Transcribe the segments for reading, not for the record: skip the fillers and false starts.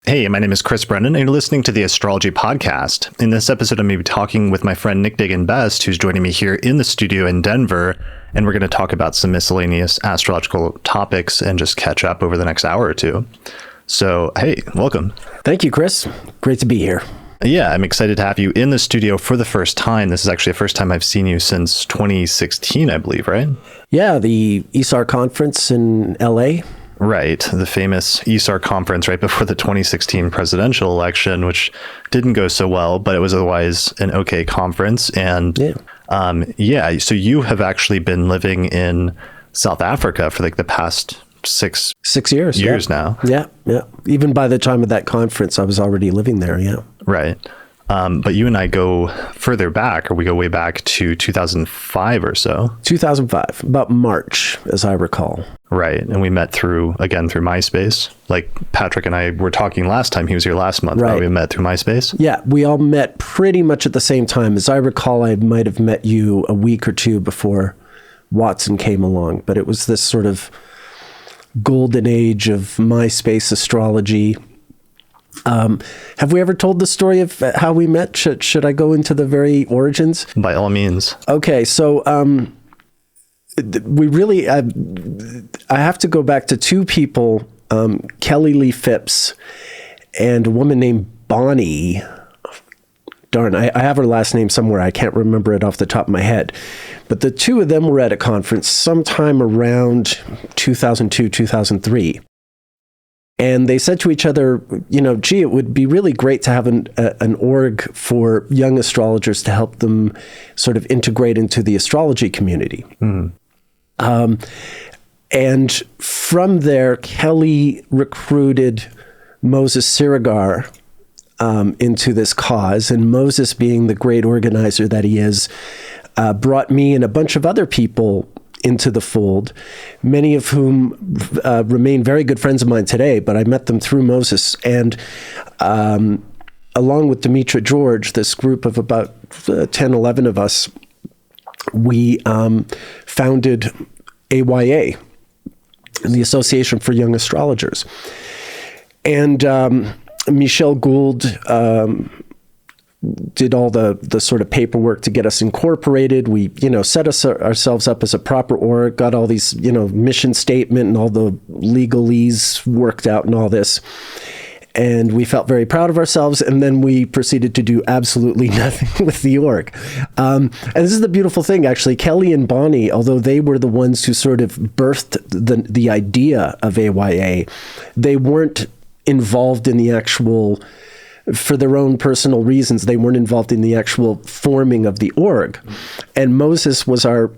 Hey, my name is Chris Brennan, and you're listening to the Astrology Podcast. In this episode, I'm going to be talking with my friend Nick Dagan Best, who's joining me here in the studio in Denver, and we're going to talk about some miscellaneous astrological topics and just catch up over the next hour or two. So, hey, welcome. Thank you, Chris. Great to be here. Yeah, I'm excited to have you in the studio for the first time. This is actually the first time I've seen you since 2016, I believe, right? Yeah, the ESAR conference in LA. Right. The famous ESAR conference right before the 2016 presidential election, which didn't go so well, but it was otherwise an okay conference. And so you have actually been living in South Africa for like the past six years now. Yeah. Even by the time of that conference, I was already living there. Yeah. Right. But you and I go further back, or we go way back to 2005 or so. 2005, about March, as I recall. Right. And we met through MySpace. Like Patrick and I were talking last time. He was here last month. Right. We met through MySpace. Yeah. We all met pretty much at the same time. As I recall, I might have met you a week or two before Watson came along. But it was this sort of golden age of MySpace astrology. Have we ever told the story of how we met? Should I go into the very origins? By all means. Okay, so we really, I have to go back to two people, Kelly Lee Phipps and a woman named Bonnie. Darn, I have her last name somewhere. I can't remember it off the top of my head. But the two of them were at a conference sometime around 2002, 2003. And they said to each other, gee, it would be really great to have an org for young astrologers to help them sort of integrate into the astrology community. And from there, Kelly recruited Moses Sirigar into this cause. And Moses, being the great organizer that he is, brought me and a bunch of other people into the fold, many of whom remain very good friends of mine today, but I met them through Moses. And along with Demetra George, this group of about 10, 11 of us, we founded AYA, the Association for Young Astrologers. And Michelle Gould did all the sort of paperwork to get us incorporated. We, set ourselves up as a proper org, got all these, mission statement and all the legalese worked out and all this. And we felt very proud of ourselves. And then we proceeded to do absolutely nothing with the org. And this is the beautiful thing, actually. Kelly and Bonnie, although they were the ones who sort of birthed the idea of AYA, they weren't involved in the actual, for their own personal reasons, they weren't involved in the actual forming of the org. And Moses was our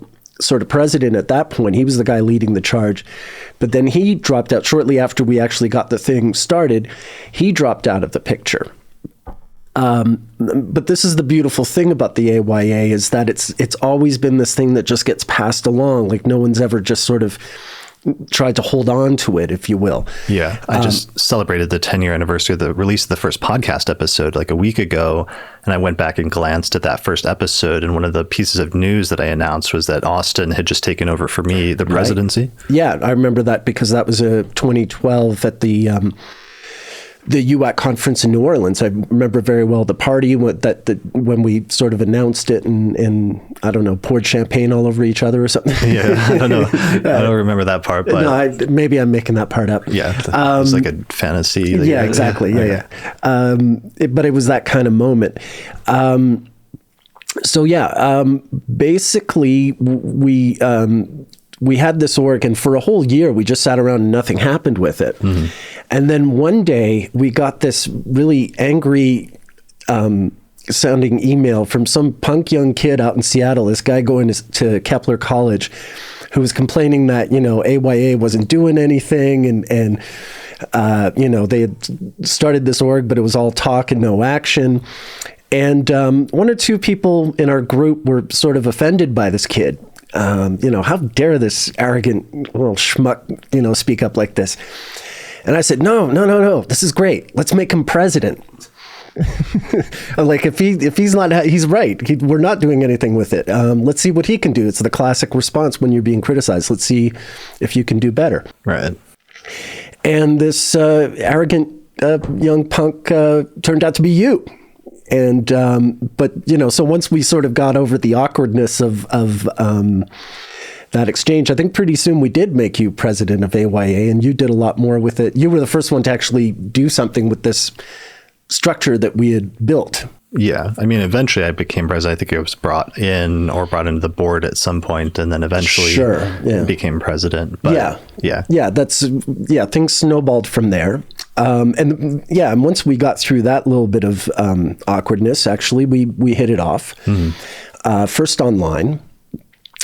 sort of president at that point. He was the guy leading the charge. But then he dropped out shortly after we actually got the thing started. He dropped out of the picture. But this is the beautiful thing about the AYA, is that it's always been this thing that just gets passed along. Like no one's ever just sort of tried to hold on to it, if you will. Yeah. I just celebrated the 10-year anniversary of the release of the first podcast episode like a week ago. And I went back and glanced at that first episode. And one of the pieces of news that I announced was that Austin had just taken over for me the presidency. Right. Yeah, I remember that because that was 2012 at the UAC conference in New Orleans. I remember very well the party when we sort of announced it and I don't know, poured champagne all over each other or something. Yeah, I don't know. I don't remember that part, but no, maybe I'm making that part up. Yeah, it was like a fantasy. Yeah, exactly. Yeah. But it was that kind of moment. Basically we had this org, and for a whole year, we just sat around and nothing happened with it. Mm-hmm. And then one day, we got this really angry sounding email from some punk young kid out in Seattle, this guy going to Kepler College, who was complaining that, AYA wasn't doing anything, and they had started this org, but it was all talk and no action. And one or two people in our group were sort of offended by this kid. How dare this arrogant little schmuck, speak up like this? And I said, no, this is great. Let's make him president. Like if he's not, he's right. We're not doing anything with it. Let's see what he can do. It's the classic response when you're being criticized. Let's see if you can do better. Right. And this arrogant young punk turned out to be you. And, but, so once we sort of got over the awkwardness of that exchange, I think pretty soon we did make you president of AYA, and you did a lot more with it. You were the first one to actually do something with this structure that we had built. Yeah. I mean, eventually I became president. I think I was brought into the board at some point, and then eventually became president. But things snowballed from there. And once we got through that little bit of awkwardness, actually, we hit it off. First online.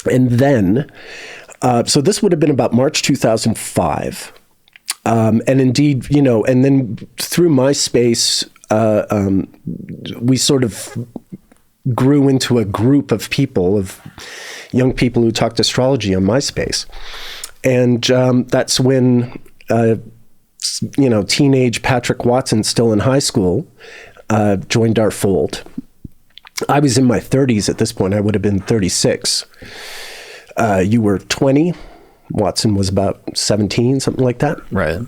And then, so this would have been about March 2005. And indeed, and then through MySpace, we sort of grew into a group of people, of young people who talked astrology on MySpace. And that's when, teenage Patrick Watson, still in high school, joined our fold. I was in my 30s at this point. I would have been 36. You were 20. Watson was about 17, something like that. Right.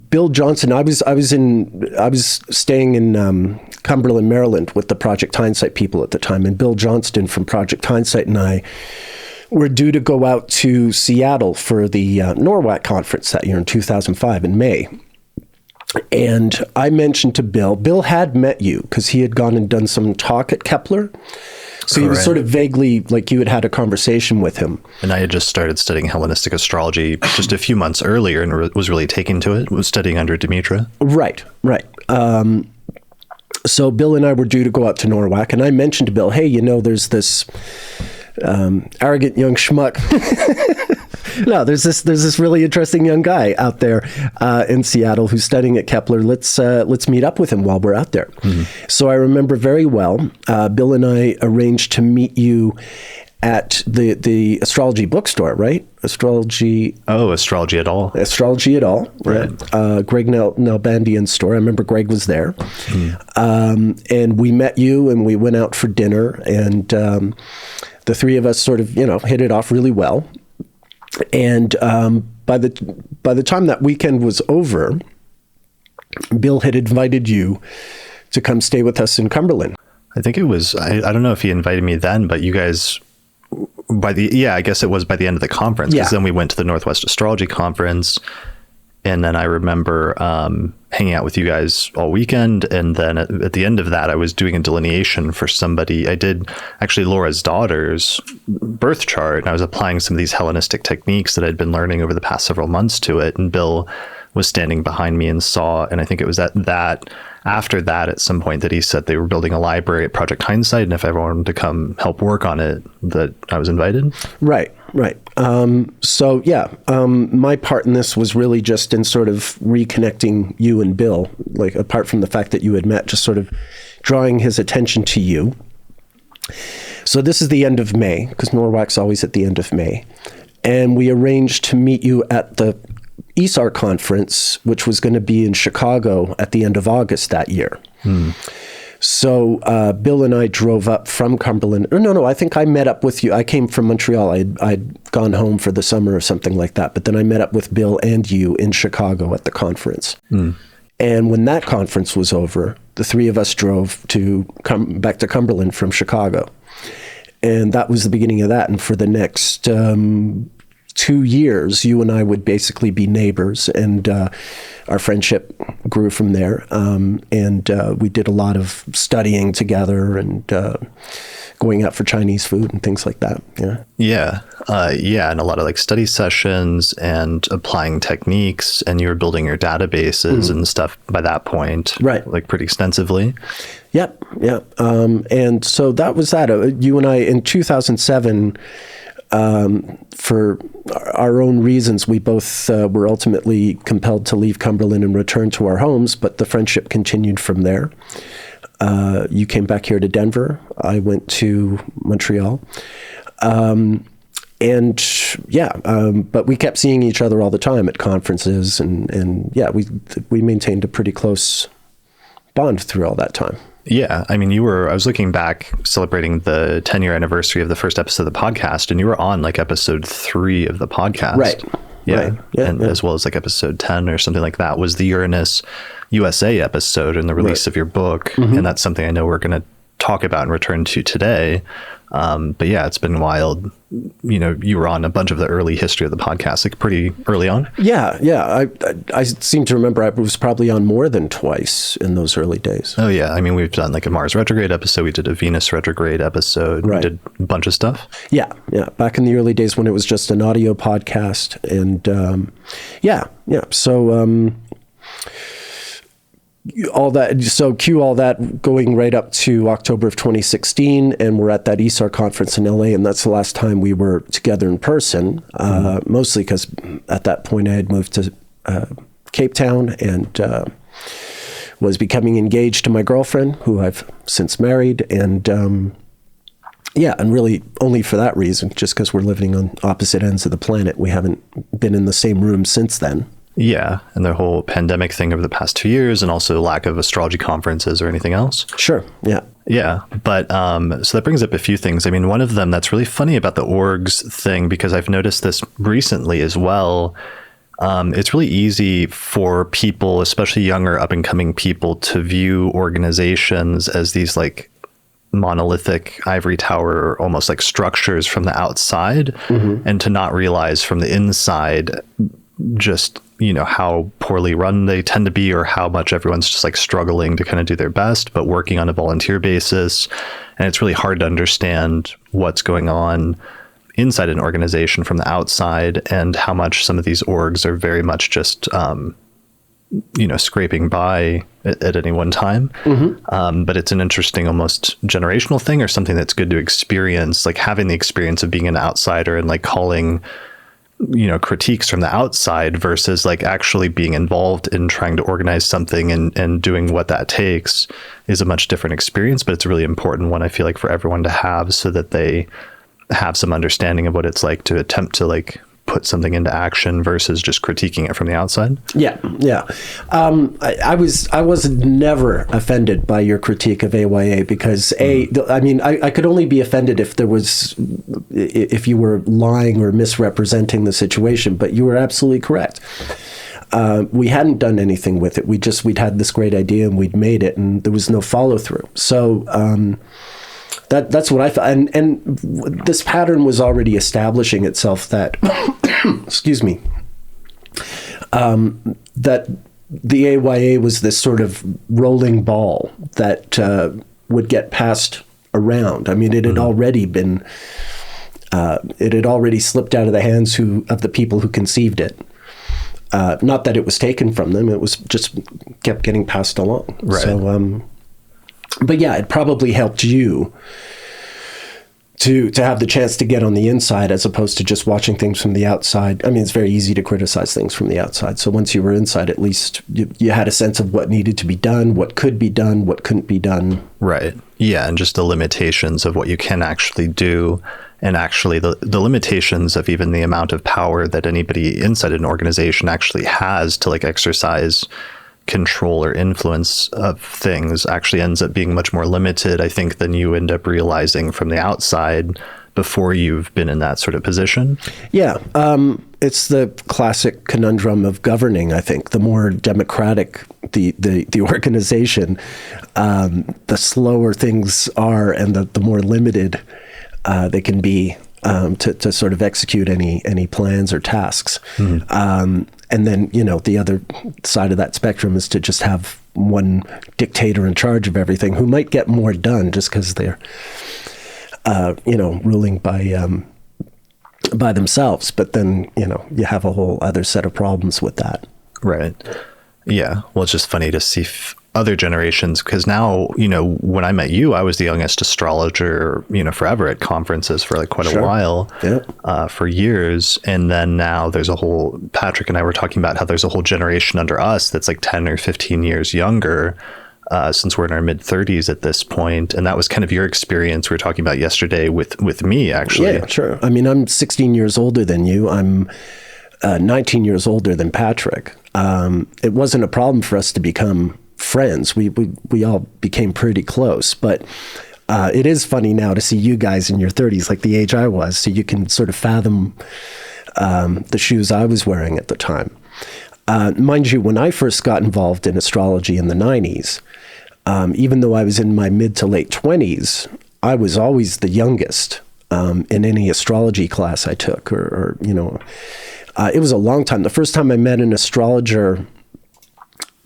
Bill Johnson, I was staying in Cumberland, Maryland with the Project Hindsight people at the time, and Bill Johnston from Project Hindsight and I were due to go out to Seattle for the NORWAC conference that year in 2005 in May. And I mentioned to Bill had met you because he had gone and done some talk at Kepler. So he was sort of vaguely like you had had a conversation with him. And I had just started studying Hellenistic astrology just a few months earlier and was really taken to it, was studying under Demetra. Right. So Bill and I were due to go out to NORWAC, and I mentioned to Bill, hey, there's this arrogant young schmuck. No, there's this really interesting young guy out there in Seattle who's studying at Kepler. Let's meet up with him while we're out there. Mm-hmm. So I remember very well, Bill and I arranged to meet you at the astrology bookstore, right? Astrology. Oh, Astrology at All. Astrology at All, right? Greg Nalbandian's store. I remember Greg was there. Mm-hmm. And we met you and we went out for dinner, and the three of us sort of, hit it off really well. And by the time that weekend was over, Bill had invited you to come stay with us in Cumberland. I think it was, I don't know if he invited me then, but you guys, I guess it was by the end of the conference, because then we went to the Northwest Astrology Conference. And then I remember hanging out with you guys all weekend. And then at the end of that, I was doing a delineation for somebody. I did actually Laura's daughter's birth chart, and I was applying some of these Hellenistic techniques that I'd been learning over the past several months to it. And Bill was standing behind me and saw, and I think it was after that at some point that he said they were building a library at Project Hindsight, and if I wanted to come help work on it, that I was invited. Right. My part in this was really just in sort of reconnecting you and Bill, like apart from the fact that you had met, just sort of drawing his attention to you. So this is the end of May, because NORWAC's always at the end of May. And we arranged to meet you at the ESAR conference, which was going to be in Chicago at the end of August that year. So Bill and I drove up from Cumberland. No, I think I met up with you. I came from Montreal. I'd gone home for the summer or something like that. But then I met up with Bill and you in Chicago at the conference. And when that conference was over, the three of us drove back to Cumberland from Chicago. And that was the beginning of that. And for the next 2 years, you and I would basically be neighbors, and our friendship grew from there. And we did a lot of studying together and going out for Chinese food and things like that. Yeah. And a lot of like study sessions and applying techniques, and you were building your databases and stuff by that point, right? Like pretty extensively. Yep. And so that was that. You and I in 2007. For our own reasons, we both were ultimately compelled to leave Cumberland and return to our homes, but the friendship continued from there. You came back here to Denver. I went to Montreal. But we kept seeing each other all the time at conferences, and we maintained a pretty close bond through all that time. Yeah. I mean, I was looking back, celebrating the 10-year anniversary of the first episode of the podcast, and you were on like episode 3 of the podcast. Yeah. Right. Yeah, And as well as like episode 10 or something like that was the Uranus USA episode and the release of your book. And that's something I know we're going to talk about and return to today. But yeah, it's been wild. You were on a bunch of the early history of the podcast, like pretty early on. Yeah. I seem to remember I was probably on more than twice in those early days. Oh yeah. I mean, we've done like a Mars retrograde episode. We did a Venus retrograde episode. Right. We did a bunch of stuff. Yeah. Back in the early days when it was just an audio podcast. And So all that, so cue all that going right up to October of 2016, and we're at that ESAR conference in LA, and that's the last time we were together in person, mostly because at that point I had moved to Cape Town and was becoming engaged to my girlfriend, who I've since married, and and really only for that reason, just because we're living on opposite ends of the planet. We haven't been in the same room since then. Yeah. And the whole pandemic thing over the past 2 years, and also lack of astrology conferences or anything else. Sure. Yeah. Yeah. But so that brings up a few things. I mean, one of them that's really funny about the orgs thing, because I've noticed this recently as well. It's really easy for people, especially younger up and coming people, to view organizations as these like monolithic ivory tower, almost like structures from the outside, and to not realize from the inside just how poorly run they tend to be, or how much everyone's just like struggling to kind of do their best, but working on a volunteer basis. And it's really hard to understand what's going on inside an organization from the outside, and how much some of these orgs are very much just, scraping by at any one time. But it's an interesting, almost generational thing, or something that's good to experience, like having the experience of being an outsider and like calling critiques from the outside versus like actually being involved in trying to organize something and doing what that takes is a much different experience. But it's a really important one, I feel like, for everyone to have, so that they have some understanding of what it's like to attempt to like put something into action versus just critiquing it from the outside. Yeah. I was never offended by your critique of AYA, because I could only be offended if you were lying or misrepresenting the situation, but you were absolutely correct. We hadn't done anything with it. We'd had this great idea and we'd made it, and there was no follow through. So, that's what I thought. And this pattern was already establishing itself that, excuse me, that the AYA was this sort of rolling ball that would get passed around. I mean, it had already been, it had already slipped out of the hands of the people who conceived it. Not that it was taken from them, it was just kept getting passed along. Right. So, but yeah, it probably helped you to have the chance to get on the inside, as opposed to just watching things from the outside. I mean, it's very easy to criticize things from the outside. So once you were inside, at least you had a sense of what needed to be done, what could be done, what couldn't be done. Right. Yeah. And just the limitations of what you can actually do, and actually the limitations of even the amount of power that anybody inside an organization actually has to like exercise control or influence of things actually ends up being much more limited, I think, than you end up realizing from the outside before you've been in that sort of position. Yeah. It's the classic conundrum of governing, I think. The more democratic the organization, the slower things are, and the more limited they can be to sort of execute any plans or tasks. And then, the other side of that spectrum is to just have one dictator in charge of everything, who might get more done just because they're, ruling by themselves. But then, you have a whole other set of problems with that. Right. Yeah. Well, it's just funny to see other generations, because now, when I met you, I was the youngest astrologer, forever at conferences for like quite a while, for years. And then now there's Patrick and I were talking about how there's a whole generation under us that's like 10 or 15 years younger, since we're in our mid 30s at this point. And that was kind of your experience we were talking about yesterday with me, actually. Yeah, sure. I mean, I'm 16 years older than you. I'm 19 years older than Patrick. It wasn't a problem for us to become friends. We all became pretty close, but it is funny now to see you guys in your 30s, like the age I was, so you can sort of fathom the shoes I was wearing at the time. Mind you, when I first got involved in astrology in the 90s, even though I was in my mid to late 20s, I was always the youngest in any astrology class I took, or it was a long time. The first time I met an astrologer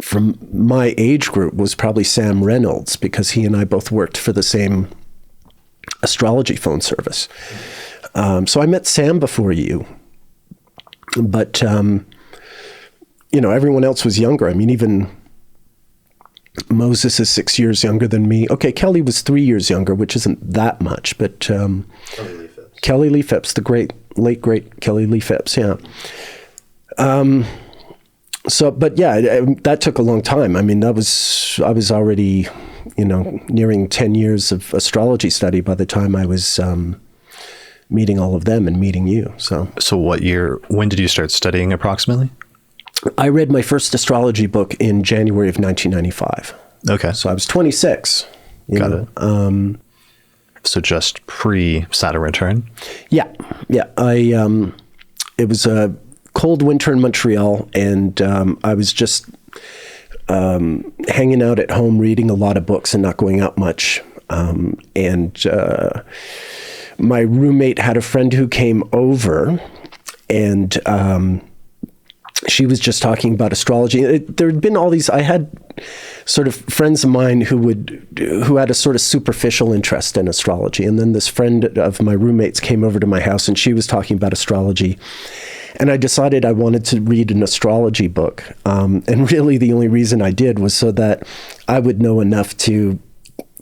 from my age group was probably Sam Reynolds, because he and I both worked for the same astrology phone service. So I met Sam before you, but everyone else was younger. I mean, even Moses is 6 years younger than me. Okay, Kelly was 3 years younger, which isn't that much, but Kelly Lee Phipps, the late great Kelly Lee Phipps, yeah. That took a long time. I mean, I was already, nearing 10 years of astrology study by the time I was meeting all of them and meeting you. So when did you start studying approximately? I read my first astrology book in January of 1995. Okay. So I was 26. Got it. So just pre-Saturn return? Yeah. It was a cold winter in Montreal, and I was just hanging out at home, reading a lot of books and not going out much. And my roommate had a friend who came over, and she was just talking about astrology. There had been all these, I had sort of friends of mine who had a sort of superficial interest in astrology. And then this friend of my roommates came over to my house, and she was talking about astrology. And I decided I wanted to read an astrology book. And really the only reason I did was so that I would know enough to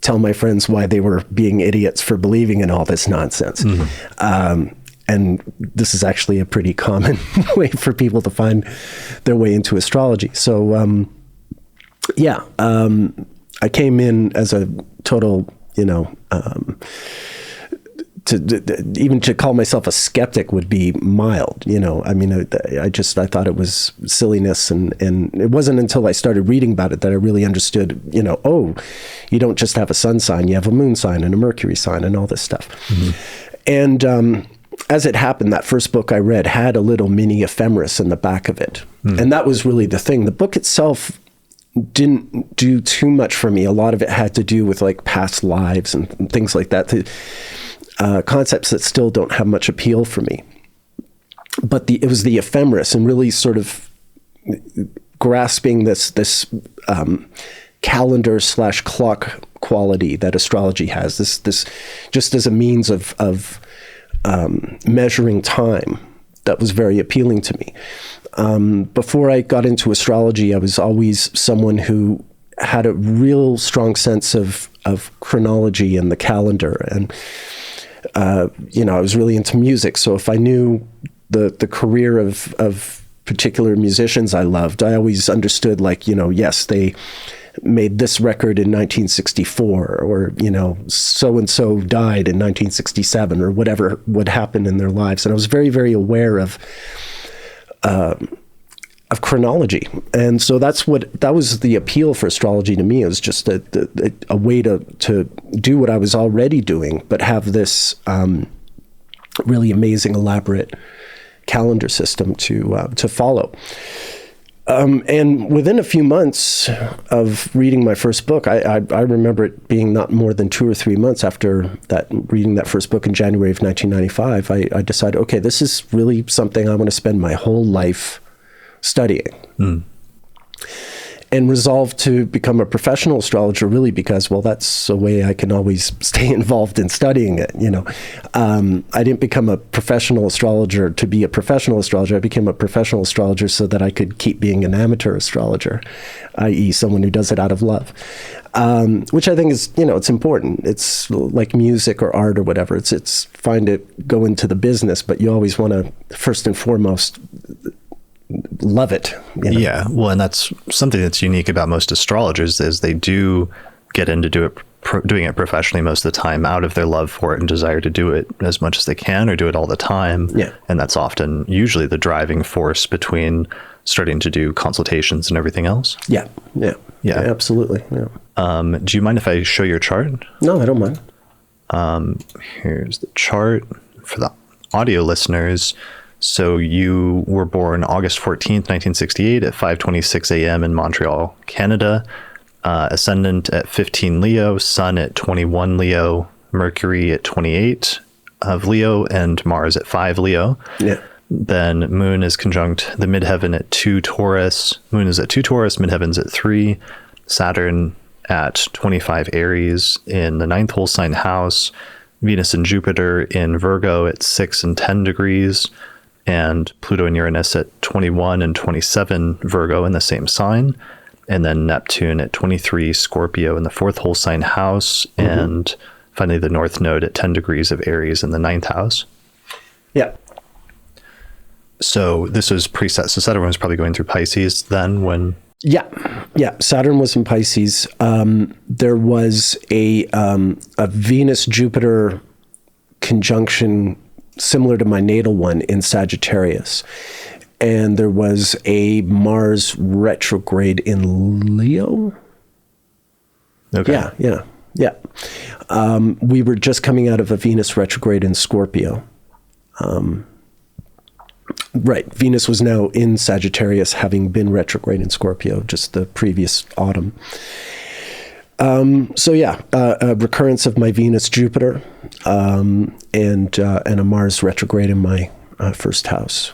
tell my friends why they were being idiots for believing in all this nonsense. Mm-hmm. And this is actually a pretty common way for people to find their way into astrology. So, I came in as a total, even to call myself a skeptic would be mild. I mean, I thought it was silliness. And it wasn't until I started reading about it that I really understood, you don't just have a sun sign, you have a moon sign and a Mercury sign and all this stuff. Mm-hmm. And, as it happened, that first book I read had a little mini ephemeris in the back of it. Mm. And that was really the thing. The book itself didn't do too much for me. A lot of it had to do with like past lives and things like that. Concepts that still don't have much appeal for me. But it was the ephemeris and really sort of grasping this calendar / clock quality that astrology has. This just as a means of measuring time, that was very appealing to me. Before I got into astrology, I was always someone who had a real strong sense of chronology and the calendar. And, I was really into music. So if I knew the career of particular musicians I loved, I always understood yes, they made this record in 1964, or, so-and-so died in 1967, or whatever would happen in their lives. And I was very, very aware of chronology. And so that was the appeal for astrology to me. It was just a way to do what I was already doing, but have this really amazing, elaborate calendar system to follow. And within a few months of reading my first book, I remember it being not more than 2 or 3 months after reading that first book in January of 1995, I decided, okay, this is really something I want to spend my whole life studying. Mm. And resolved to become a professional astrologer, really because, well, that's a way I can always stay involved in studying it. I didn't become a professional astrologer to be a professional astrologer. I became a professional astrologer so that I could keep being an amateur astrologer, i.e. someone who does it out of love, which I think is, it's important. It's like music or art or whatever. It's fine to go into the business, but you always want to, first and foremost, love it. Yeah. Well, and that's something that's unique about most astrologers is they do get into doing it professionally most of the time out of their love for it and desire to do it as much as they can or do it all the time. Yeah. And that's often usually the driving force between starting to do consultations and everything else. Yeah. Absolutely. Yeah. Do you mind if I show your chart? No, I don't mind. Here's the chart for the audio listeners. So you were born August 14th, 1968 at 5:26 a.m. in Montreal, Canada. Ascendant at 15 Leo, Sun at 21 Leo, Mercury at 28 of Leo, and Mars at 5 Leo. Yeah. Then Moon is conjunct the midheaven at 2 Taurus. Moon is at 2 Taurus, midheaven's at 3. Saturn at 25 Aries in the 9th whole sign house. Venus and Jupiter in Virgo at 6 and 10 degrees. And Pluto and Uranus at 21 and 27 Virgo in the same sign. And then Neptune at 23 Scorpio in the 4th whole sign house. And finally the North Node at 10 degrees of Aries in the 9th house. Yeah. So this was preset. So Saturn was probably going through Pisces then when... Yeah. Saturn was in Pisces. There was a Venus-Jupiter conjunction similar to my natal one in Sagittarius. And there was a Mars retrograde in Leo. Okay. Yeah. We were just coming out of a Venus retrograde in Scorpio. Right. Venus was now in Sagittarius, having been retrograde in Scorpio just the previous autumn. A recurrence of my Venus-Jupiter and a Mars retrograde in my first house.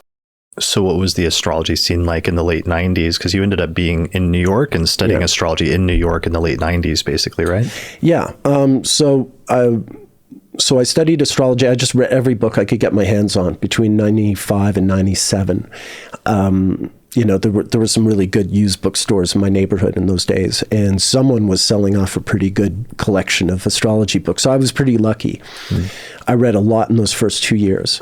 So what was the astrology scene like in the late 90s? Because you ended up being in New York and studying astrology in New York in the late 90s, basically, right? Yeah. So I studied astrology. I just read every book I could get my hands on between 95 and 97. There were some really good used bookstores in my neighborhood in those days, and someone was selling off a pretty good collection of astrology books. So I was pretty lucky. I read a lot in those first 2 years.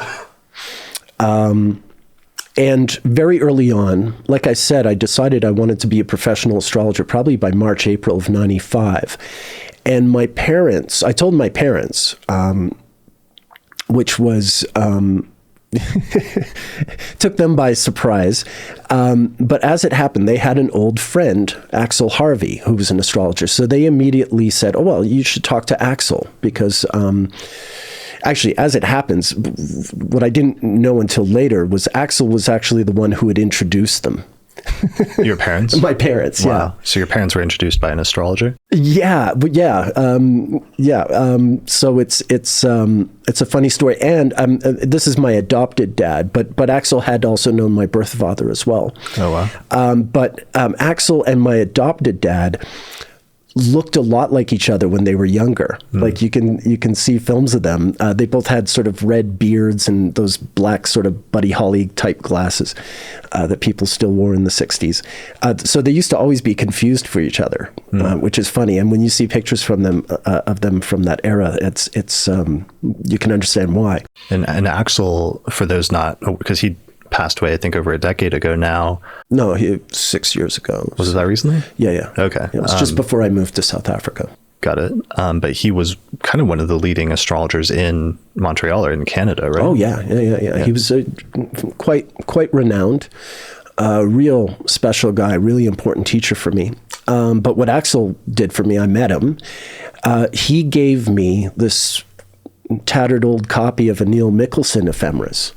And very early on, like I said, I decided I wanted to be a professional astrologer probably by March, April of 95. And I told my parents, which was, took them by surprise. But as it happened, they had an old friend, Axel Harvey, who was an astrologer. So they immediately said, oh, well, you should talk to Axel because, actually, as it happens, what I didn't know until later was Axel was actually the one who had introduced them. Your parents? My parents, wow. Yeah. So your parents were introduced by an astrologer? So it's a funny story, and this is my adopted dad, but Axel had also known my birth father as well. Oh wow! But Axel and my adopted dad looked a lot like each other when they were younger. Like you can see films of them. They both had sort of red beards and those black sort of Buddy Holly type glasses that people still wore in the 60s. So they used to always be confused for each other, which is funny. And when you see pictures from them of them from that era, it's you can understand why. And Axel, for those not, because he passed away, I think, over a decade ago now. No, 6 years ago. Was that recently? Yeah. Okay. It was just before I moved to South Africa. Got it. But he was kind of one of the leading astrologers in Montreal or in Canada, right? Oh, yeah. He was quite renowned, real special guy, really important teacher for me. But what Axel did for me, I met him. He gave me this tattered old copy of a Neil Mickelson ephemeris,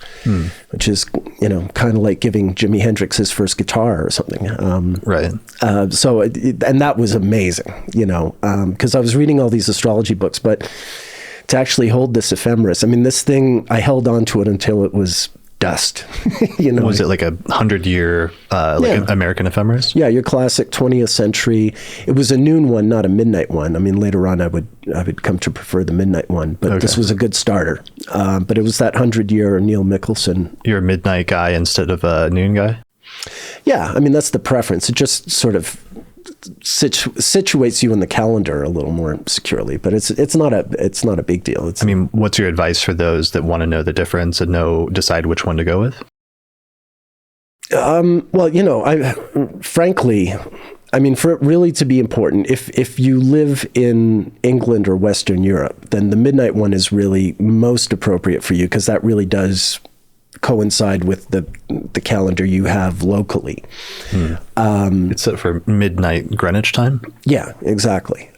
which is, kind of like giving Jimi Hendrix his first guitar or something. Right. And that was amazing, because I was reading all these astrology books, but to actually hold this ephemeris, I mean, this thing, I held on to it until it was dust. Was it like 100-year American ephemeris? Yeah, your classic 20th century. It was a noon one, not a midnight one. I mean, later on I would come to prefer the midnight one, but This was a good starter. But it was that 100-year Neil Mickelson. You're a midnight guy instead of a noon guy? Yeah, I mean, that's the preference. It just sort of situates you in the calendar a little more securely, but it's not a big deal. What's your advice for those that want to know the difference and decide which one to go with? Frankly, for it really to be important, if you live in England or Western Europe, then the midnight one is really most appropriate for you because that really does coincide with the calendar you have locally. It's set for midnight Greenwich time? Yeah, exactly.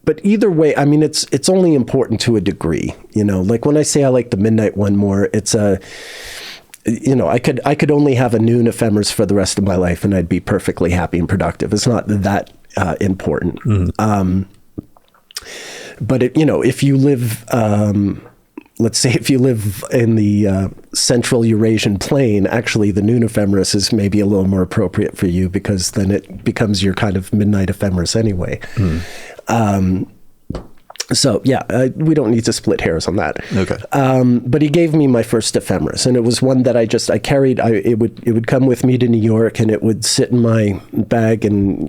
but either way, I mean, it's only important to a degree, like when I say I like the midnight one more, it's I could only have a noon ephemeris for the rest of my life and I'd be perfectly happy and productive. It's not that important. But if you live, let's say if you live in the central Eurasian plain, actually the noon ephemeris is maybe a little more appropriate for you, because then it becomes your kind of midnight ephemeris anyway. So yeah, we don't need to split hairs on that. Okay. But he gave me my first ephemeris, and it was one that I carried. It would come with me to New York, and it would sit in my bag, and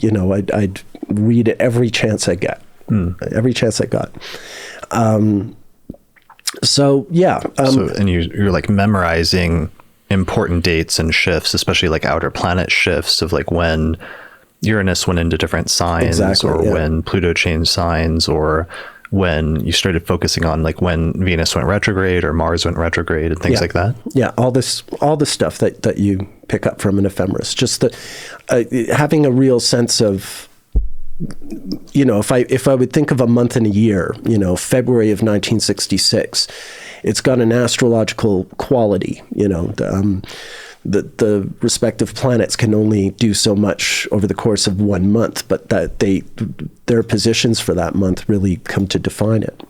I'd read it every chance I get. Every chance I got. So yeah. And you're like memorizing important dates and shifts, especially like outer planet shifts of like when Uranus went into different signs, when Pluto changed signs, or when you started focusing on like when Venus went retrograde or Mars went retrograde and things like that. Yeah, all this stuff that you pick up from an ephemeris. Just having a real sense of, if I would think of a month in a year, February of 1966, it's got an astrological quality. The respective planets can only do so much over the course of 1 month, but that their positions for that month really come to define it.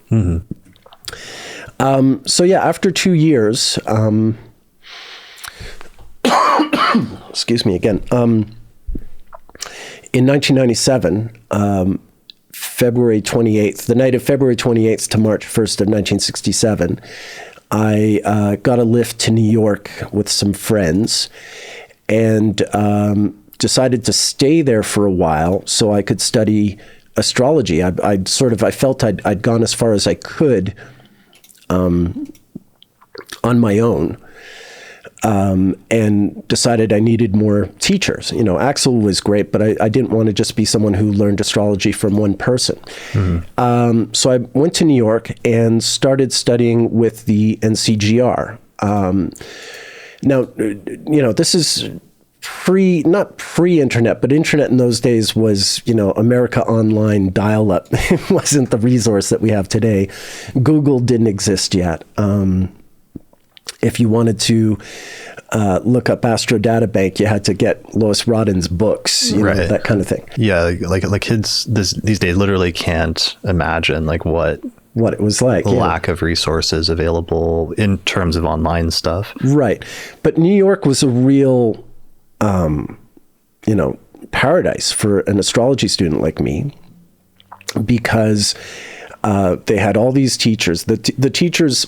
So yeah, after 2 years, excuse me again. In 1997, February 28th, the night of February 28th to March 1st of 1967, I got a lift to New York with some friends and decided to stay there for a while so I could study astrology. I felt I'd gone as far as I could on my own. And decided I needed more teachers. Axel was great, but I didn't want to just be someone who learned astrology from one person. So I went to New York and started studying with the NCGR. Now, this is not pre-internet, but internet in those days was, America Online dial-up. It wasn't the resource that we have today. Google didn't exist yet. If you wanted to look up Astro Databank, you had to get Lois Rodden's books, that kind of thing. Yeah, like kids these days literally can't imagine like what it was like. Lack of resources available in terms of online stuff. Right. But New York was a real, paradise for an astrology student like me, because they had all these teachers. The teachers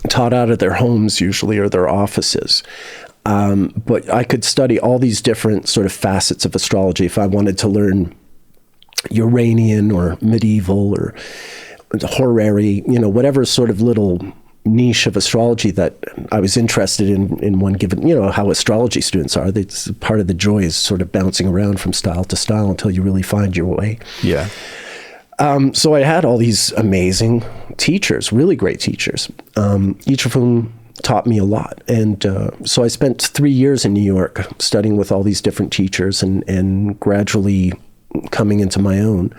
taught out of their homes usually, or their offices. But I could study all these different sort of facets of astrology if I wanted to learn Uranian or medieval or horary, whatever sort of little niche of astrology that I was interested in one given, how astrology students are. It's part of the joy is sort of bouncing around from style to style until you really find your way. Yeah. So I had all these amazing teachers, really great teachers, each of whom taught me a lot. And so I spent 3 years in New York studying with all these different teachers and gradually coming into my own.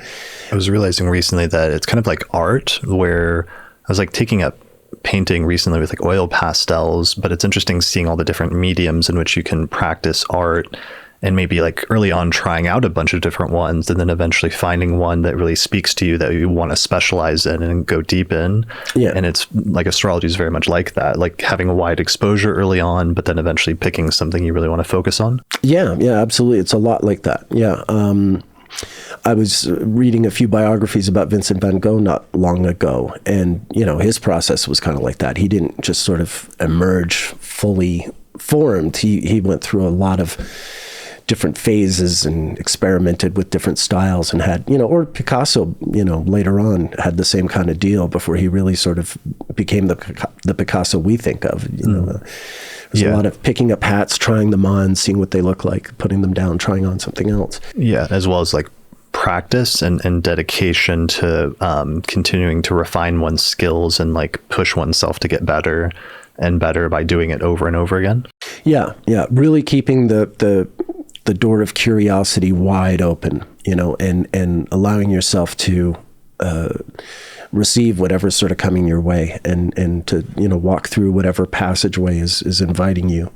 I was realizing recently that it's kind of like art, where I was like taking up painting recently with like oil pastels, but it's interesting seeing all the different mediums in which you can practice art. And maybe like early on trying out a bunch of different ones and then eventually finding one that really speaks to you that you want to specialize in and go deep in. Yeah. And it's like astrology is very much like that, like having a wide exposure early on, but then eventually picking something you really want to focus on. Yeah, absolutely. It's a lot like that. Yeah. I was reading a few biographies about Vincent van Gogh not long ago. And, his process was kind of like that. He didn't just sort of emerge fully formed. He went through a lot of different phases and experimented with different styles and had, or Picasso, later on had the same kind of deal before he really sort of became the Picasso we think of, There's a lot of picking up hats, trying them on, seeing what they look like, putting them down, trying on something else. Yeah. As well as like practice and dedication to continuing to refine one's skills and like push oneself to get better and better by doing it over and over again. Yeah. Really keeping the the door of curiosity wide open, and allowing yourself to receive whatever's sort of coming your way, and to walk through whatever passageway is inviting you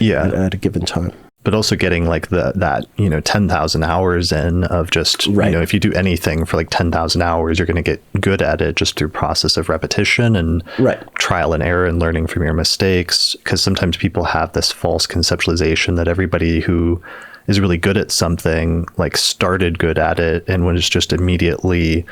at a given time. But also getting like that 10,000 hours in of just, if you do anything for like 10,000 hours, you're going to get good at it just through process of repetition and trial and error and learning from your mistakes. Because sometimes people have this false conceptualization that everybody who is really good at something like started good at it and was just immediately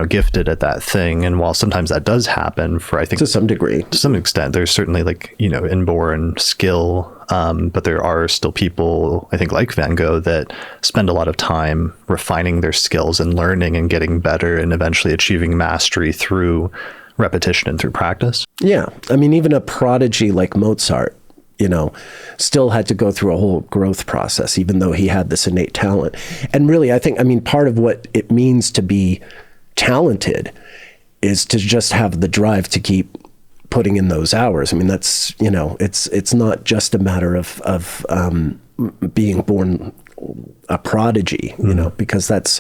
gifted at that thing. And while sometimes that does happen I think to some degree, to some extent, there's certainly like, inborn skill. But there are still people, I think, like Van Gogh, that spend a lot of time refining their skills and learning and getting better and eventually achieving mastery through repetition and through practice. Yeah. I mean, even a prodigy like Mozart, still had to go through a whole growth process, even though he had this innate talent. And really, I think, part of what it means to be talented is to just have the drive to keep putting in those hours. That's, it's not just a matter of being born a prodigy, because that's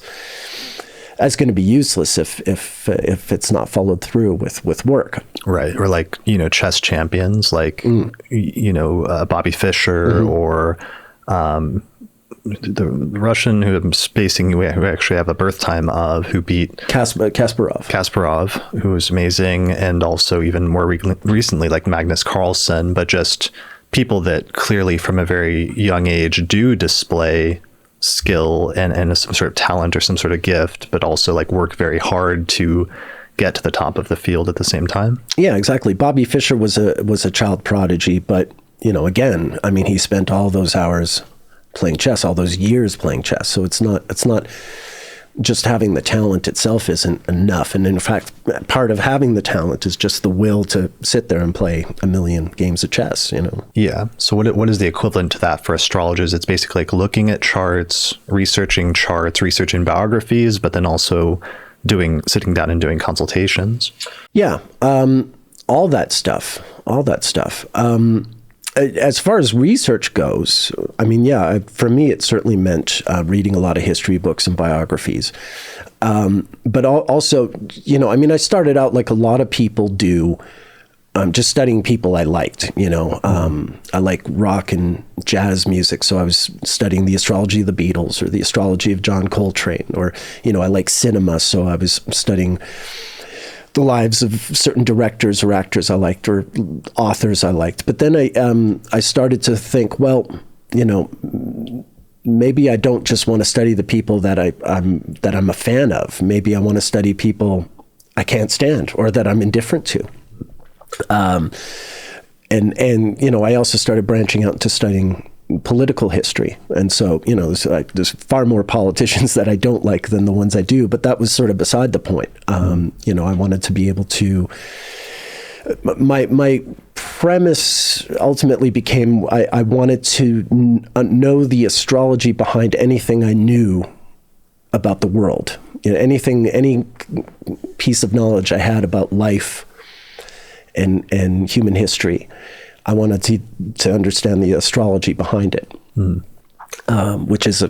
going to be useless if it's not followed through with work. Right. Or like, chess champions, like, Bobby Fischer or, the Russian who I'm spacing, who actually have a birth time of, who beat Kasparov, who was amazing, and also even more recently like Magnus Carlsen, but just people that clearly from a very young age do display skill and some sort of talent or some sort of gift, but also like work very hard to get to the top of the field at the same time. Yeah, exactly. Bobby Fischer was a child prodigy, but again, he spent all those hours playing chess, all those years playing chess. So it's not just having the talent itself isn't enough. And in fact, part of having the talent is just the will to sit there and play a million games of chess, Yeah. So what is the equivalent to that for astrologers? It's basically like looking at charts, researching biographies, but then also sitting down and doing consultations. Yeah. All that stuff. As far as research goes, for me, it certainly meant reading a lot of history books and biographies. But also, I started out like a lot of people do, just studying people I liked. I like rock and jazz music, so I was studying the astrology of the Beatles or the astrology of John Coltrane. Or, I like cinema, so I was studying the lives of certain directors or actors I liked or authors I liked. But then I started to think, well, maybe I don't just want to study the people that I'm a fan of. Maybe I want to study people I can't stand or that I'm indifferent to. And I also started branching out into studying political history. And so, there's far more politicians that I don't like than the ones I do, but that was sort of beside the point. I wanted to be able to, my premise ultimately became, I wanted to know the astrology behind anything I knew about the world. Any piece of knowledge I had about life and human history. I wanted to understand the astrology behind it, which is a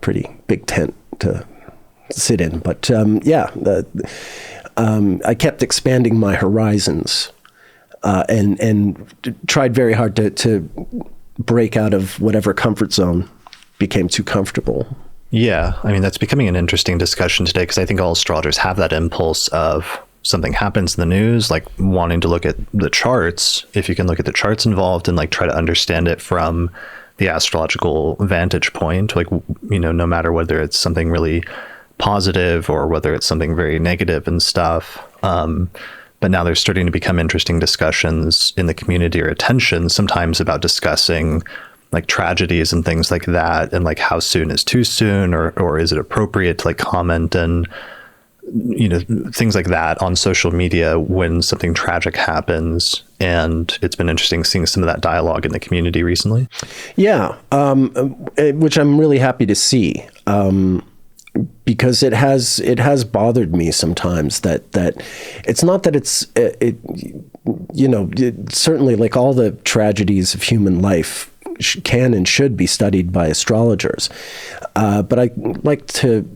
pretty big tent to sit in. But I kept expanding my horizons and tried very hard to break out of whatever comfort zone became too comfortable. Yeah, that's becoming an interesting discussion today, because I think all astrologers have that impulse of something happens in the news, like wanting to look at the charts, if you can look at the charts involved and like try to understand it from the astrological vantage point, like, no matter whether it's something really positive or whether it's something very negative and stuff. But now there's starting to become interesting discussions in the community or attention sometimes about discussing like tragedies and things like that. And like how soon is too soon, or is it appropriate to like comment and things like that on social media when something tragic happens. And it's been interesting seeing some of that dialogue in the community recently. Yeah, which I'm really happy to see, because it has bothered me sometimes that it's not that certainly like all the tragedies of human life can and should be studied by astrologers. But I like to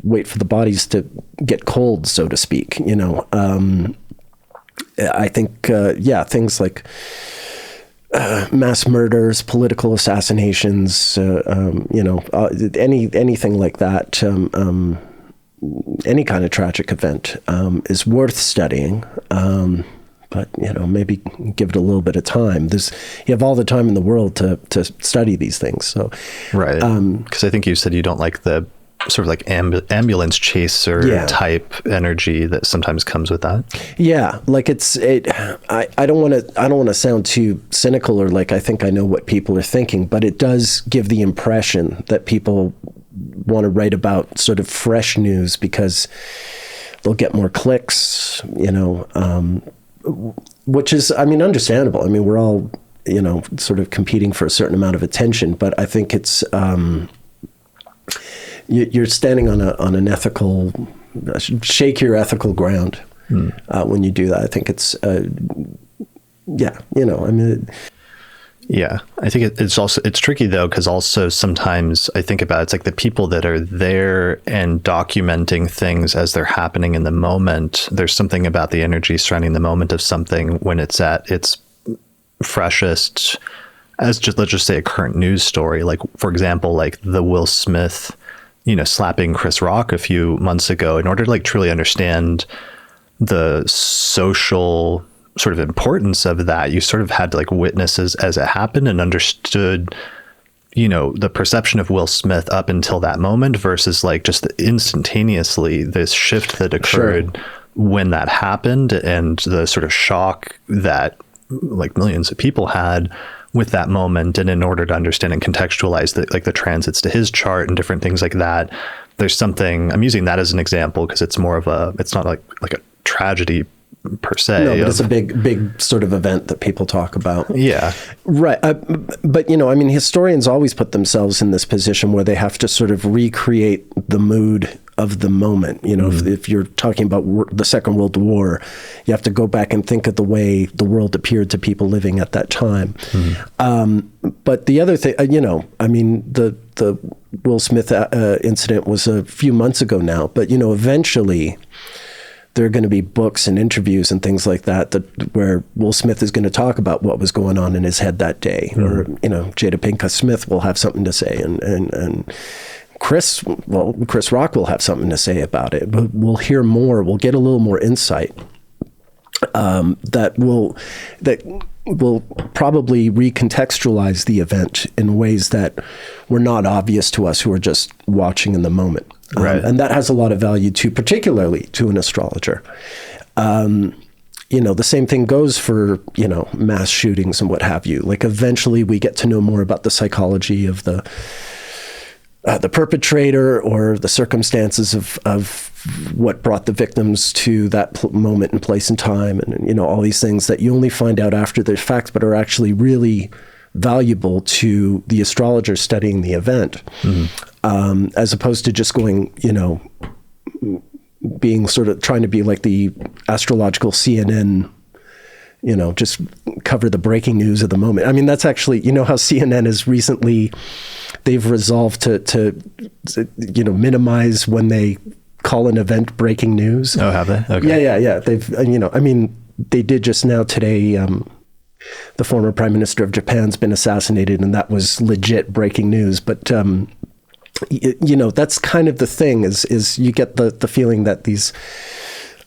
wait for the bodies to get cold, so to speak. I think, things like mass murders, political assassinations, anything like that, any kind of tragic event is worth studying. But, maybe give it a little bit of time. You have all the time in the world to study these things. So, right. Because I think you said you don't like the sort of like ambulance chaser type energy that sometimes comes with that. Yeah. Like I don't want to sound too cynical or like I think I know what people are thinking, but it does give the impression that people want to write about sort of fresh news because they'll get more clicks, which is, understandable. We're all, sort of competing for a certain amount of attention, but I think it's, you're standing on an ethical, shake your ethical ground when you do that. I think it's, Yeah, I think it's tricky though, because also sometimes I think about it's like the people that are there and documenting things as they're happening in the moment. There's something about the energy surrounding the moment of something when it's at its freshest, let's just say a current news story. Like for example, like the Will Smith, slapping Chris Rock a few months ago. In order to like truly understand the social sort of importance of that, you sort of had to like witness as it happened and understood, the perception of Will Smith up until that moment versus like just instantaneously this shift that occurred when that happened and the sort of shock that like millions of people had with that moment. And in order to understand and contextualize the transits to his chart and different things like that, there's something, I'm using that as an example because it's more of it's not like a tragedy per se. No, but it's a big sort of event that people talk about. Yeah. Right. But, historians always put themselves in this position where they have to sort of recreate the mood of the moment. If you're talking about the Second World War, you have to go back and think of the way the world appeared to people living at that time. But the other thing, the Will Smith incident was a few months ago now, but, eventually there are going to be books and interviews and things like that where Will Smith is going to talk about what was going on in his head that day. Or, Jada Pinkett Smith will have something to say and Chris Rock will have something to say about it, but we'll hear more. We'll get a little more insight that will probably recontextualize the event in ways that were not obvious to us who are just watching in the moment. Right. And that has a lot of value too, particularly to an astrologer. The same thing goes for, mass shootings and what have you. Like eventually we get to know more about the psychology of the perpetrator or the circumstances of what brought the victims to that moment and place and time. And, all these things that you only find out after the fact, but are actually really valuable to the astrologer studying the event. As opposed to just going, being sort of trying to be like the astrological CNN, just cover the breaking news of the moment. That's actually, how CNN is recently, they've resolved to minimize when they call an event breaking news. Oh, have they? Okay. Yeah. They've, they did just now today, the former prime minister of Japan's been assassinated, and that was legit breaking news. But, that's kind of the thing is you get the feeling that these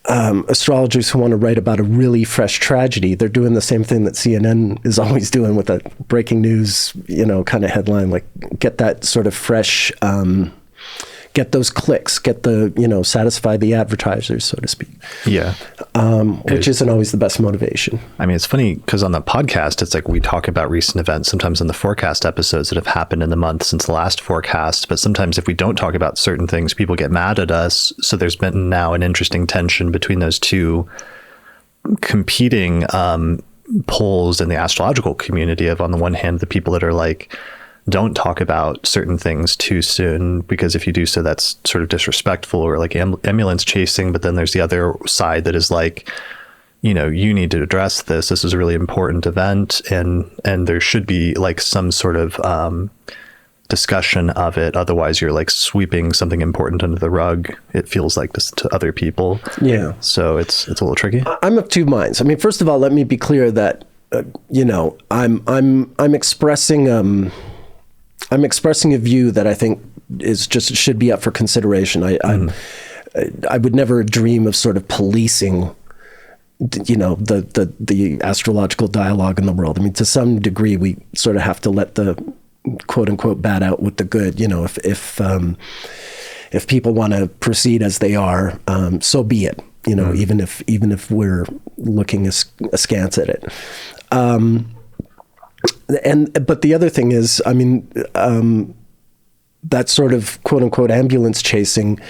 astrologers who want to write about a really fresh tragedy, they're doing the same thing that CNN is always doing with a breaking news, kind of headline, like get that sort of fresh, get those clicks, get the, satisfy the advertisers, so to speak. Yeah. Which isn't always the best motivation. It's funny because on the podcast, it's like we talk about recent events, sometimes on the forecast episodes that have happened in the month since the last forecast. But sometimes if we don't talk about certain things, people get mad at us. So there's been now an interesting tension between those two competing poles in the astrological community of, on the one hand, the people that are like, don't talk about certain things too soon, because if you do so, that's sort of disrespectful or like ambulance chasing. But then there's the other side that is like, you need to address this. This is a really important event, and there should be like some sort of discussion of it. Otherwise, you're like sweeping something important under the rug. It feels like this to other people. Yeah. So it's a little tricky. I'm of two minds. I mean, first of all, let me be clear that I'm expressing a view that I think should be up for consideration. I would never dream of sort of policing the astrological dialogue in the world. I mean, to some degree, we sort of have to let the quote unquote bad out with the good. If people want to proceed as they are, so be it. Even if we're looking askance at it. But the other thing is, I mean, that sort of quote unquote ambulance chasing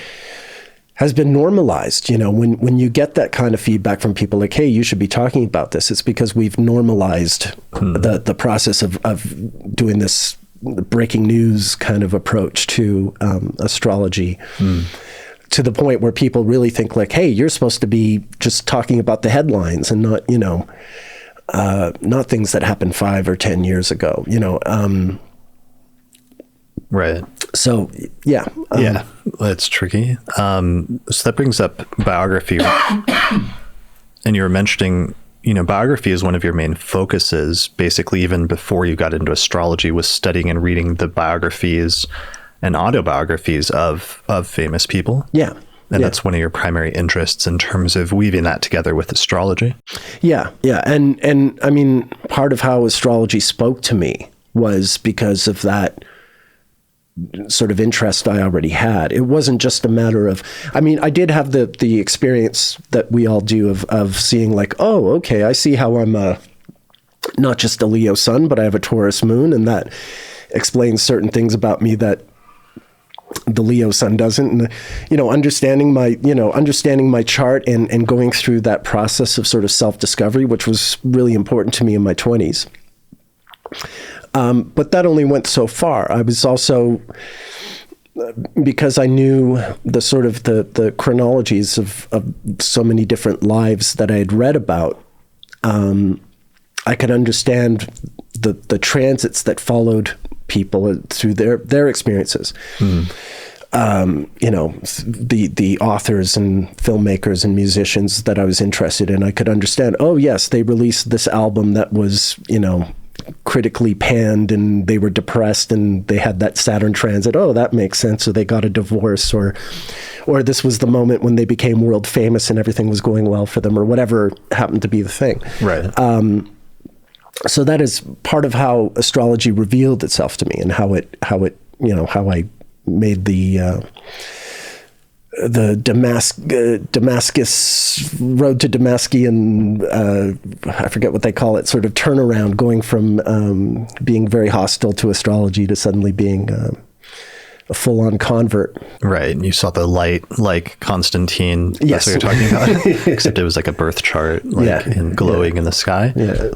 has been normalized. When you get that kind of feedback from people like, hey, you should be talking about this, it's because we've normalized the process of doing this breaking news kind of approach to astrology to the point where people really think like, hey, you're supposed to be just talking about the headlines and not, not things that happened 5 or 10 years ago, Right. So, yeah. Yeah, that's tricky. So that brings up biography. And you were mentioning, biography is one of your main focuses, basically, even before you got into astrology, was studying and reading the biographies and autobiographies of famous people. Yeah. And that's one of your primary interests in terms of weaving that together with astrology. Yeah. Yeah. And I mean, part of how astrology spoke to me was because of that sort of interest I already had. It wasn't just a matter of, I mean, I did have the experience that we all do of seeing like, oh, okay, I see how I'm not just a Leo sun, but I have a Taurus moon, and that explains certain things about me that the Leo sun doesn't. And, understanding my chart and going through that process of sort of self-discovery, which was really important to me in my 20s. But that only went so far. I was also, because I knew the sort of the chronologies of so many different lives that I had read about, I could understand the transits that followed people through their experiences. The authors and filmmakers and musicians that I was interested in, I could understand, oh yes, they released this album that was, critically panned and they were depressed and they had that Saturn transit. Oh, that makes sense. So they got a divorce, or this was the moment when they became world famous and everything was going well for them, or whatever happened to be the thing. Right. So that is part of how astrology revealed itself to me, and how I made the Damascus road to Damascus, I forget what they call it, sort of turnaround, going from being very hostile to astrology to suddenly being a full-on convert. Right. And you saw the light like Constantine. Yes. That's what you're talking about. Except it was like a birth chart, and glowing in the sky. Yeah.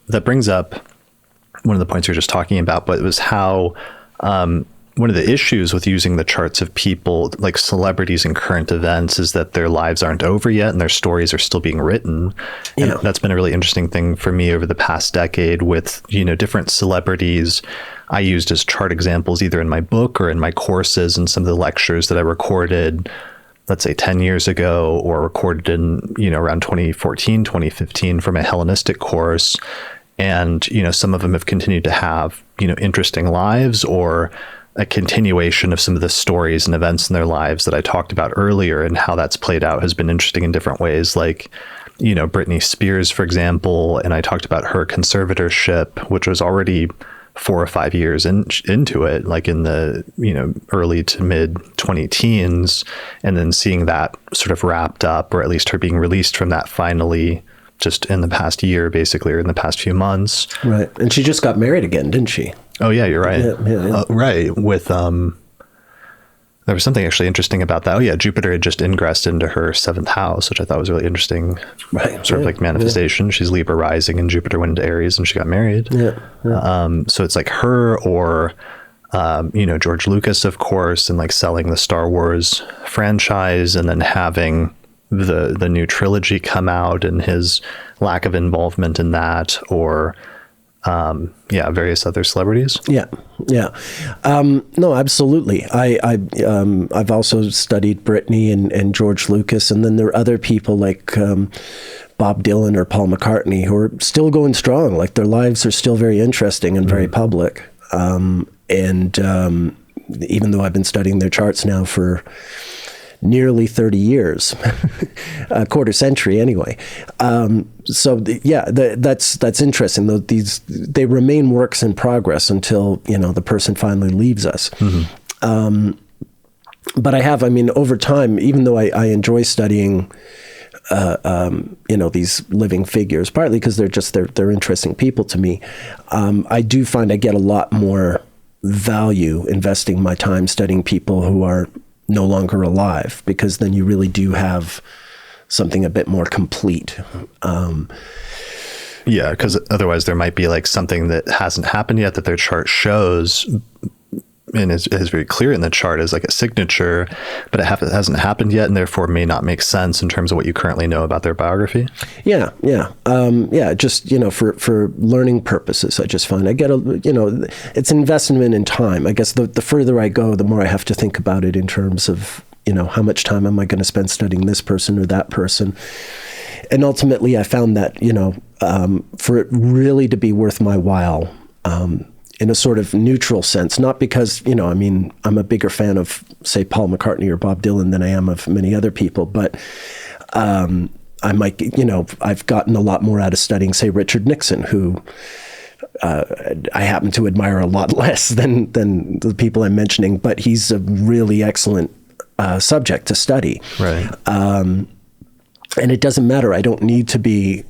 That brings up one of the points you were just talking about, but it was how one of the issues with using the charts of people like celebrities and current events is that their lives aren't over yet and their stories are still being written. And that's been a really interesting thing for me over the past decade with, different celebrities I used as chart examples, either in my book or in my courses and some of the lectures that I recorded, let's say 10 years ago, or recorded in, around 2014, 2015 for my Hellenistic course. And, some of them have continued to have, interesting lives, or a continuation of some of the stories and events in their lives that I talked about earlier, and how that's played out has been interesting in different ways. Like, Britney Spears, for example, and I talked about her conservatorship, which was already 4 or 5 years into it, like in the, early to mid 20-teens, and then seeing that sort of wrapped up, or at least her being released from that finally just in the past year, basically, or in the past few months. Right. And she just got married again, didn't she? Oh yeah, you're right. Yeah. Right. With, there was something actually interesting about that. Oh yeah, Jupiter had just ingressed into her 7th house, which I thought was really interesting. Right. Sort of like manifestation. She's Libra rising and Jupiter went into Aries and she got married. So it's like her, or, George Lucas, of course, and like selling the Star Wars franchise, and then having the new trilogy come out and his lack of involvement in that, or various other celebrities? Yeah. No, absolutely. I've also studied Britney and George Lucas, and then there are other people like Bob Dylan or Paul McCartney who are still going strong. Like their lives are still very interesting and very public. Even though I've been studying their charts now for nearly 30 years, a quarter century anyway. That's interesting. Though they remain works in progress until, the person finally leaves us. But over time, even though I enjoy studying, these living figures, partly because they're interesting people to me, I do find I get a lot more value investing my time studying people who are no longer alive, because then you really do have something a bit more complete. Because otherwise there might be like something that hasn't happened yet that their chart shows, and is very clear in the chart as like a signature, but it hasn't happened yet, and therefore may not make sense in terms of what you currently know about their biography. Just for learning purposes, I just find I get it's an investment in time. I guess the further I go, the more I have to think about it in terms of how much time am I going to spend studying this person or that person. And ultimately, I found that for it really to be worth my while, in a sort of neutral sense, not because, I'm a bigger fan of, say, Paul McCartney or Bob Dylan than I am of many other people, but I might, I've gotten a lot more out of studying, say, Richard Nixon, who I happen to admire a lot less than the people I'm mentioning, but he's a really excellent subject to study. Right. And it doesn't matter. I don't need to be,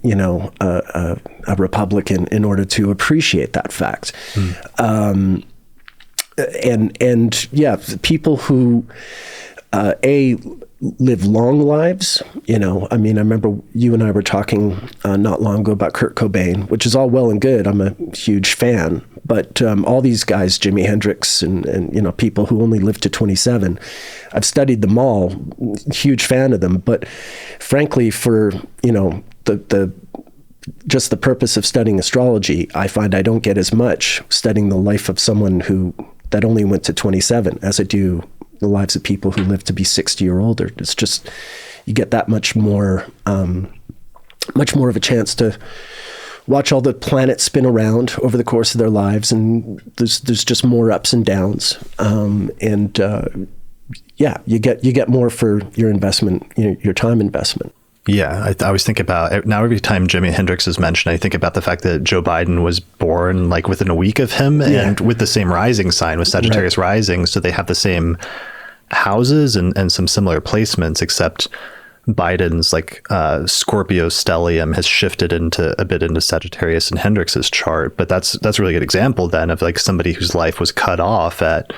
a Republican in order to appreciate that fact. People who live long lives. I remember you and I were talking not long ago about Kurt Cobain, which is all well and good. I'm a huge fan, but all these guys, Jimi Hendrix and people who only lived to 27, I've studied them all, huge fan of them. But frankly, for just the purpose of studying astrology, I find I don't get as much studying the life of someone that only went to 27 as I do the lives of people who live to be 60 or older. It's just, you get that much more of a chance to watch all the planets spin around over the course of their lives, and there's just more ups and downs. You get more for your investment, your time investment. Yeah, I always think about, now every time Jimi Hendrix is mentioned, I think about the fact that Joe Biden was born like within a week of him, and with the same rising sign, with Sagittarius rising, so they have the same houses and some similar placements, except Biden's like Scorpio stellium has shifted a bit into Sagittarius in Hendrix's chart. But that's a really good example then of like somebody whose life was cut off at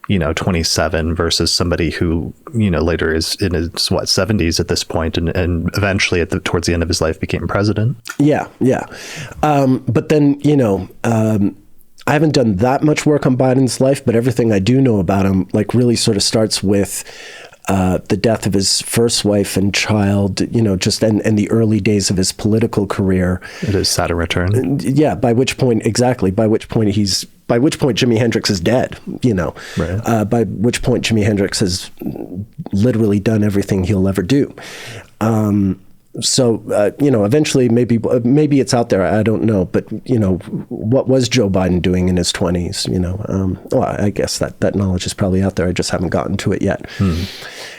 27 versus somebody who, later is in his 70s at this point, and eventually towards the end of his life became president. Yeah. But then, I haven't done that much work on Biden's life, but everything I do know about him, like, really sort of starts with the death of his first wife and child, and the early days of his political career. It is Saturn return. Yeah. By which point Jimi Hendrix is dead, Right. By which point Jimi Hendrix has literally done everything he'll ever do. Eventually maybe it's out there. I don't know. But, what was Joe Biden doing in his 20s? I guess that knowledge is probably out there. I just haven't gotten to it yet.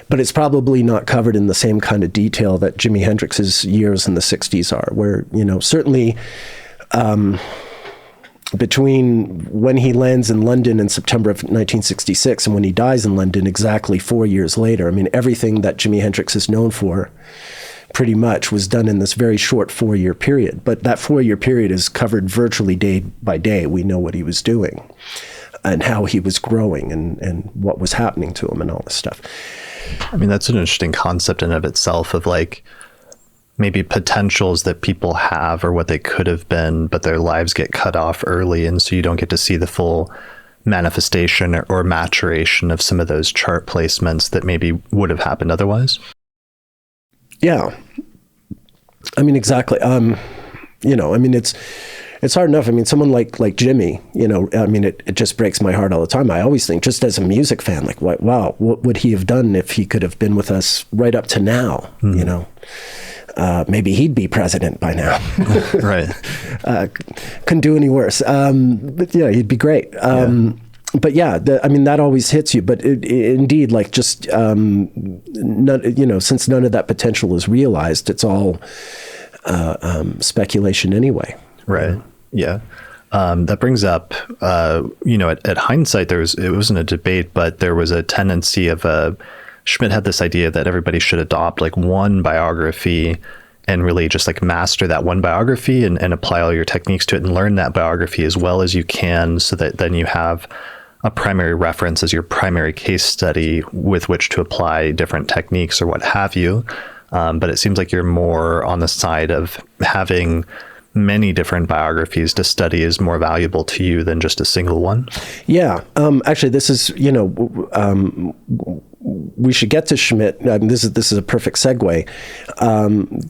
But it's probably not covered in the same kind of detail that Jimi Hendrix's years in the 60s are, where, certainly between when he lands in London in September of 1966 and when he dies in London exactly 4 years later, everything that Jimi Hendrix is known for pretty much was done in this very short 4-year period. But that 4-year period is covered virtually day by day. We know what he was doing and how he was growing and what was happening to him and all this stuff. That's an interesting concept in of itself, of like maybe potentials that people have or what they could have been, but their lives get cut off early. And so you don't get to see the full manifestation or maturation of some of those chart placements that maybe would have happened otherwise. Yeah. I mean, exactly. You know, I mean, it's hard enough. I mean, someone like Jimmy, you know, I mean, it just breaks my heart all the time. I always think, just as a music fan, like, wow, what would he have done if he could have been with us right up to now, you know? Maybe he'd be president by now. Right. Couldn't do any worse. But yeah, he'd be great. But yeah, I mean, that always hits you. But indeed, like, just, you know, since none of that potential is realized, it's all speculation anyway. Right. Yeah. That brings up, you know, at hindsight, it wasn't a debate, but there was a tendency of Schmidt had this idea that everybody should adopt like one biography and really just like master that one biography and apply all your techniques to it and learn that biography as well as you can, so that then you have a primary reference as your primary case study with which to apply different techniques or what have you. But it seems like you're more on the side of having many different biographies to study is more valuable to you than just a single one. Yeah. Actually, this is, you know, we should get to Schmidt. This is a perfect segue.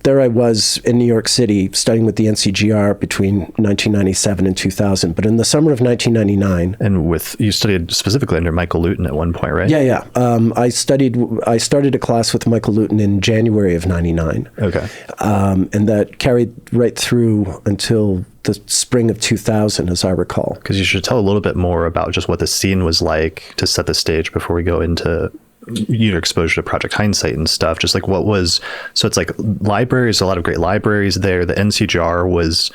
There I was in New York City studying with the NCGR between 1997 and 2000. But in the summer of 1999, and you studied specifically under Michael Luton at one point, right? Yeah. I started a class with Michael Luton in January of 99. Okay. And that carried right through until the spring of 2000, as I recall. Because you should tell a little bit more about just what the scene was like to set the stage before we go into your exposure to Project Hindsight and stuff. Just like so it's like libraries, a lot of great libraries there. The NCGR was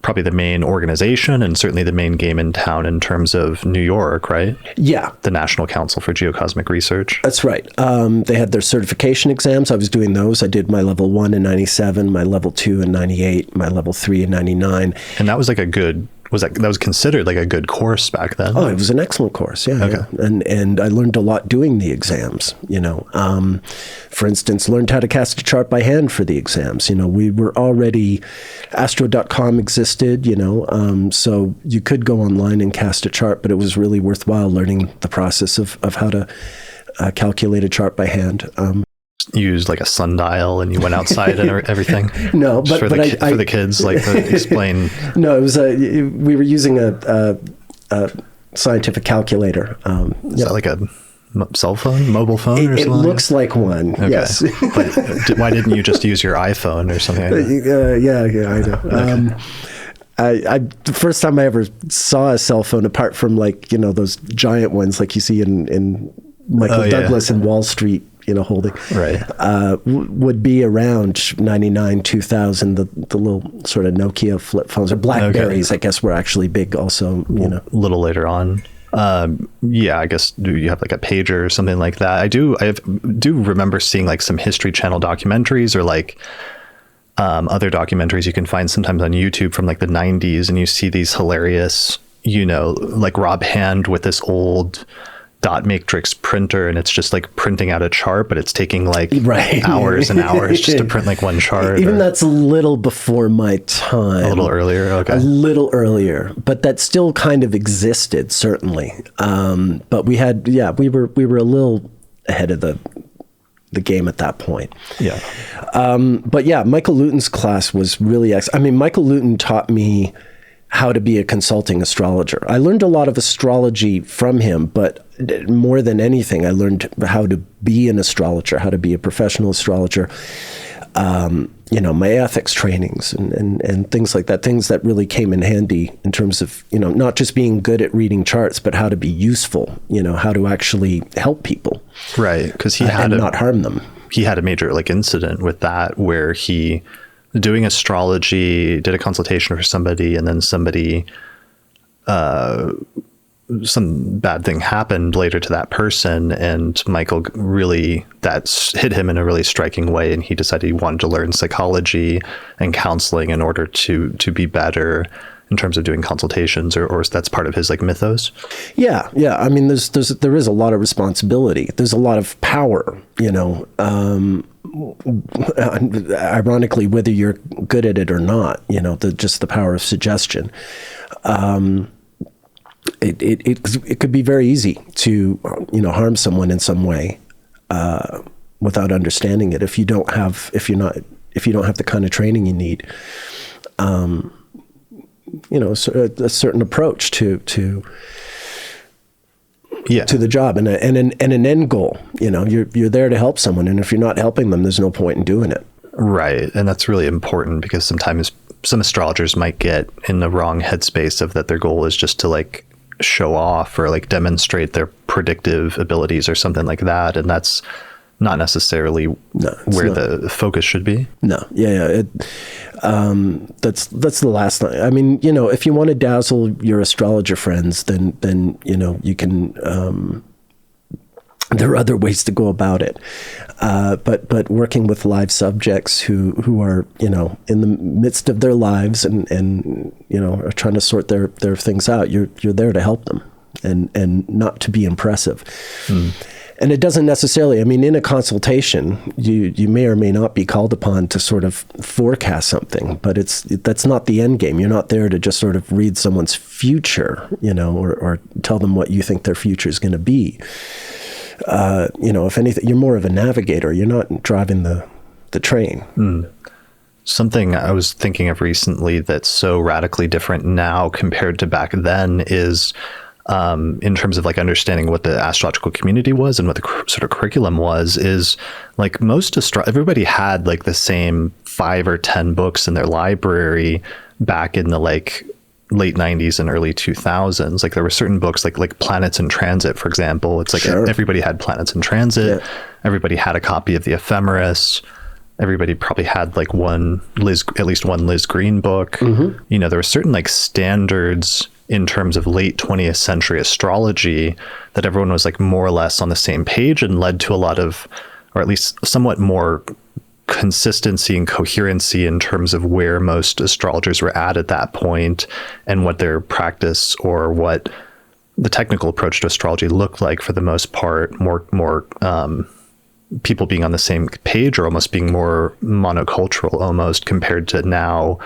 probably the main organization and certainly the main game in town in terms of New York, right? Yeah. The National Council for Geocosmic Research. That's right. They had their certification exams. I was doing those. I did my level 1 in 97, my level 2 in 98, my level 3 in 99. And that was like that was considered like a good course back then? Oh, it was an excellent course. Yeah. Okay. Yeah. And I learned a lot doing the exams, you know. For instance, learned how to cast a chart by hand for the exams. You know, we were already, astro.com existed, you know, so you could go online and cast a chart, but it was really worthwhile learning the process of how to calculate a chart by hand. You used like a sundial and you went outside and everything? No, but for the kids, like to explain. No, it was we were using a scientific calculator. Is that like a cell phone, mobile phone, or something? It looks like one. Okay. Yes. But why didn't you just use your iPhone or something? Yeah, I know. Okay. The first time I ever saw a cell phone, apart from like, you know, those giant ones like you see in Michael Douglas in Wall Street, you know, holding, right, would be around 99, 2000, the little sort of Nokia flip phones, or Blackberries, I guess, were actually big also, you know. A little later on. Yeah, I guess, do you have like a pager or something like that? I do remember seeing like some History Channel documentaries or like other documentaries you can find sometimes on YouTube from like the 90s, and you see these hilarious, you know, like Rob Hand with this old dot matrix printer, and it's just like printing out a chart, but it's taking like hours and hours just to print like one chart. Even that's a little before my time. A little earlier, okay. A little earlier, but that still kind of existed, certainly. But we had, we were a little ahead of the game at that point. Yeah. But yeah, Michael Luton's class was really I mean, Michael Luton taught me how to be a consulting astrologer. I learned a lot of astrology from him, but more than anything, I learned how to be an astrologer, how to be a professional astrologer. You know, my ethics trainings and things like that, things that really came in handy in terms of, you know, not just being good at reading charts, but how to be useful, you know, how to actually help people. Right, because he had not harm them. He had a major like incident with that where he, doing astrology, did a consultation for somebody, and then somebody, some bad thing happened later to that person, and Michael really, that hit him in a really striking way, and he decided he wanted to learn psychology and counseling in order to be better in terms of doing consultations, or that's part of his like mythos. Yeah. I mean, there is a lot of responsibility. There's a lot of power, you know. Ironically, whether you're good at it or not, you know, just the power of suggestion. It could be very easy to, you know, harm someone in some way without understanding it. If you don't have the kind of training you need, a certain approach to the job and an end goal. You're there to help someone, and if you're not helping them, there's no point in doing it. Right. And that's really important, because sometimes some astrologers might get in the wrong headspace of that their goal is just to like show off or like demonstrate their predictive abilities or something like that. And that's not necessarily where the focus should be. No. Yeah. That's the last thing. I mean, if you want to dazzle your astrologer friends, then you can, there are other ways to go about it. But working with live subjects who are, in the midst of their lives and are trying to sort their things out, you're there to help them and not to be impressive. And it doesn't necessarily, in a consultation, you may or may not be called upon to sort of forecast something, but that's not the end game. You're not there to just sort of read someone's future, or tell them what you think their future is going to be. If anything, you're more of a navigator. You're not driving the train. Something I was thinking of recently that's so radically different now compared to back then is in terms of like understanding what the astrological community was and what the sort of curriculum was, is like everybody had like the same 5 or 10 books in their library back in the like late 90s and early 2000s. Like there were certain books like Planets in Transit, for example. It's like everybody had Planets in Transit. Yeah. Everybody had a copy of the Ephemeris. Everybody probably had like at least one Liz Green book. There were certain like standards in terms of late 20th century astrology that everyone was like more or less on the same page, and led to a lot of, or at least somewhat more consistency and coherency in terms of where most astrologers were at that point, and what their practice or what the technical approach to astrology looked like for the most part. More people being on the same page, or almost being more monocultural almost, compared to now,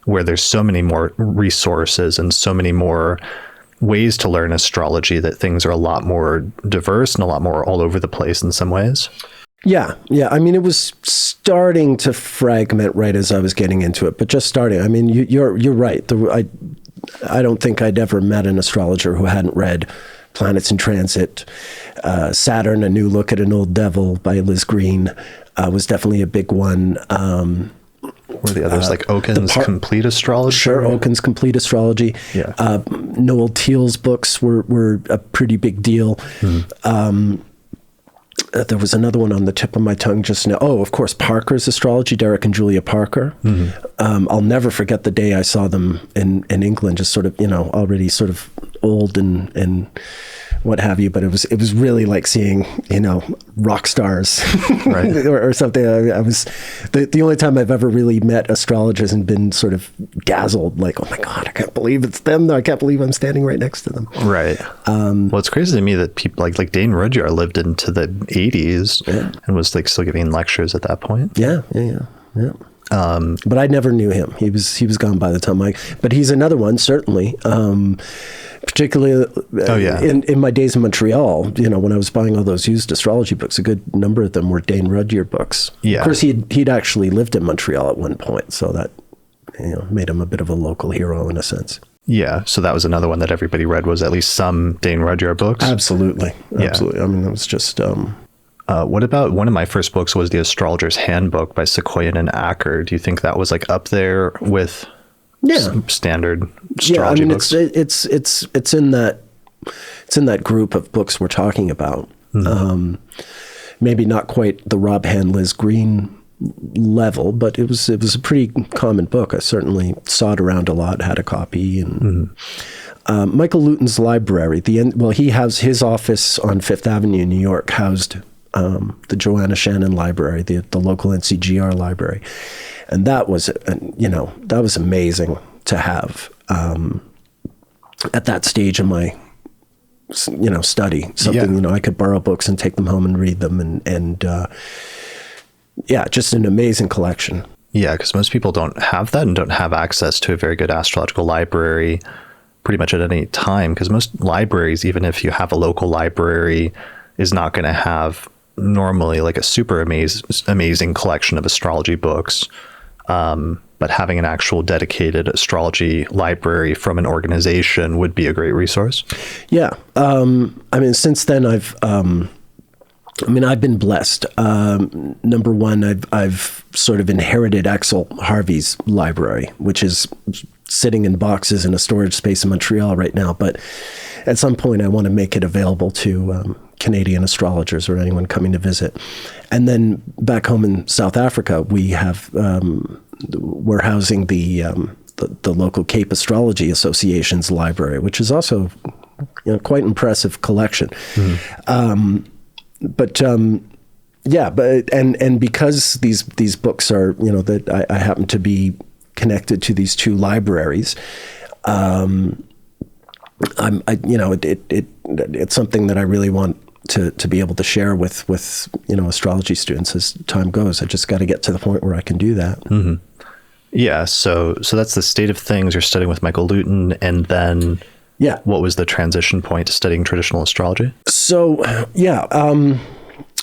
where there's so many more resources and so many more ways to learn astrology that things are a lot more diverse and a lot more all over the place in some ways. Yeah. It was starting to fragment right as I was getting into it, but just starting. You're right. I don't think I'd ever met an astrologer who hadn't read Planets in Transit. Saturn, A New Look at an Old Devil by Liz Green was definitely a big one. Were the others like Oken's Complete Astrology? Sure, Oken's Complete Astrology. Yeah. Noel Teal's books were a pretty big deal. There was another one on the tip of my tongue just now. Oh, of course, Parker's Astrology, Derek and Julia Parker. I'll never forget the day I saw them in England, just sort of, already sort of old and what have you, but it was really like seeing, rock stars, right? or something. I was the only time I've ever really met astrologers and been sort of dazzled, like, oh my God, I can't believe it's them. I can't believe I'm standing right next to them. Right. Well, it's crazy to me that people like Dane Rudyard lived into the 80s and was like still giving lectures at that point. Yeah. But I never knew him. He was gone by the time but he's another one, certainly. Particularly in my days in Montreal, when I was buying all those used astrology books, a good number of them were Dane Rudyard books. Yeah. Of course, he'd actually lived in Montreal at one point, so that made him a bit of a local hero in a sense. Yeah, so that was another one that everybody read, was at least some Dane Rudyard books. Absolutely. That was just... what about one of my first books was The Astrologer's Handbook by Sequoian and Acker. Do you think that was like up there with standard astrology books? It's in that group of books we're talking about. Maybe not quite the Rob Hand, Liz Green level, but it was a pretty common book. I certainly saw it around a lot, had a copy, and Michael Luton's library. He has his office on Fifth Avenue in New York, housed the Joanna Shannon Library, the local NCGR library, and that was amazing to have at that stage of my study. Something I could borrow books and take them home and read them, and just an amazing collection. Yeah, because most people don't have that and don't have access to a very good astrological library pretty much at any time, because most libraries, even if you have a local library, is not going to have normally like a super amazing collection of astrology books. But having an actual dedicated astrology library from an organization would be a great resource. Yeah. I mean, since then I've been blessed. Number one, I've sort of inherited Axel Harvey's library, which is sitting in boxes in a storage space in Montreal right now. But at some point, I want to make it available to Canadian astrologers or anyone coming to visit. And then back home in South Africa, we're housing the local Cape Astrology Association's library, which is also quite impressive collection. Mm-hmm. And because these books are, that I happen to be connected to these two libraries, it's something that I really want to be able to share with astrology students as time goes. I just got to get to the point where I can do that. Mm-hmm. Yeah. So that's the state of things. You're studying with Michael Luton, and then what was the transition point to studying traditional astrology? So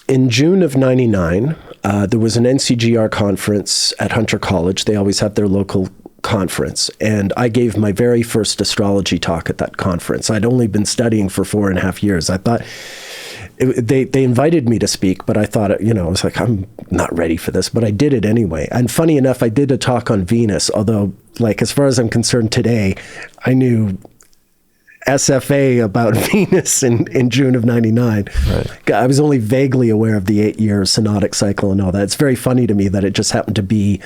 in June of '99, there was an NCGR conference at Hunter College. They always have their local conference. And I gave my very first astrology talk at that conference. I'd only been studying for 4.5 years. I thought they invited me to speak, but I thought, I was like, I'm not ready for this, but I did it anyway. And funny enough, I did a talk on Venus, although as far as I'm concerned today, I knew SFA about Venus in June of '99. Right. I was only vaguely aware of the 8-year synodic cycle and all that. It's very funny to me that it just happened to be,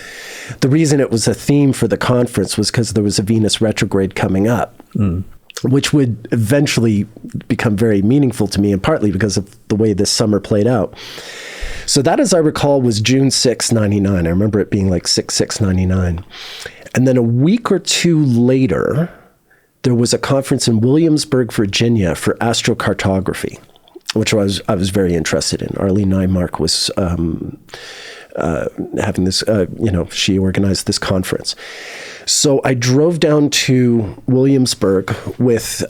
the reason it was a theme for the conference was because there was a Venus retrograde coming up, which would eventually become very meaningful to me, and partly because of the way this summer played out. So that, as I recall, was June 6, '99. I remember it being like 6/6/99. And then a week or two later, there was a conference in Williamsburg, Virginia for astrocartography, which I was very interested in. Arlene Nymark was having this, she organized this conference. So I drove down to Williamsburg with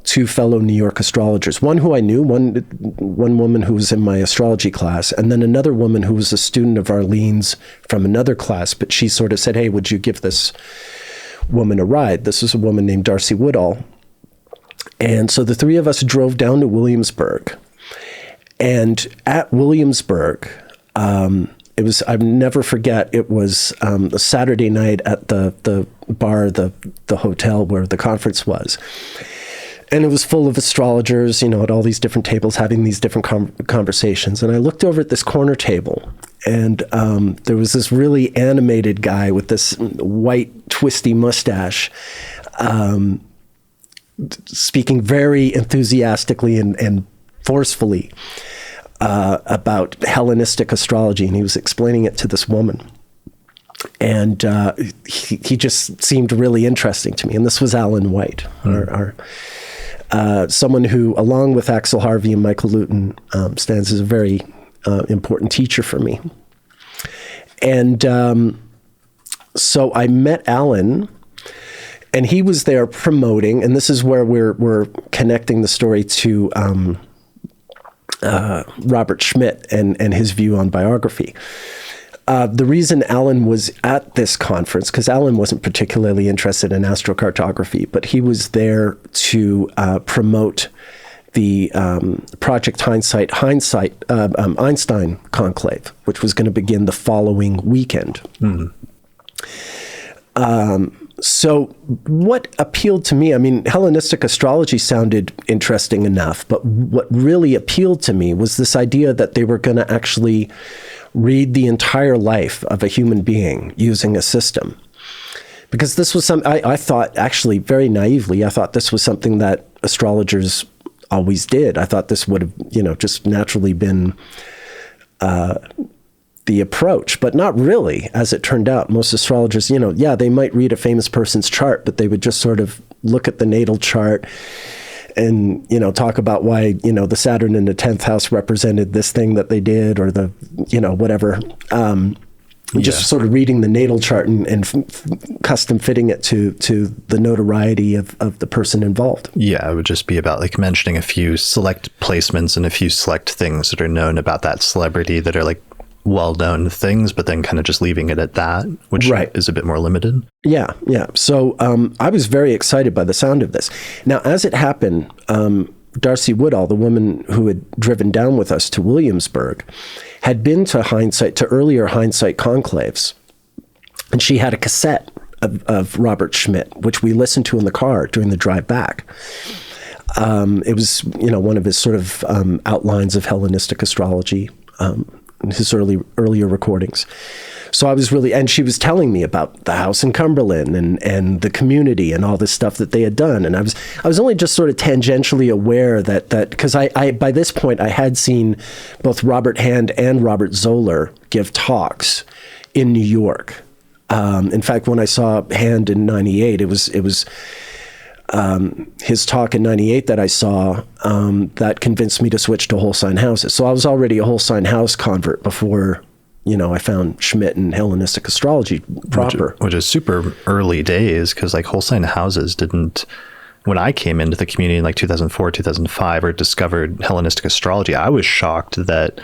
two fellow New York astrologers, one who I knew, one woman who was in my astrology class, and then another woman who was a student of Arlene's from another class, but she sort of said, hey, would you give this woman a ride? This was a woman named Darcy Woodall. And so the three of us drove down to Williamsburg. And at Williamsburg, it was, I'll never forget, it was a Saturday night at the bar, the hotel where the conference was. And it was full of astrologers, at all these different tables having these different conversations. And I looked over at this corner table, and there was this really animated guy with this white twisty mustache, speaking very enthusiastically and forcefully about Hellenistic astrology. And he was explaining it to this woman. And he just seemed really interesting to me. And this was Alan White, someone who, along with Axel Harvey and Michael Luton, stands as a very important teacher for me. And so I met Alan, and he was there promoting, and this is where we're connecting the story to Robert Schmidt and his view on biography. The reason Alan was at this conference, because Alan wasn't particularly interested in astrocartography, but he was there to promote the Project Einstein conclave, which was going to begin the following weekend. Mm-hmm. So what appealed to me, I mean, Hellenistic astrology sounded interesting enough, but what really appealed to me was this idea that they were going to actually read the entire life of a human being using a system. Because this was I thought, actually, very naively, I thought this was something that astrologers always did. I thought this would have, just naturally been the approach, but not really, as it turned out. Most astrologers, they might read a famous person's chart, but they would just sort of look at the natal chart and, talk about why, the Saturn in the 10th house represented this thing that they did, or the, whatever. just sort of reading the natal chart and custom fitting it to the notoriety of the person involved. Yeah, it would just be about like mentioning a few select placements and a few select things that are known about that celebrity that are like well-known things, but then kind of just leaving it at that, which is a bit more limited. Yeah. So I was very excited by the sound of this. Now, as it happened, Darcy Woodall, the woman who had driven down with us to Williamsburg, had been to earlier Hindsight conclaves, and she had a cassette of Robert Schmidt, which we listened to in the car during the drive back. It was, one of his sort of outlines of Hellenistic astrology, his earlier recordings. So I was and she was telling me about the house in Cumberland and the community and all this stuff that they had done. And I was only just sort of tangentially aware that because I by this point I had seen both Robert Hand and Robert Zoller give talks in New York. In fact, when I saw Hand in '98, it was his talk in '98 that I saw that convinced me to switch to whole sign houses. So I was already a whole sign house convert before I found Schmidt and Hellenistic astrology proper. Which is super early days, because like whole sign houses didn't, when I came into the community in like 2004, 2005, or discovered Hellenistic astrology, I was shocked that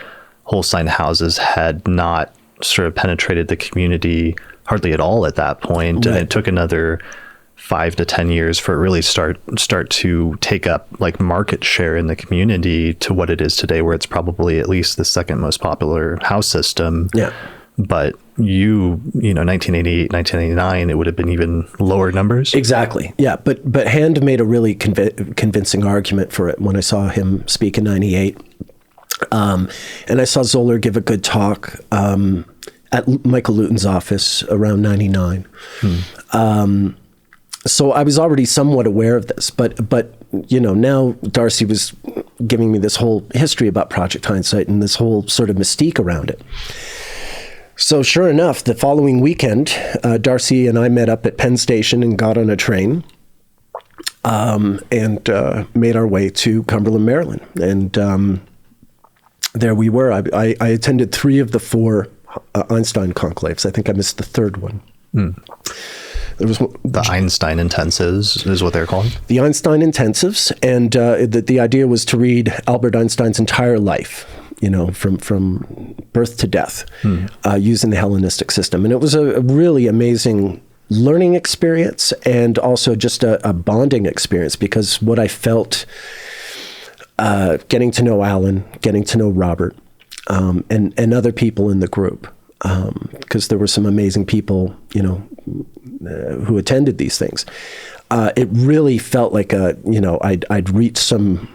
whole sign houses had not sort of penetrated the community hardly at all at that point. And it took another 5 to 10 years for it really start to take up like market share in the community to what it is today, where it's probably at least the second most popular house system. Yeah. But 1988, 1989, it would have been even lower numbers. Exactly. Yeah. But Hand made a really convincing argument for it when I saw him speak in '98. And I saw Zoller give a good talk at Michael Luton's office around '99. So I was already somewhat aware of this, but now Darcy was giving me this whole history about Project Hindsight and this whole sort of mystique around it. So sure enough, the following weekend, Darcy and I met up at Penn Station and got on a train and made our way to Cumberland, Maryland. And there we were. I attended 3 of the 4 Einstein conclaves. I think I missed the 3rd one. There was the Einstein intensives is what they're called. The Einstein intensives, and the idea was to read Albert Einstein's entire life, from birth to death, using the Hellenistic system. And it was a really amazing learning experience, and also just a bonding experience, because what I felt getting to know Alan, getting to know Robert, and other people in the group, because there were some amazing people, who attended these things. It really felt like I'd reached some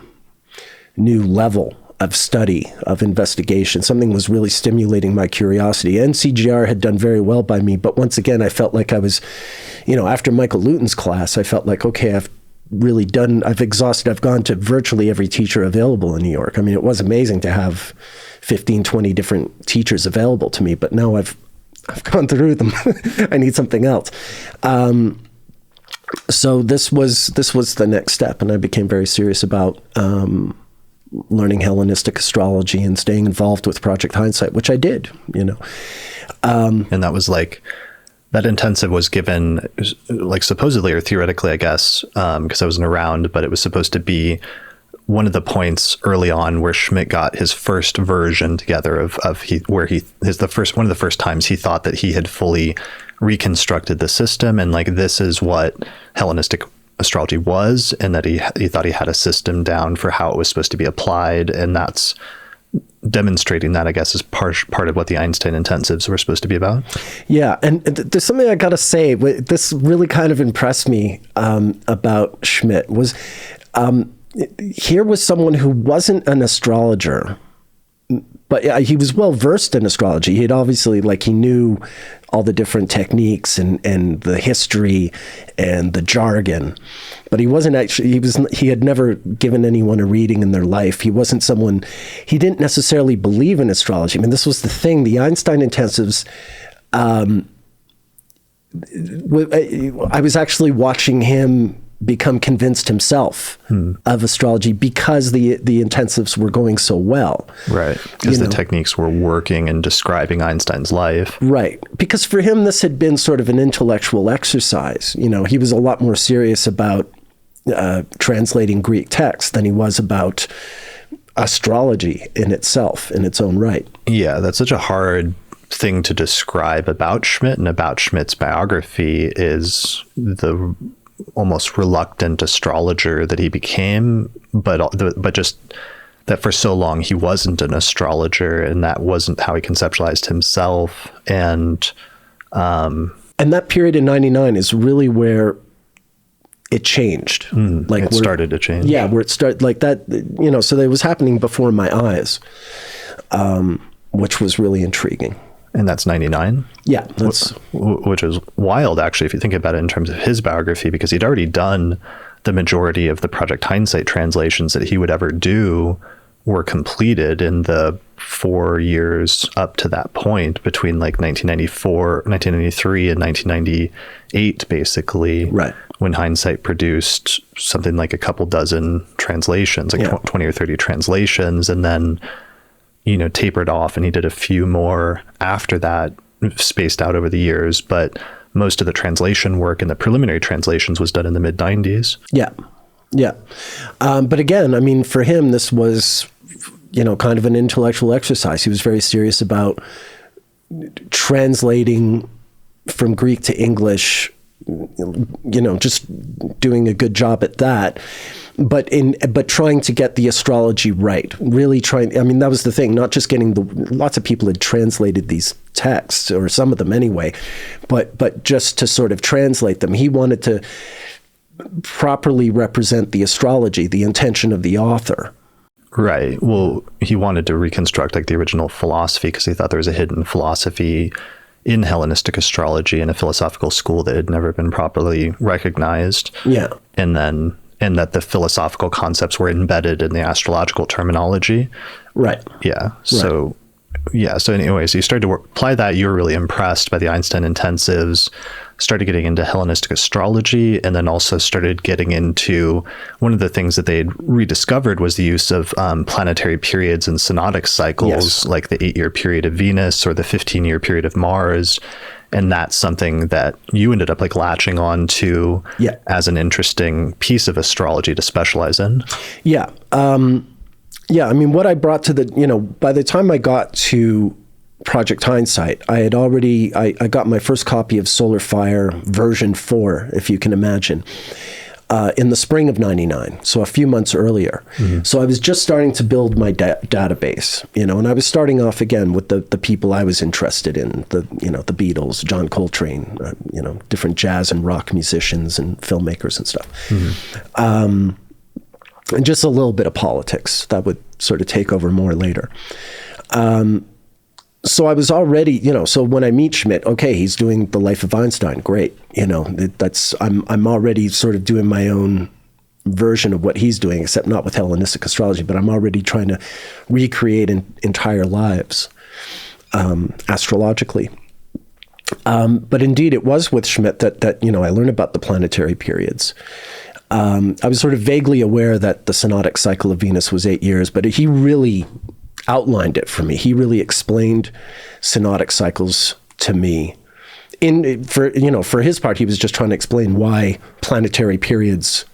new level of study, of investigation. Something was really stimulating my curiosity. NCGR had done very well by me, but once again, I felt like I was, after Michael Luton's class, I felt like, okay, I've gone to virtually every teacher available in New York. I mean, it was amazing to have 15, 20 different teachers available to me, but now I've gone through them. I need something else. So this was the next step, and I became very serious about learning Hellenistic astrology and staying involved with Project Hindsight, which I did. And that was like, that intensive was given like supposedly or theoretically, I guess, because I wasn't around, but it was supposed to be one of the points early on where Schmidt got his first version together of one of the first times he thought that he had fully reconstructed the system, and like this is what Hellenistic astrology was, and that he thought he had a system down for how it was supposed to be applied, and that's demonstrating that, I guess, is part of what the Einstein intensives were supposed to be about. Yeah, and there's something I gotta say. This really kind of impressed me about Schmidt was. Here was someone who wasn't an astrologer, but he was well versed in astrology. He had obviously, he knew all the different techniques and the history and the jargon, but he wasn't actually, he had never given anyone a reading in their life. He wasn't someone, he didn't necessarily believe in astrology. I mean, this was the thing, the Einstein intensives, I was actually watching him become convinced himself of astrology because the intensives were going so well. Right. Because the techniques were working and describing Einstein's life. Right. Because for him, this had been sort of an intellectual exercise. You know, he was a lot more serious about translating Greek text than he was about astrology in itself, in its own right. Yeah, that's such a hard thing to describe about Schmidt and about Schmidt's biography is the almost reluctant astrologer that he became, but just that for so long he wasn't an astrologer, and that wasn't how he conceptualized himself. And that period in 99 is really where it changed. Like it started to change. Yeah, where it started like that, you know, so that was happening before my eyes, which was really intriguing. And that's 99? Yeah. Which is wild, actually, if you think about it in terms of his biography, because he'd already done the majority of the Project Hindsight translations that he would ever do were completed in the 4 years up to that point between like 1993 and 1998, basically. Right. When Hindsight produced something like a couple dozen translations, like 20 or 30 translations, and then tapered off, and he did a few more after that, spaced out over the years. But most of the translation work and the preliminary translations was done in the mid-90s. Yeah. Yeah. But again, I mean, for him, this was, kind of an intellectual exercise. He was very serious about translating from Greek to English, just doing a good job at that. But trying to get the astrology right, really trying. I mean, that was the thing. Not just getting lots of people had translated these texts, or some of them anyway, but just to sort of translate them. He wanted to properly represent the astrology, the intention of the author. Right. Well, he wanted to reconstruct like the original philosophy, because he thought there was a hidden philosophy in Hellenistic astrology in a philosophical school that had never been properly recognized. Yeah. And that the philosophical concepts were embedded in the astrological terminology. Right. Yeah. So, So anyways, you started to apply that. You were really impressed by the Einstein intensives, started getting into Hellenistic astrology, and then also started getting into one of the things that they had rediscovered was the use of planetary periods and synodic cycles, like the 8-year period of Venus or the 15-year period of Mars. And that's something that you ended up like latching on to as an interesting piece of astrology to specialize in. Yeah. I mean, what I brought to by the time I got to Project Hindsight, I had already, I got my first copy of Solar Fire version 4, if you can imagine, in the spring of 99. So a few months earlier. Mm-hmm. So I was just starting to build my database, and I was starting off again with the people I was interested in, the Beatles, John Coltrane, different jazz and rock musicians and filmmakers and stuff. Mm-hmm. And just a little bit of politics that would sort of take over more later. So I was already, so when I meet Schmidt, okay, he's doing the Life of Einstein. Great. I'm already sort of doing my own version of what he's doing, except not with Hellenistic astrology, but I'm already trying to recreate entire lives, astrologically. But indeed, it was with Schmidt that I learned about the planetary periods. I was sort of vaguely aware that the synodic cycle of Venus was 8 years, but he really outlined it for me. He really explained synodic cycles to me. For his part, he was just trying to explain why planetary periods,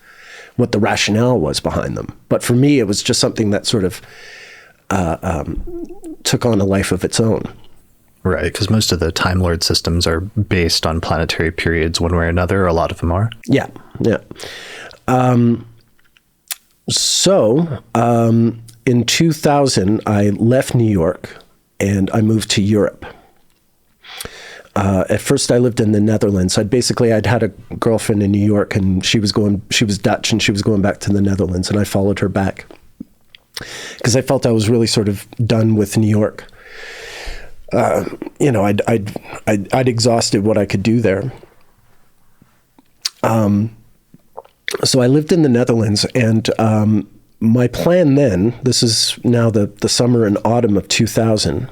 what the rationale was behind them. But for me, it was just something that sort of took on a life of its own. Right, because most of the Time Lord systems are based on planetary periods one way or another. A lot of them are. Yeah. In 2000, I left New York and I moved to Europe. At first, I lived in the Netherlands. I'd had a girlfriend in New York, and she was Dutch, and she was going back to the Netherlands, and I followed her back because I felt I was really sort of done with New York. I'd exhausted what I could do there. So I lived in the Netherlands, and my plan then, this is now the summer and autumn of 2000,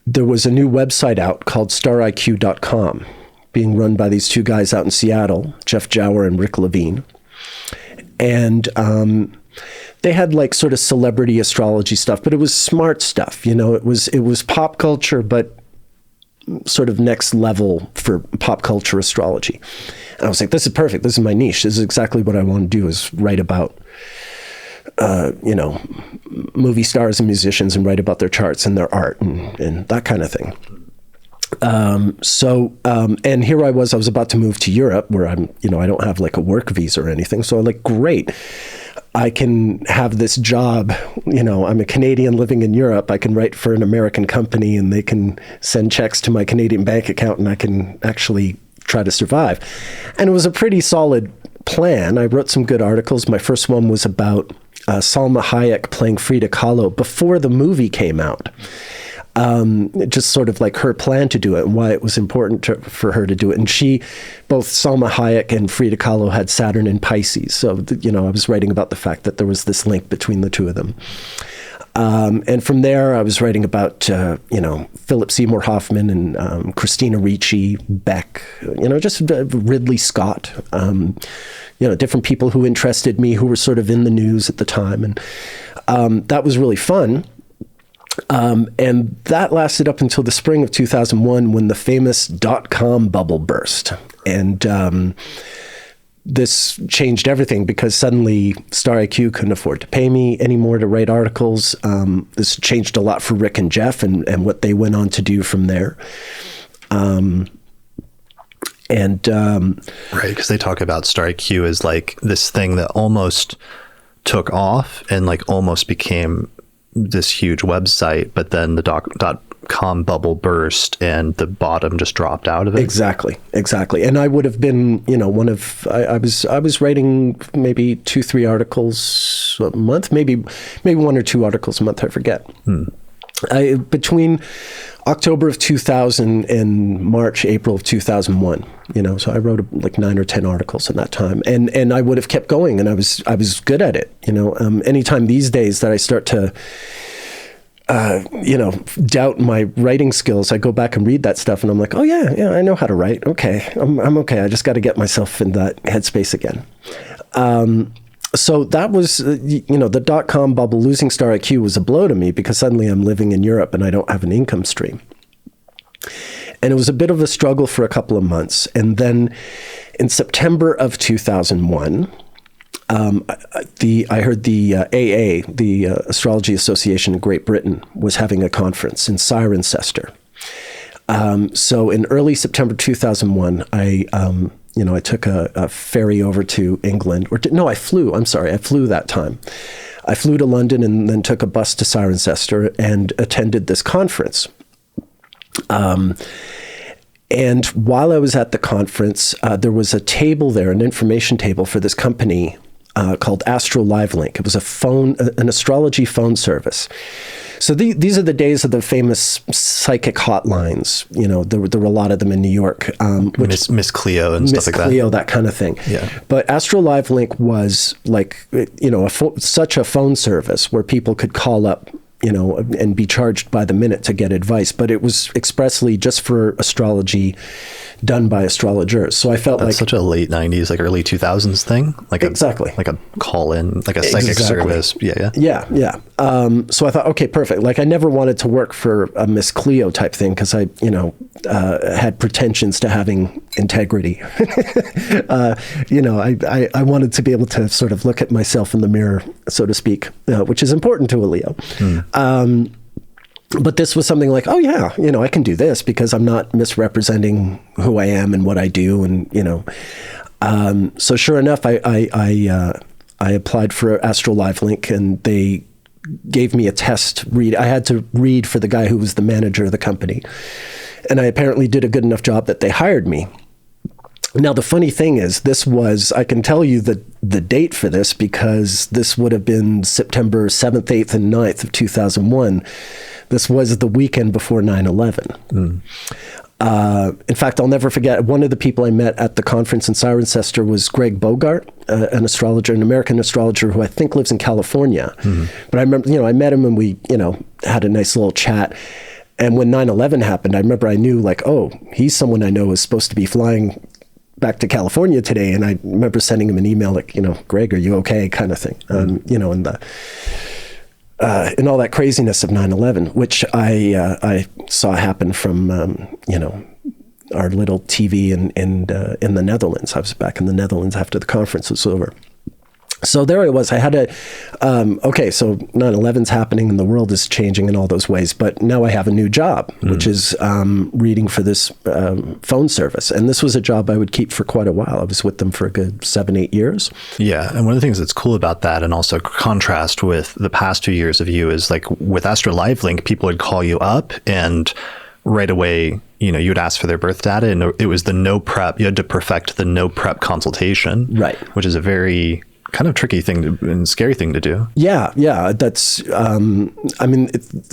there was a new website out called stariq.com. being run by these two guys out in Seattle, Jeff Jower and Rick Levine. And they had like sort of celebrity astrology stuff, but it was smart stuff. You know, it was pop culture, but sort of next level for pop culture astrology. And I was like, this is perfect. This is my niche. This is exactly what I want to do, is write about, you know, movie stars and musicians, and write about their charts and their art and that kind of thing. And here I was about to move to Europe, where I don't have like a work visa or anything. So I'm like, great, I can have this job. You know, I'm a Canadian living in Europe. I can write for an American company, and they can send checks to my Canadian bank account, and I can actually try to survive. And it was a pretty solid plan. I wrote some good articles. My first one was about Salma Hayek playing Frida Kahlo before the movie came out. Just sort of like her plan to do it and why it was important for her to do it. And both Salma Hayek and Frida Kahlo had Saturn in Pisces. So, you know, I was writing about the fact that there was this link between the two of them. And from there, I was writing about, you know, Philip Seymour Hoffman and Christina Ricci, Beck, you know, just Ridley Scott, you know, different people who interested me, who were sort of in the news at the time. And that was really fun. And that lasted up until the spring of 2001, when the famous .com bubble burst. And this changed everything, because suddenly Star IQ couldn't afford to pay me anymore to write articles. This changed a lot for Rick and Jeff and what they went on to do from there. Right, because they talk about Star IQ as like this thing that almost took off and like almost became this huge website, but then the .com bubble burst and the bottom just dropped out of it. Exactly. And I would have been, you know, I was writing maybe 2-3 articles a month, maybe 1 or 2 articles a month, I forget. Between October of 2000 and April of 2001, you know, so I wrote like 9 or 10 articles in that time, and I would have kept going, and I was good at it, you know. Anytime these days that I start to, you know, doubt my writing skills, I go back and read that stuff, and I'm like, oh yeah, I know how to write. Okay, I'm okay. I just got to get myself in that headspace again. So that was, you know, the .com bubble, losing Star IQ was a blow to me, because suddenly I'm living in Europe and I don't have an income stream. And it was a bit of a struggle for a couple of months. And then in September of 2001, I heard the AA, the Astrology Association in Great Britain, was having a conference in Cirencester. So in early September 2001, I took a ferry over to England. I flew. I'm sorry. I flew that time. I flew to London and then took a bus to Cirencester and attended this conference. And while I was at the conference, there was a table there, an information table for this company called Astro Live Link. It was an astrology phone service. So these are the days of the famous psychic hotlines. You know, there were a lot of them in New York. Miss Cleo and stuff like that. Miss Cleo, that kind of thing. Yeah. But Astro Live Link was like, you know, such a phone service where people could call up, you know, and be charged by the minute to get advice. But it was expressly just for astrology, done by astrologers. So I felt That's such a late 90s, like early 2000s thing. Exactly. Like a call in, like a psychic service. Yeah. So I thought, okay, perfect. Like I never wanted to work for a Miss Cleo type thing, because I, you know, had pretensions to having integrity. You know, I wanted to be able to sort of look at myself in the mirror, so to speak, which is important to a Leo. But this was something like, oh yeah, you know, I can do this because I'm not misrepresenting who I am and what I do, and you know. So sure enough, I applied for Astro Live Link, and they gave me a test read. I had to read for the guy who was the manager of the company, and I apparently did a good enough job that they hired me. Now, the funny thing is, I can tell you the date for this, because this would have been September 7th, 8th, and 9th of 2001. This was the weekend before 9/11. In fact, I'll never forget, one of the people I met at the conference in Cirencester was Greg Bogart, an astrologer, an American astrologer who I think lives in California. But I remember, you know, I met him and we, you know, had a nice little chat. And when 9/11 happened, I remember I knew like, oh, he's someone I know is supposed to be flying back to California today. And I remember sending him an email like, Greg, are you okay? Kind of thing. And all that craziness of 9/11, which I saw happen from, our little TV in the Netherlands. I was back in the Netherlands after the conference was over. So there I was. I had so 9/11's happening and the world is changing in all those ways. But now I have a new job, which is reading for this phone service. And this was a job I would keep for quite a while. I was with them for a good 7-8 years. Yeah. And one of the things that's cool about that, and also contrast with the past 2 years of you, is like with Astro Live Link, people would call you up and right away, you would ask for their birth data, and it was the no prep. You had to perfect the no prep consultation, right? Which is a very kind of tricky thing and scary thing to do. Yeah. That's,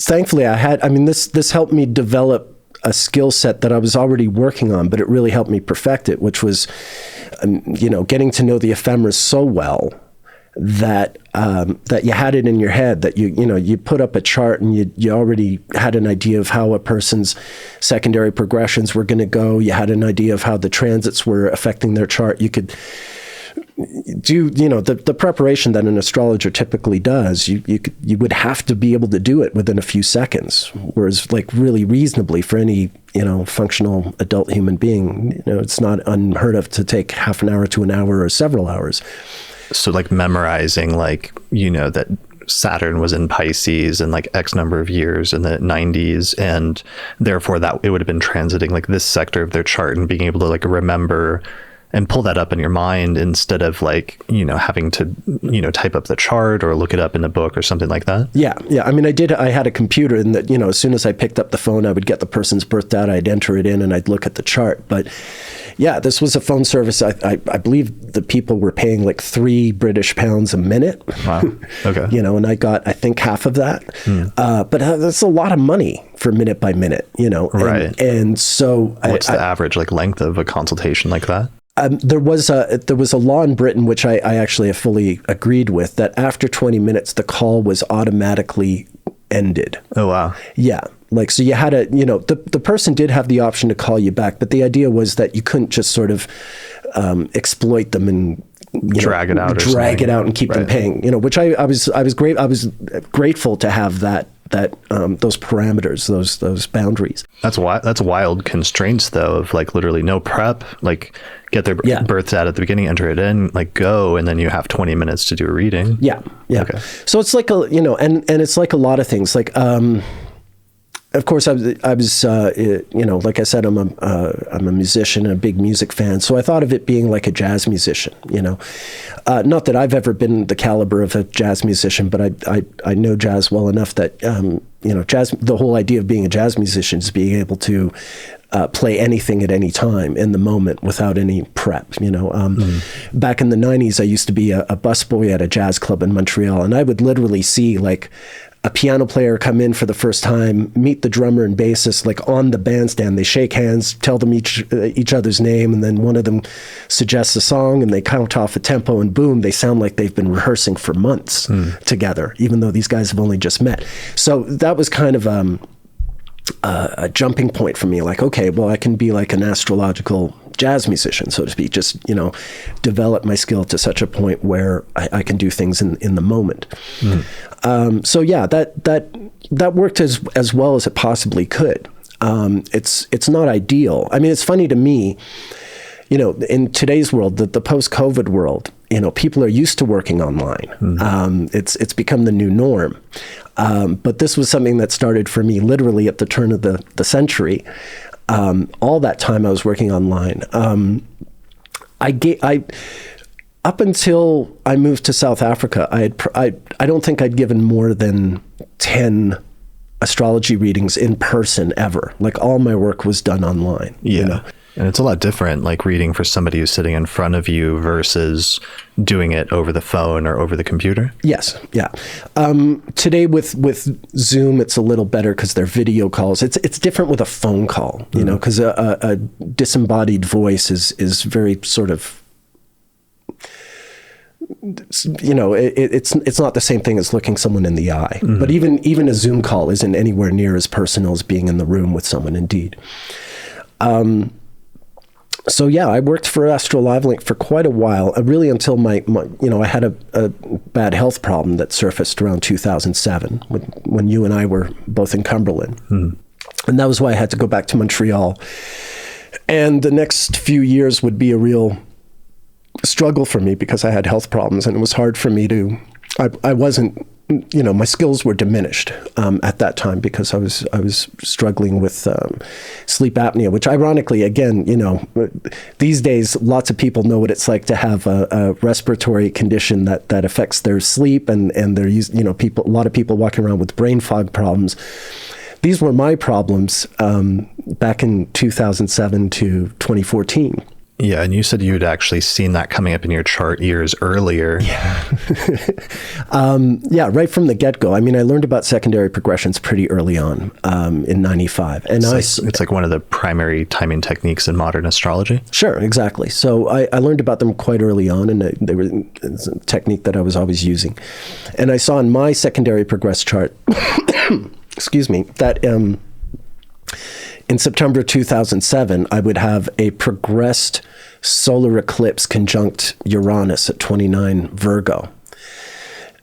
thankfully this helped me develop a skill set that I was already working on, but it really helped me perfect it, which was, getting to know the ephemeris so well that you had it in your head, that you put up a chart and you already had an idea of how a person's secondary progressions were going to go. You had an idea of how the transits were affecting their chart. You could do, the preparation that an astrologer typically does. You would have to be able to do it within a few seconds, whereas like really reasonably for any, functional adult human being, it's not unheard of to take half an hour to an hour or several hours. So like memorizing, like, that Saturn was in Pisces in like X number of years in the 90s. And therefore that it would have been transiting like this sector of their chart, and being able to like remember and pull that up in your mind instead of like, having to, type up the chart or look it up in a book or something like that. Yeah. I had a computer, and that, as soon as I picked up the phone, I would get the person's birth data, I'd enter it in, and I'd look at the chart. But yeah, this was a phone service. I believe the people were paying like £3 a minute. Wow. Okay. And I got, I think, half of that. But that's a lot of money for minute by minute, Right. And so what's the average like length of a consultation like that? There was a law in Britain, which I actually have fully agreed with, that after 20 minutes, the call was automatically ended. Oh, wow. Yeah. Like, so you had the person did have the option to call you back, but the idea was that you couldn't just sort of exploit them and drag it out and keep them paying, which I was grateful to have that those parameters, those boundaries. That's wild constraints though, of like literally no prep, like get their birth data at the beginning, enter it in, like go, and then you have 20 minutes to do a reading. Yeah. Okay. So it's like and it's like a lot of things, like of course, I was like I said, I'm a musician and a big music fan. So I thought of it being like a jazz musician, not that I've ever been the caliber of a jazz musician, but I know jazz well enough that, jazz, the whole idea of being a jazz musician is being able to play anything at any time in the moment without any prep. Back in the 90s, I used to be a busboy at a jazz club in Montreal, and I would literally see like a piano player come in for the first time, meet the drummer and bassist like on the bandstand. They shake hands, tell them each other's name, and then one of them suggests a song, and they count off a tempo, and boom, they sound like they've been rehearsing for months together, even though these guys have only just met. So that was kind of a jumping point for me. Like, okay, well, I can be like an astrological jazz musician, so to speak, just, develop my skill to such a point where I can do things in the moment. So yeah, that worked as well as it possibly could. It's not ideal. I mean, it's funny to me, in today's world, the post-COVID world, people are used to working online. It's become the new norm. But this was something that started for me literally at the turn of the century. All that time I was working online. Up until I moved to South Africa, I don't think I'd given more than 10 astrology readings in person ever. Like all my work was done online. Yeah. And it's a lot different, like reading for somebody who's sitting in front of you versus doing it over the phone or over the computer. Yes. Yeah. Today with Zoom, it's a little better because they're video calls. It's different with a phone call, because a disembodied voice is very sort of it's not the same thing as looking someone in the eye. Mm-hmm. But even a Zoom call isn't anywhere near as personal as being in the room with someone, indeed. So yeah, I worked for Astro Live Link for quite a while, really until my I had a bad health problem that surfaced around 2007 when you and I were both in Cumberland. Mm. And that was why I had to go back to Montreal. And the next few years would be a real struggle for me because I had health problems, and it was hard for me to, I wasn't, my skills were diminished at that time because I was struggling with sleep apnea, which ironically, again, these days, lots of people know what it's like to have a respiratory condition that affects their sleep, and they're a lot of people walking around with brain fog problems. These were my problems back in 2007 to 2014. Yeah, and you said you'd actually seen that coming up in your chart years earlier. Yeah. Right from the get-go. I mean, I learned about secondary progressions pretty early on in 95. And it's like one of the primary timing techniques in modern astrology? Sure, exactly. So I learned about them quite early on, and it's a technique that I was always using. And I saw in my secondary progress chart, excuse me, that in September 2007, I would have a progressed solar eclipse conjunct Uranus at 29 Virgo.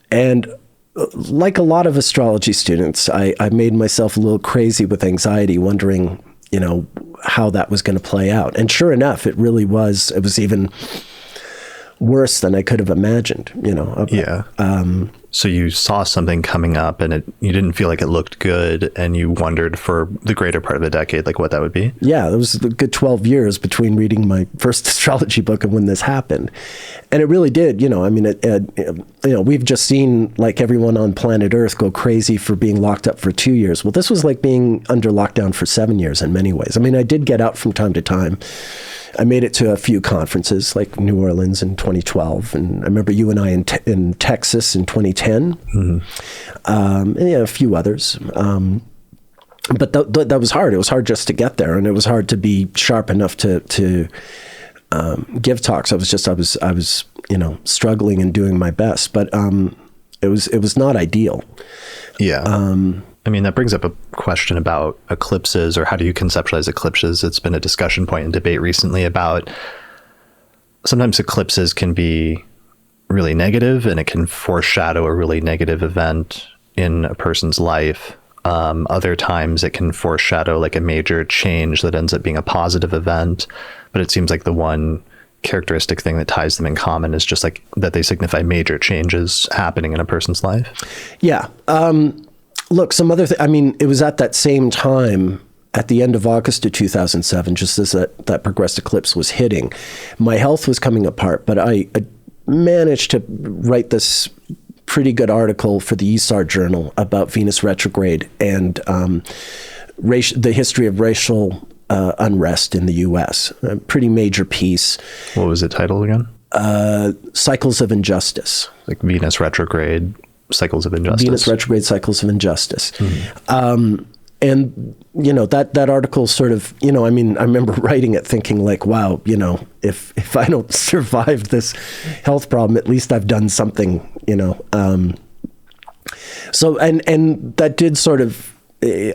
And like a lot of astrology students, I made myself a little crazy with anxiety, wondering, how that was going to play out. And sure enough, it was even worse than I could have imagined, Yeah. So you saw something coming up and you didn't feel like it looked good, and you wondered for the greater part of the decade, like what that would be? Yeah, it was a good 12 years between reading my first astrology book and when this happened. And it really did, we've just seen like everyone on planet Earth go crazy for being locked up for 2 years. Well, this was like being under lockdown for 7 years in many ways. I mean, I did get out from time to time. I made it to a few conferences like New Orleans in 2012. And I remember you and I in Texas in 2010. Mm-hmm. And a few others. But that was hard. It was hard just to get there, and it was hard to be sharp enough to give talks. I was struggling and doing my best, but it was not ideal. Yeah. I mean, that brings up a question about eclipses, or how do you conceptualize eclipses? It's been a discussion point in debate recently about sometimes eclipses can be really negative, and it can foreshadow a really negative event in a person's life. Other times it can foreshadow like a major change that ends up being a positive event. But it seems like the one characteristic thing that ties them in common is just like that they signify major changes happening in a person's life. Yeah. Look, some other I mean, it was at that same time, at the end of August of 2007, just as that progressed eclipse was hitting, my health was coming apart, but I managed to write this pretty good article for the ESAR Journal about Venus retrograde and the history of racial unrest in the U.S. A pretty major piece. What was it titled again? Cycles of Injustice. Like Venus retrograde, Cycles of Injustice. Venus retrograde, Cycles of Injustice. Mm-hmm. And, that article sort of, I remember writing it thinking like, wow, if I don't survive this health problem, at least I've done something, So, and that did sort of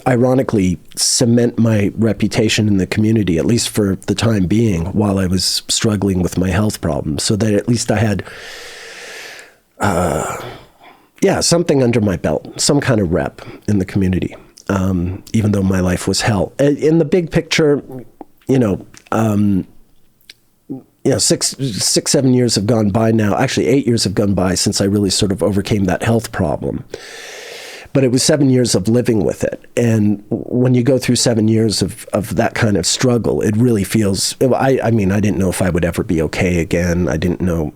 ironically cement my reputation in the community, at least for the time being, while I was struggling with my health problems, so that at least I had, something under my belt, some kind of rep in the community. Even though my life was hell. In the big picture, 7 years have gone by now. Actually, 8 years have gone by since I really sort of overcame that health problem. But it was 7 years of living with it. And when you go through 7 years of that kind of struggle, it really feels, I didn't know if I would ever be okay again. I didn't know,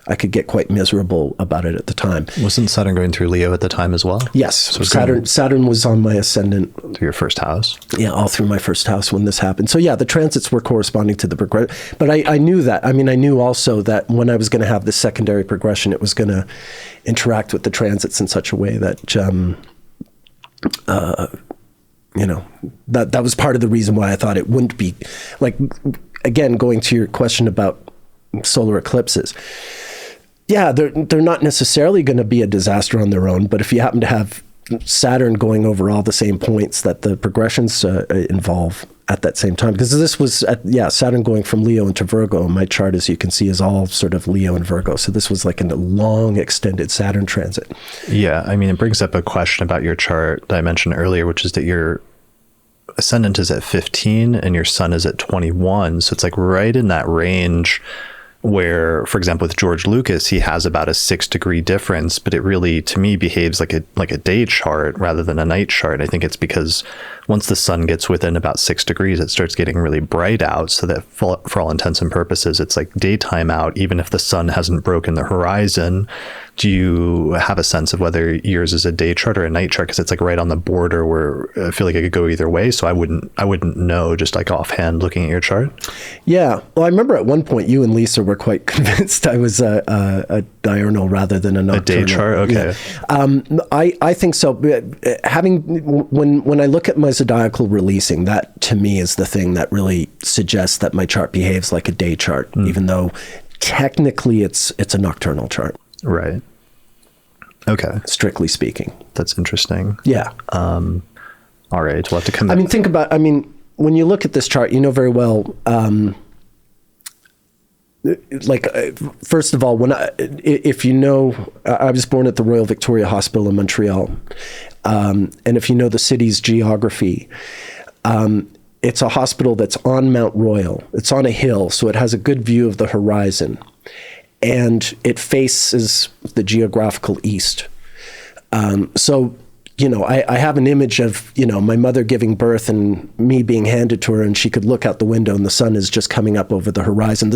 I could get quite miserable about it at the time. Wasn't Saturn going through Leo at the time as well? Yes. So Saturn was on my ascendant. Through your first house? Yeah, all through my first house when this happened. So yeah, the transits were corresponding to the progression. But I knew that. I knew also that when I was going to have this secondary progression, it was going to interact with the transits in such a way that, that was part of the reason why I thought it wouldn't be, like, again, going to your question about solar eclipses. Yeah, they're not necessarily going to be a disaster on their own, but if you happen to have Saturn going over all the same points that the progressions involve at that same time, because this was Saturn going from Leo into Virgo. My chart, as you can see, is all sort of Leo and Virgo. So this was like a long extended Saturn transit. Yeah, I mean, it brings up a question about your chart that I mentioned earlier, which is that your ascendant is at 15 and your sun is at 21. So it's like right in that range where, for example, with George Lucas, he has about a 6-degree difference, but it really, to me, behaves like a day chart rather than a night chart. I think it's because once the sun gets within about 6 degrees, it starts getting really bright out, so that for all intents and purposes, it's like daytime out, even if the sun hasn't broken the horizon. Do you have a sense of whether yours is a day chart or a night chart? Because it's like right on the border where I feel like it could go either way. So I wouldn't know just like offhand looking at your chart. Yeah. Well, I remember at one point you and Lisa were quite convinced I was a diurnal rather than a nocturnal. A day chart? Okay. Yeah. I think so. When I look at my zodiacal releasing, that to me is the thing that really suggests that my chart behaves like a day chart, even though technically it's a nocturnal chart. Right. Okay. Strictly speaking. That's interesting. Yeah. All right. We'll have to come back. When you look at this chart, you know very well, first of all, if you know, I was born at the Royal Victoria Hospital in Montreal. And if you know the city's geography, it's a hospital that's on Mount Royal. It's on a hill, so it has a good view of the horizon. And it faces the geographical east. So, I have an image of, my mother giving birth and me being handed to her, and she could look out the window and the sun is just coming up over the horizon.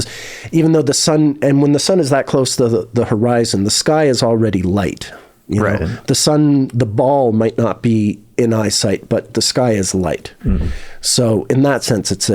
Even though when the sun is that close to the horizon, the sky is already light. Right. The sun, the ball might not be in eyesight, but the sky is light. Mm-hmm. So in that sense, it's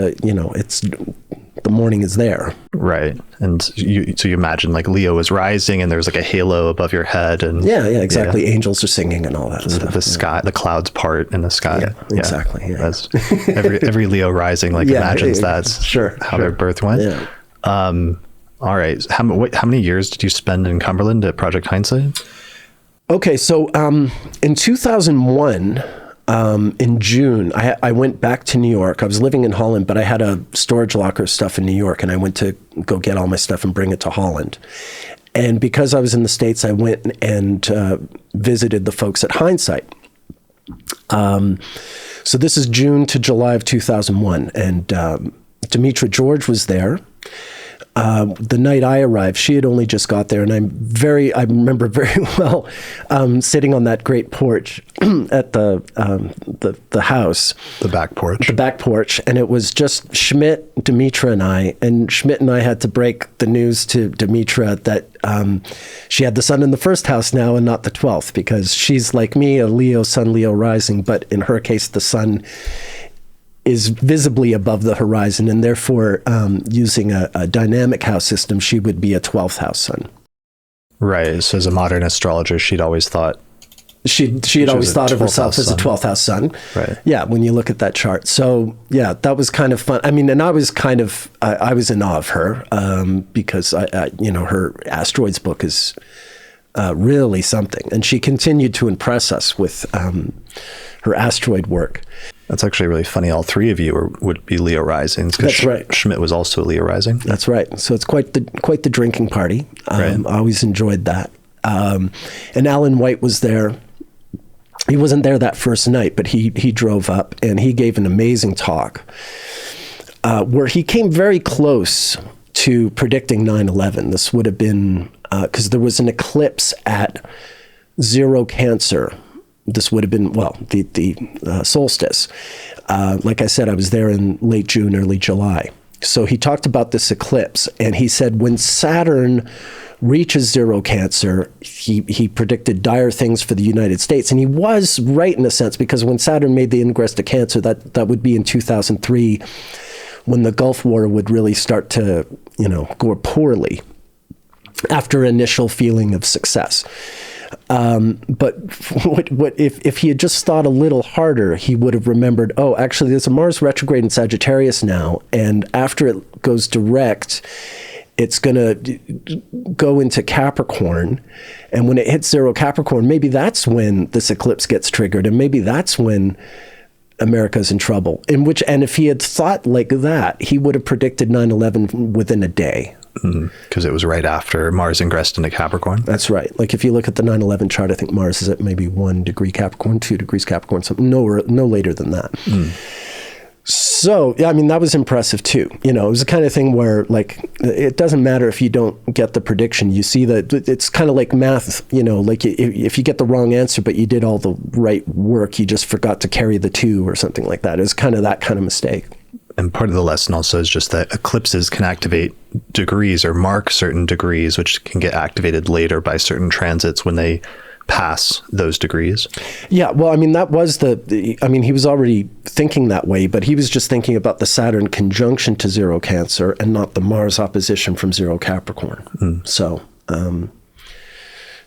the morning is there. Right. And you imagine like Leo is rising and there's like a halo above your head. And yeah, exactly. Yeah. Angels are singing and all that stuff. The sky, the clouds part in the sky. Yeah, exactly. Yeah. That's every Leo rising imagines that's how their birth went. Yeah. All right. How many years did you spend in Cumberland at Project Hindsight? Okay. So in 2001, in June, I went back to New York. I was living in Holland, but I had a storage locker of stuff in New York, and I went to go get all my stuff and bring it to Holland. And because I was in the States, I went and visited the folks at Hindsight. So this is June to July of 2001, and Demetra George was there. The night I arrived, she had only just got there, and I remember very well sitting on that great porch at the house. The back porch. The back porch, and it was just Schmidt, Demetra, and I. And Schmidt and I had to break the news to Demetra that she had the sun in the first house now and not the 12th, because she's like me, a Leo sun, Leo rising, but in her case, the sun is visibly above the horizon, and therefore using a dynamic house system, she would be a 12th house sun. Right. So as a modern astrologer, she'd always thought she had always thought of herself as a 12th house sun. Right. Yeah. When you look at that chart. So yeah, that was kind of fun. I mean, and I was kind of, I was in awe of her because her asteroids book is really something. And she continued to impress us with her asteroid work. That's actually really funny. All three of you would be Leo risings. That's right. Schmidt was also a Leo rising. That's right. So it's quite the drinking party. Right. I always enjoyed that. And Alan White was there. He wasn't there that first night, but he drove up and he gave an amazing talk where he came very close to predicting 9/11. This would have been because there was an eclipse at 0 Cancer. This would have been, the solstice. Like I said, I was there in late June, early July. So he talked about this eclipse, and he said when Saturn reaches 0 Cancer, he predicted dire things for the United States. And he was right in a sense, because when Saturn made the ingress to Cancer, that would be in 2003, when the Gulf War would really start to, go poorly after initial feeling of success. But if he had just thought a little harder, he would have remembered, oh, actually, there's a Mars retrograde in Sagittarius now, and after it goes direct, it's going to go into Capricorn. And when it hits 0 Capricorn, maybe that's when this eclipse gets triggered. And maybe that's when America's in trouble. And if he had thought like that, he would have predicted 9/11 within a day. Because it was right after Mars ingressed into Capricorn. That's right. Like if you look at the 9/11 chart, I think Mars is at maybe 1 degree Capricorn, 2 degrees Capricorn, something no later than that. So, yeah, I mean, that was impressive too. You know, it was the kind of thing where like, it doesn't matter if you don't get the prediction. You see that it's kind of like math, you know, like if you get the wrong answer, but you did all the right work, you just forgot to carry the 2 or something like that. It's kind of that kind of mistake. And part of the lesson also is just that eclipses can activate degrees or mark certain degrees, which can get activated later by certain transits when they pass those degrees. Yeah, well, I mean, that was I mean, he was already thinking that way, but he was just thinking about the Saturn conjunction to 0 Cancer and not the Mars opposition from 0 Capricorn. So,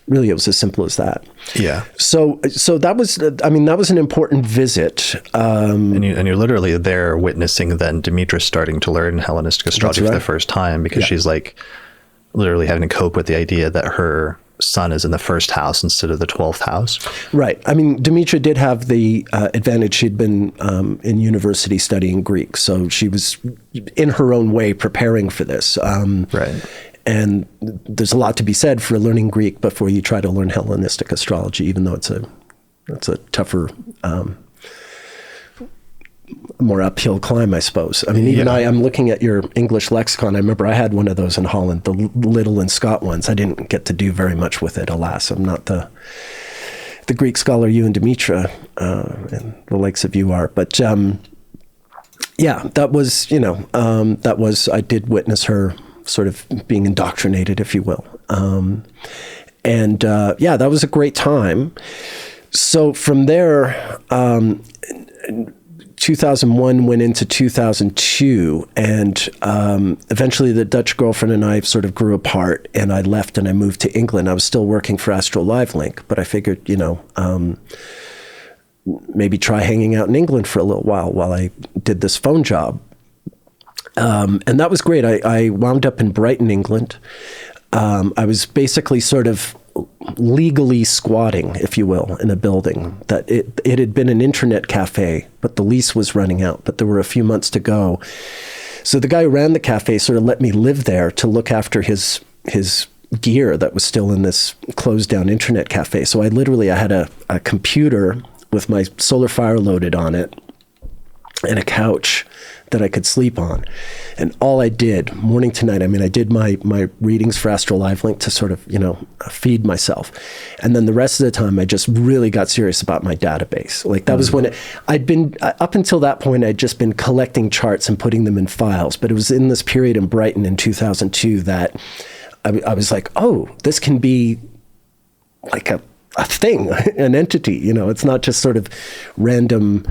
really, it was as simple as that. Yeah. So that was, I mean, that was an important visit. And you're literally there witnessing then Demetra starting to learn Hellenistic astrology for the first time, because she's like literally having to cope with the idea that her sun is in the 1st house instead of the 12th house. Right. I mean, Demetra did have the advantage. She'd been in university studying Greek, so she was in her own way preparing for this. Right. And there's a lot to be said for learning Greek before you try to learn Hellenistic astrology, even though it's a tougher, more uphill climb, I suppose. I mean, even I'm looking at your English lexicon. I remember I had one of those in Holland, the Little and Scott ones. I didn't get to do very much with it, alas. I'm not the Greek scholar you and Demetra and the likes of you are. But yeah, that was, you know, I did witness her sort of being indoctrinated, if you will. Yeah, that was a great time. So from there, 2001 went into 2002, and eventually the Dutch girlfriend and I sort of grew apart, and I left and I moved to England. I was still working for Astro Live Link, but I figured, you know, maybe try hanging out in England for a little while I did this phone job. And that was great. I wound up in Brighton, England. I was basically sort of legally squatting, if you will, in a building that it had been an internet cafe, but the lease was running out, but there were a few months to go. So the guy who ran the cafe sort of let me live there to look after his gear that was still in this closed down internet cafe. So I had a computer with my solar fire loaded on it and a couch that I could sleep on. And all I did morning to night, I mean, I did my readings for Astro Live Link to sort of, you know, feed myself. And then the rest of the time, I just really got serious about my database. Like that was when I'd been, up until that point, I'd just been collecting charts and putting them in files. But it was in this period in Brighton in 2002 that I was like, oh, this can be like a thing, an entity, you know, it's not just sort of random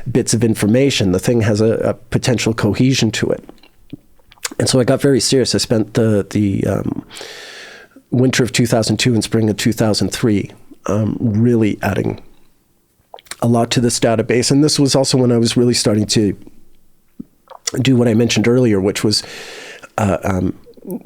bits of information. The thing has a potential cohesion to it. And so I got very serious. I spent the winter of 2002 and spring of 2003 really adding a lot to this database. And this was also when I was really starting to do what I mentioned earlier, which was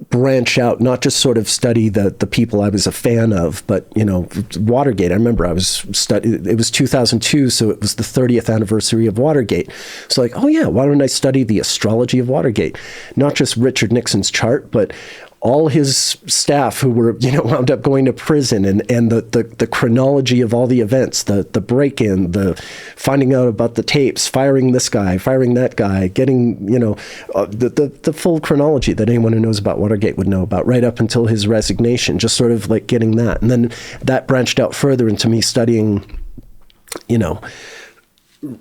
branch out, not just sort of study the people I was a fan of, but, you know, Watergate. I remember it was 2002, so it was the 30th anniversary of Watergate. So like, oh yeah, why don't I study the astrology of Watergate? Not just Richard Nixon's chart, but all his staff who were, you know, wound up going to prison, and the chronology of all the events, the break-in, the finding out about the tapes, firing this guy, firing that guy, getting, you know, the full chronology that anyone who knows about Watergate would know about, right up until his resignation, just sort of like getting that. And then that branched out further into me studying, you know,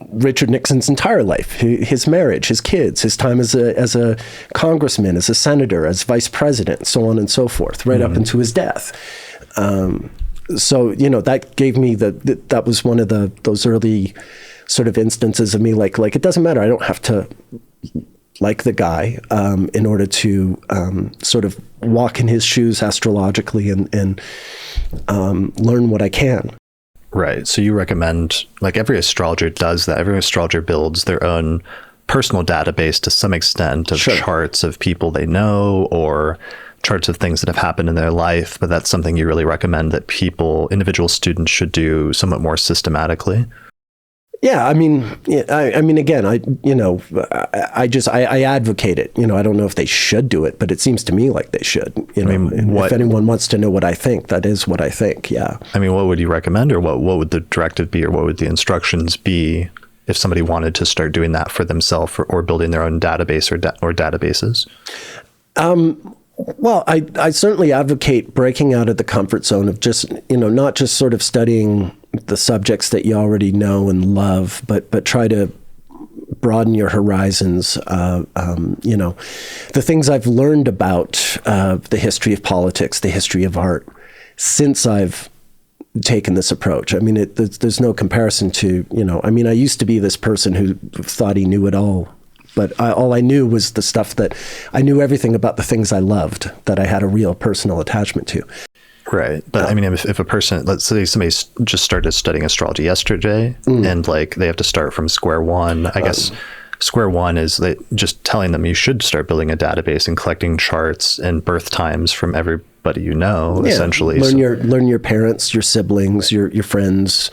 Richard Nixon's entire life, his marriage, his kids, his time as a congressman, as a senator, as vice president, so on and so forth, right up into his death. So, you know, that gave me that was one of those early sort of instances of me like it doesn't matter. I don't have to like the guy in order to sort of walk in his shoes astrologically and learn what I can. Right. So you recommend, like every astrologer does that. Every astrologer builds their own personal database to some extent of charts of people they know or charts of things that have happened in their life, but that's something you really recommend that individual students should do somewhat more systematically. Yeah, I mean, again, I advocate it. I don't know if they should do it, but it seems to me like they should. If anyone wants to know what I think, that is what I think. Yeah. I mean, what would you recommend, or what would the directive be, or what would the instructions be if somebody wanted to start doing that for themselves or building their own database or databases? Well, I certainly advocate breaking out of the comfort zone of just, not just sort of studying the subjects that you already know and love, but try to broaden your horizons. The things I've learned about the history of politics, the history of art, since I've taken this approach. I mean, there's no comparison to, I used to be this person who thought he knew it all. But all I knew was the stuff that I knew everything about the things I loved, that I had a real personal attachment to. Right. But I mean, if a person, let's say somebody just started studying astrology yesterday and they have to start from square one, I guess square one is just telling them you should start building a database and collecting charts and birth times from everybody essentially. Learn your parents, your siblings, your friends,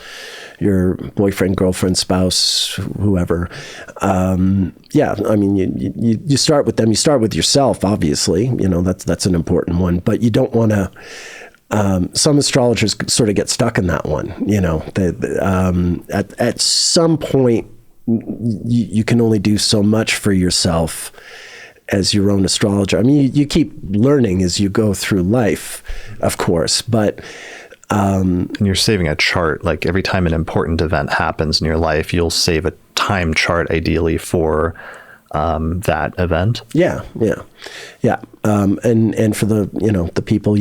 your boyfriend, girlfriend, spouse, whoever. I mean, you start with them. You start with yourself, obviously. That's an important one. But you don't want to. Some astrologers sort of get stuck in that one. At some point, you can only do so much for yourself as your own astrologer. I mean, you keep learning as you go through life, of course, but. And you're saving a chart. Like every time an important event happens in your life, you'll save a time chart ideally for that event. Yeah. And for the people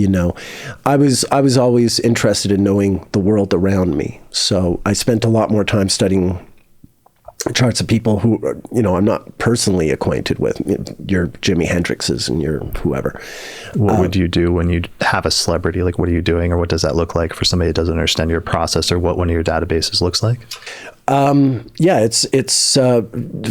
I was always interested in knowing the world around me. So I spent a lot more time studying charts of people who, I'm not personally acquainted with, your Jimi Hendrixes and your whoever. What would you do when you have a celebrity? Like, what are you doing, or what does that look like for somebody that doesn't understand your process or what one of your databases looks like? It's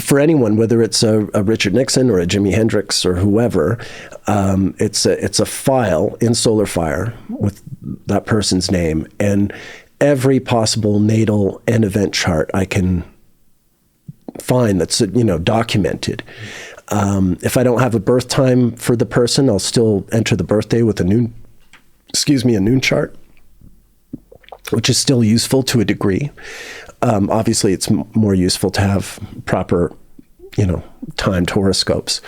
for anyone, whether it's a Richard Nixon or a Jimi Hendrix or whoever, it's a file in SolarFire with that person's name and every possible natal and event chart I can find that's documented. If I don't have a birth time for the person, I'll still enter the birthday with a noon chart, which is still useful to a degree. Obviously, it's more useful to have proper, timed horoscopes.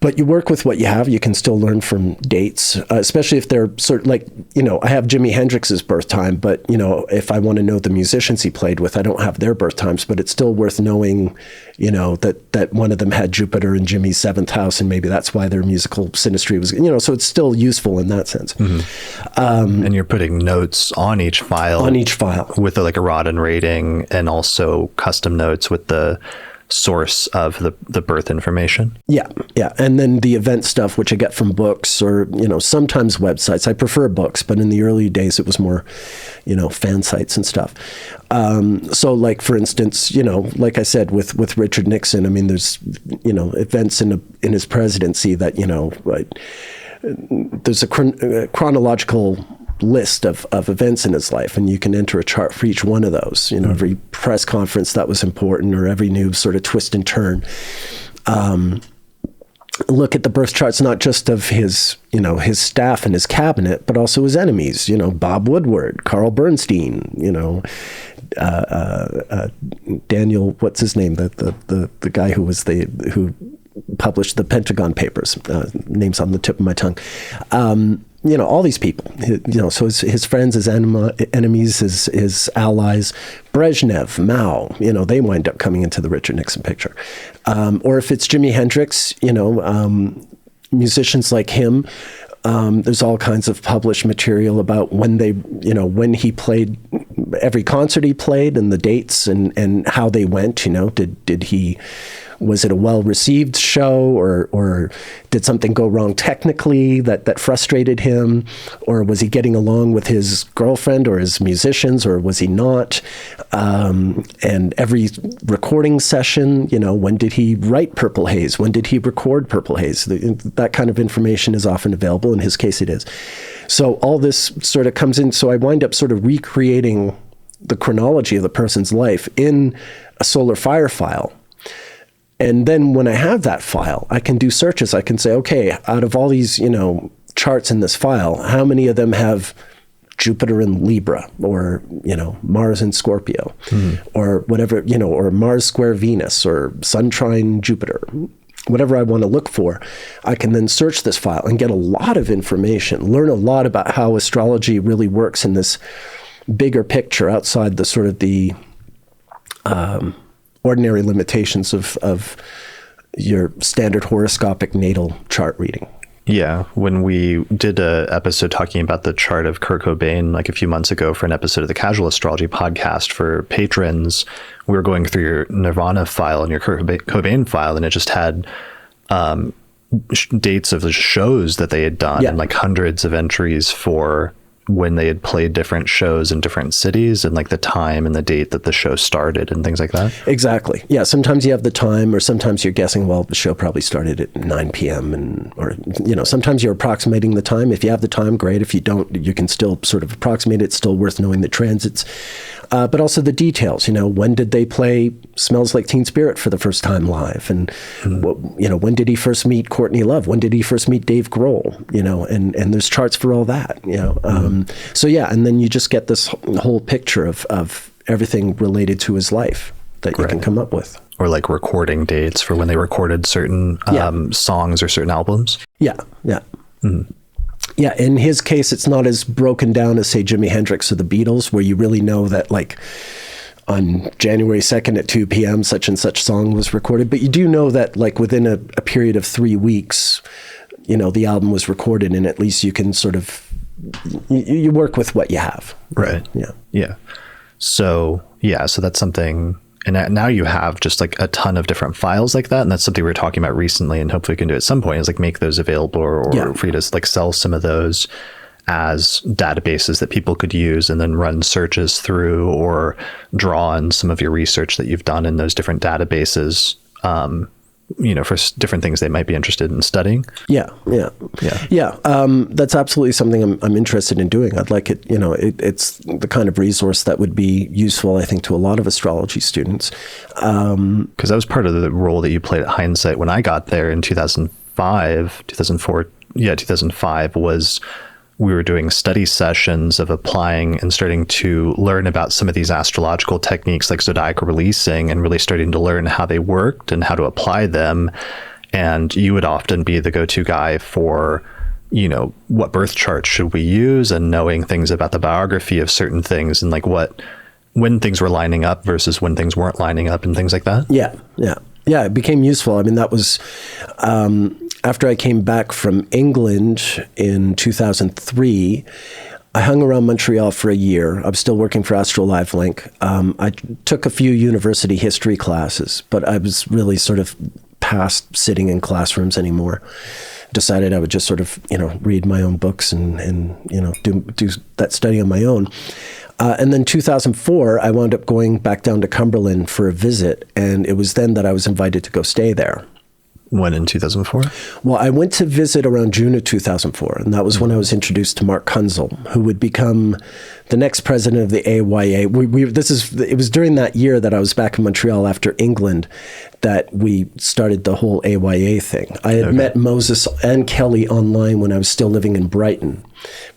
But you work with what you have. You can still learn from dates, especially if they're sort of like, I have Jimi Hendrix's birth time, but, if I want to know the musicians he played with, I don't have their birth times, but it's still worth knowing, that one of them had Jupiter in Jimmy's 7th house, and maybe that's why their musical synastry was, so it's still useful in that sense. Mm-hmm. And you're putting notes on each file. With a Rodin rating and also custom notes with the source of the birth information. Yeah. And then the event stuff, which I get from books or, sometimes websites. I prefer books, but in the early days it was more, fan sites and stuff. So like, for instance, like I said, with Richard Nixon, I mean, there's, events in his presidency that, there's a chronological list of events in his life, and you can enter a chart for each one of those. Every press conference that was important, or every new sort of twist and turn. Look at the birth charts, not just of his staff and his cabinet, but also his enemies. Bob Woodward, Carl Bernstein. Daniel, what's his name? The guy who published the Pentagon Papers. Name's on the tip of my tongue. All these people, so his friends, his enemies, his allies, Brezhnev, Mao, they wind up coming into the Richard Nixon picture. Or if it's Jimi Hendrix, musicians like him, there's all kinds of published material about when when he played every concert he played and the dates and how they went. Was it a well-received show, or did something go wrong technically that frustrated him, or was he getting along with his girlfriend or his musicians, or was he not? And every recording session, when did he write Purple Haze? When did he record Purple Haze? That kind of information is often available. In his case, it is. So all this sort of comes in. So I wind up sort of recreating the chronology of the person's life in a solar fire file. And then when I have that file, I can do searches. I can say, okay, out of all these, charts in this file, how many of them have Jupiter in Libra, or, Mars in Scorpio, or whatever, or Mars square Venus, or Sun trine Jupiter, whatever I want to look for. I can then search this file and get a lot of information, learn a lot about how astrology really works in this bigger picture outside the sort of the ordinary limitations of your standard horoscopic natal chart reading. Yeah. When we did an episode talking about the chart of Kurt Cobain, like a few months ago for an episode of the Casual Astrology podcast for patrons, we were going through your Nirvana file and your Kurt Cobain file, and it just had dates of the shows that they had done, and like hundreds of entries for when they had played different shows in different cities, and like the time and the date that the show started and things like that. Exactly. Yeah. Sometimes you have the time, or sometimes you're guessing, well, the show probably started at 9 p.m. or sometimes you're approximating the time. If you have the time, great. If you don't, you can still sort of approximate it. It's still worth knowing the transits. But also the details, when did they play Smells Like Teen Spirit for the first time live? And, when did he first meet Courtney Love? When did he first meet Dave Grohl? And there's charts for all that, So yeah, and then you just get this whole picture of everything related to his life that you can come up with. Or like recording dates for when they recorded certain songs or certain albums. Yeah, yeah. Mm. Yeah, in his case, it's not as broken down as, say, Jimi Hendrix or the Beatles, where you really know that, like, on January 2nd at 2 p.m., such and such song was recorded. But you do know that, like, within a period of 3 weeks, the album was recorded, and at least you can sort of, you work with what you have. Right. Yeah. Yeah. So that's something. And now you have just like a ton of different files like that. And that's something we were talking about recently, and hopefully we can do at some point, is like make those available or for you to like sell some of those as databases that people could use and then run searches through, or draw on some of your research that you've done in those different databases, for different things they might be interested in studying. Yeah. That's absolutely something I'm interested in doing. I'd like it, it's the kind of resource that would be useful, I think, to a lot of astrology students. Because that was part of the role that you played at Hindsight when I got there in 2005 was we were doing study sessions of applying and starting to learn about some of these astrological techniques like zodiacal releasing, and really starting to learn how they worked and how to apply them. And you would often be the go-to guy for, what birth chart should we use, and knowing things about the biography of certain things, and like when things were lining up versus when things weren't lining up and things like that. Yeah. It became useful. I mean, that was after I came back from England in 2003. I hung around Montreal for a year. I was still working for Astro Live Link. I took a few university history classes, but I was really sort of past sitting in classrooms anymore. Decided I would just sort of, read my own books and do that study on my own. And then 2004, I wound up going back down to Cumberland for a visit, and it was then that I was invited to go stay there. When in 2004? Well, I went to visit around June of 2004, and that was when I was introduced to Mark Kunzel, who would become the next president of the AYA. It was during that year that I was back in Montreal after England that we started the whole AYA thing. I had met Moses and Kelly online when I was still living in Brighton,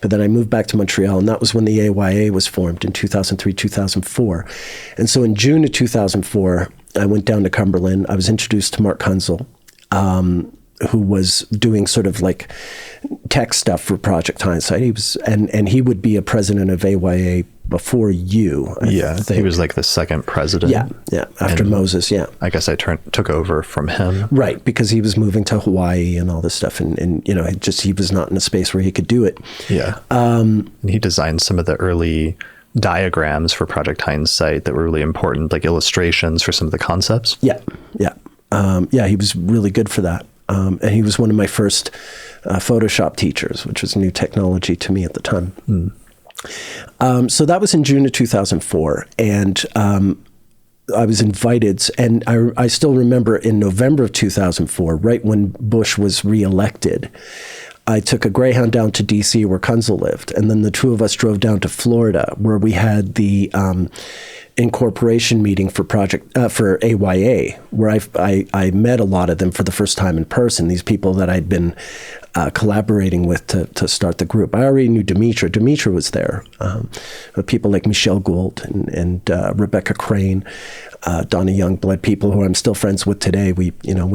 but then I moved back to Montreal, and that was when the AYA was formed in 2003, 2004. And so in June of 2004, I went down to Cumberland. I was introduced to Mark Kunzel, who was doing sort of like tech stuff for Project Hindsight. He would be a president of AYA before you. I think. He was like the second president. Yeah, after Moses, I guess I took over from him. Right, because he was moving to Hawaii and all this stuff, and he was not in a space where he could do it. Yeah. And he designed some of the early diagrams for Project Hindsight that were really important, like illustrations for some of the concepts. Yeah. He was really good for that. And he was one of my first Photoshop teachers, which was new technology to me at the time. So that was in June of 2004. And I was invited, and I still remember in November of 2004, right when Bush was reelected, I took a Greyhound down to D.C. where Kunzel lived, and then the two of us drove down to Florida where we had the incorporation meeting for for AYA, where I met a lot of them for the first time in person, these people that I'd been collaborating with to start the group. I already knew Demetra. Demetra was there. But people like Michelle Gould and Rebecca Crane, Donna Youngblood, people who I'm still friends with today. We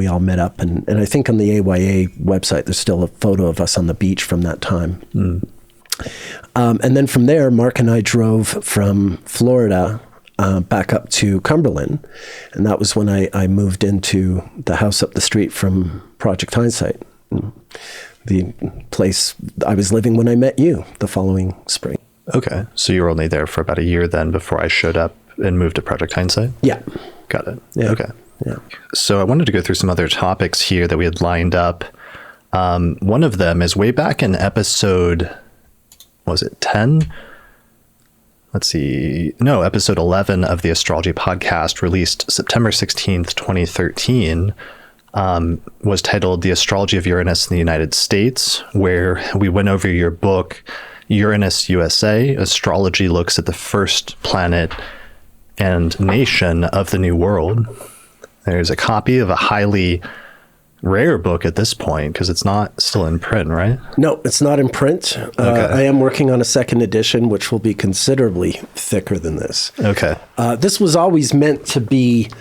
all met up, and I think on the AYA website there's still a photo of us on the beach from that time. And then from there, Mark and I drove from Florida back up to Cumberland, and that was when I moved into the house up the street from Project Hindsight, the place I was living when I met you the following spring. Okay, so you were only there for about a year then before I showed up and moved to Project Hindsight? Yeah. Got it. Yeah. Okay. Yeah. So I wanted to go through some other topics here that we had lined up. One of them is way back in episode, was it 10? Let's see. No, episode 11 of the Astrology podcast, released September 16th, 2013, was titled The Astrology of Uranus in the United States, where we went over your book, Uranus USA, Astrology Looks at the First Planet and Nation of the New World. There's a copy of a highly rare book at this point because it's not still in print, right? No, it's not in print. Okay. I am working on a second edition, which will be considerably thicker than this. Okay. This was always meant to be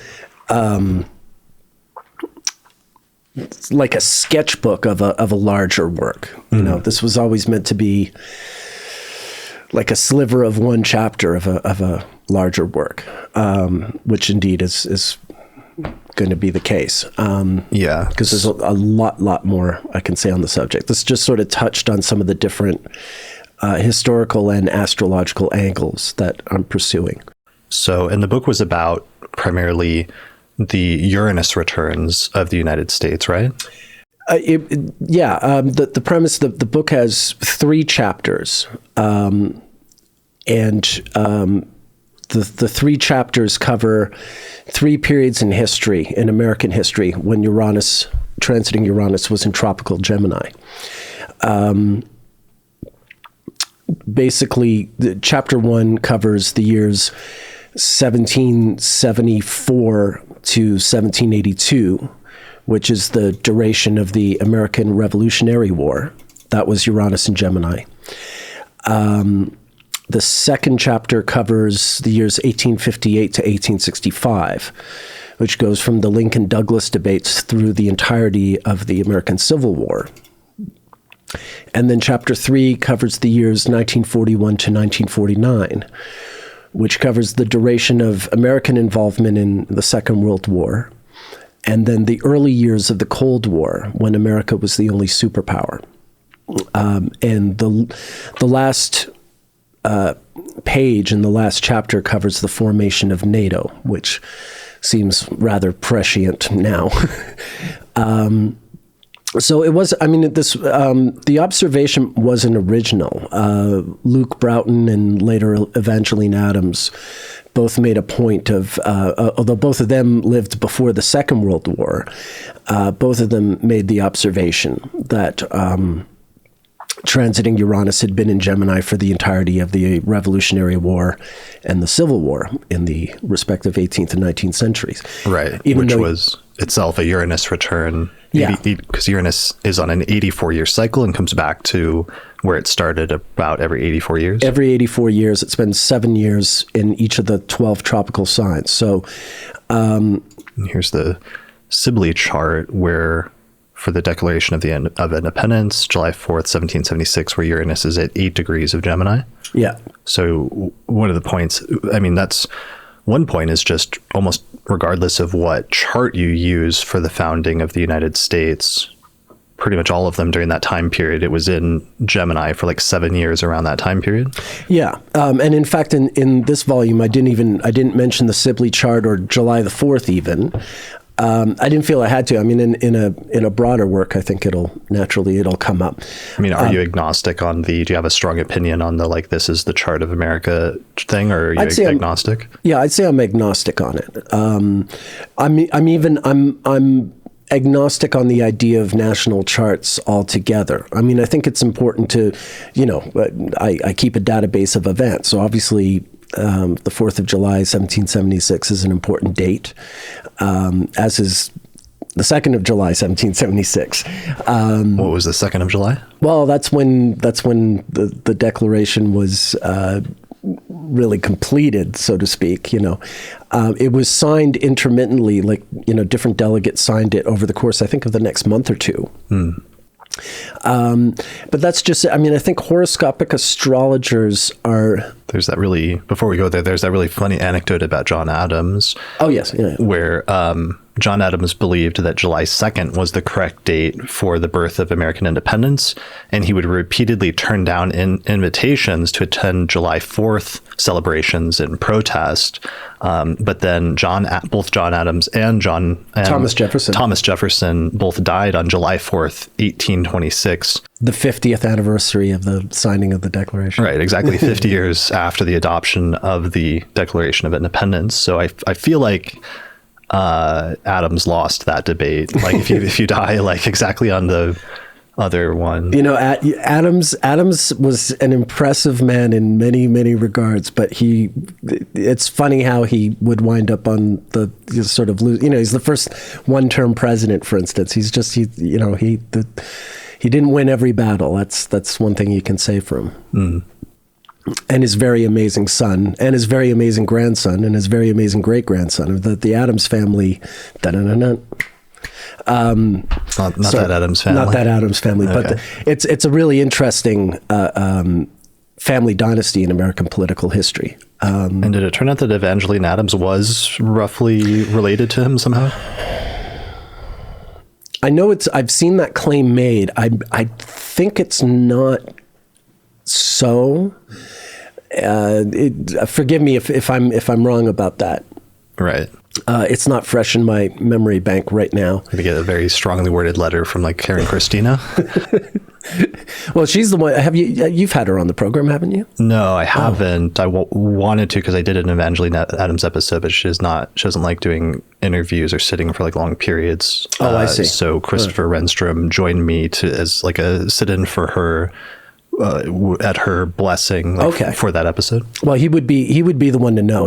like a sketchbook of a larger work. You know, this was always meant to be like a sliver of one chapter of a larger work, which indeed is going to be the case. Yeah. Because there's a lot more I can say on the subject. This just sort of touched on some of the different historical and astrological angles that I'm pursuing. So, and the book was about primarily the Uranus returns of the United States, right? The premise, the book has 3 chapters, and the 3 chapters cover 3 periods in history, in American history, when Uranus, transiting Uranus, was in tropical Gemini. Basically, chapter 1 covers the years 1774 to 1782, which is the duration of the American Revolutionary War. That was Uranus and Gemini. The second chapter covers the years 1858 to 1865, which goes from the Lincoln-Douglas debates through the entirety of the American Civil War. And then chapter 3 covers the years 1941 to 1949, which covers the duration of American involvement in the Second World War, and then the early years of the Cold War, when America was the only superpower. And the last page in the last chapter covers the formation of NATO, which seems rather prescient now. So it was, the observation wasn't original. Luke Broughton and later Evangeline Adams both made a point of, although both of them lived before the Second World War, both of them made the observation that transiting Uranus had been in Gemini for the entirety of the Revolutionary War and the Civil War in the respective 18th and 19th centuries. Right, which was itself a Uranus return. Yeah. Because Uranus is on an 84-year cycle and comes back to where it started about every 84 years. Every 84 years. It spends 7 years in each of the 12 tropical signs. So here's the Sibley chart where for the Declaration of Independence, July 4th, 1776, where Uranus is at 8 degrees of Gemini. Yeah. So one of the points, that's one point is just almost regardless of what chart you use for the founding of the United States, pretty much all of them during that time period. It was in Gemini for like 7 years around that time period. Yeah. And in fact, in this volume, I didn't mention the Sibley chart or July the 4th even. I didn't feel I had to. I mean, in a broader work, I think it'll come up. I mean, are you agnostic on do you have a strong opinion on the, like, this is the chart of America thing, or are you agnostic? I'd say I'm agnostic on it. I'm agnostic on the idea of national charts altogether. I mean, I think it's important to, I keep a database of events. So obviously, the 4th of July, 1776 is an important date, as is the 2nd of July, 1776. What was the 2nd of July? Well, that's when the Declaration was really completed, so to speak. It was signed intermittently, like, different delegates signed it over the course, I think, of the next month or two. But that's just, I mean, I think horoscopic astrologers are... There's that really, before we go there, there's that really funny anecdote about John Adams. Oh, yes. Yeah. Where John Adams believed that July 2nd was the correct date for the birth of American independence, and he would repeatedly turn down invitations to attend July 4th celebrations in protest. But then both John Adams and Thomas Jefferson both died on July 4th, 1826. The 50th anniversary of the signing of the Declaration. Right, exactly 50 years after the adoption of the Declaration of Independence. So I feel like Adams lost that debate. Like, if you die like exactly on the other one. Adams was an impressive man in many, many regards, but it's funny how he would wind up on the sort of, he's the first one-term president, for instance. He didn't win every battle. That's one thing you can say for him. And his very amazing son, and his very amazing grandson, and his very amazing great-grandson. The Adams family, Not that Adams family. Not that Adams family, okay. But it's a really interesting family dynasty in American political history. And did it turn out that Evangeline Adams was roughly related to him somehow? I know I've seen that claim made. I think it's not so. Forgive me if I'm wrong about that. Right. It's not fresh in my memory bank right now. Maybe get a very strongly worded letter from like Karen Christina. Well, she's the one. You've had her on the program, haven't you? No, I haven't. I wanted to, because I did an Evangeline Adams episode, but she doesn't like doing interviews or sitting for like long periods. Oh, I see. So Christopher Renstrom joined me as like a sit-in for her. At her blessing for that episode. Well, he would be the one to know.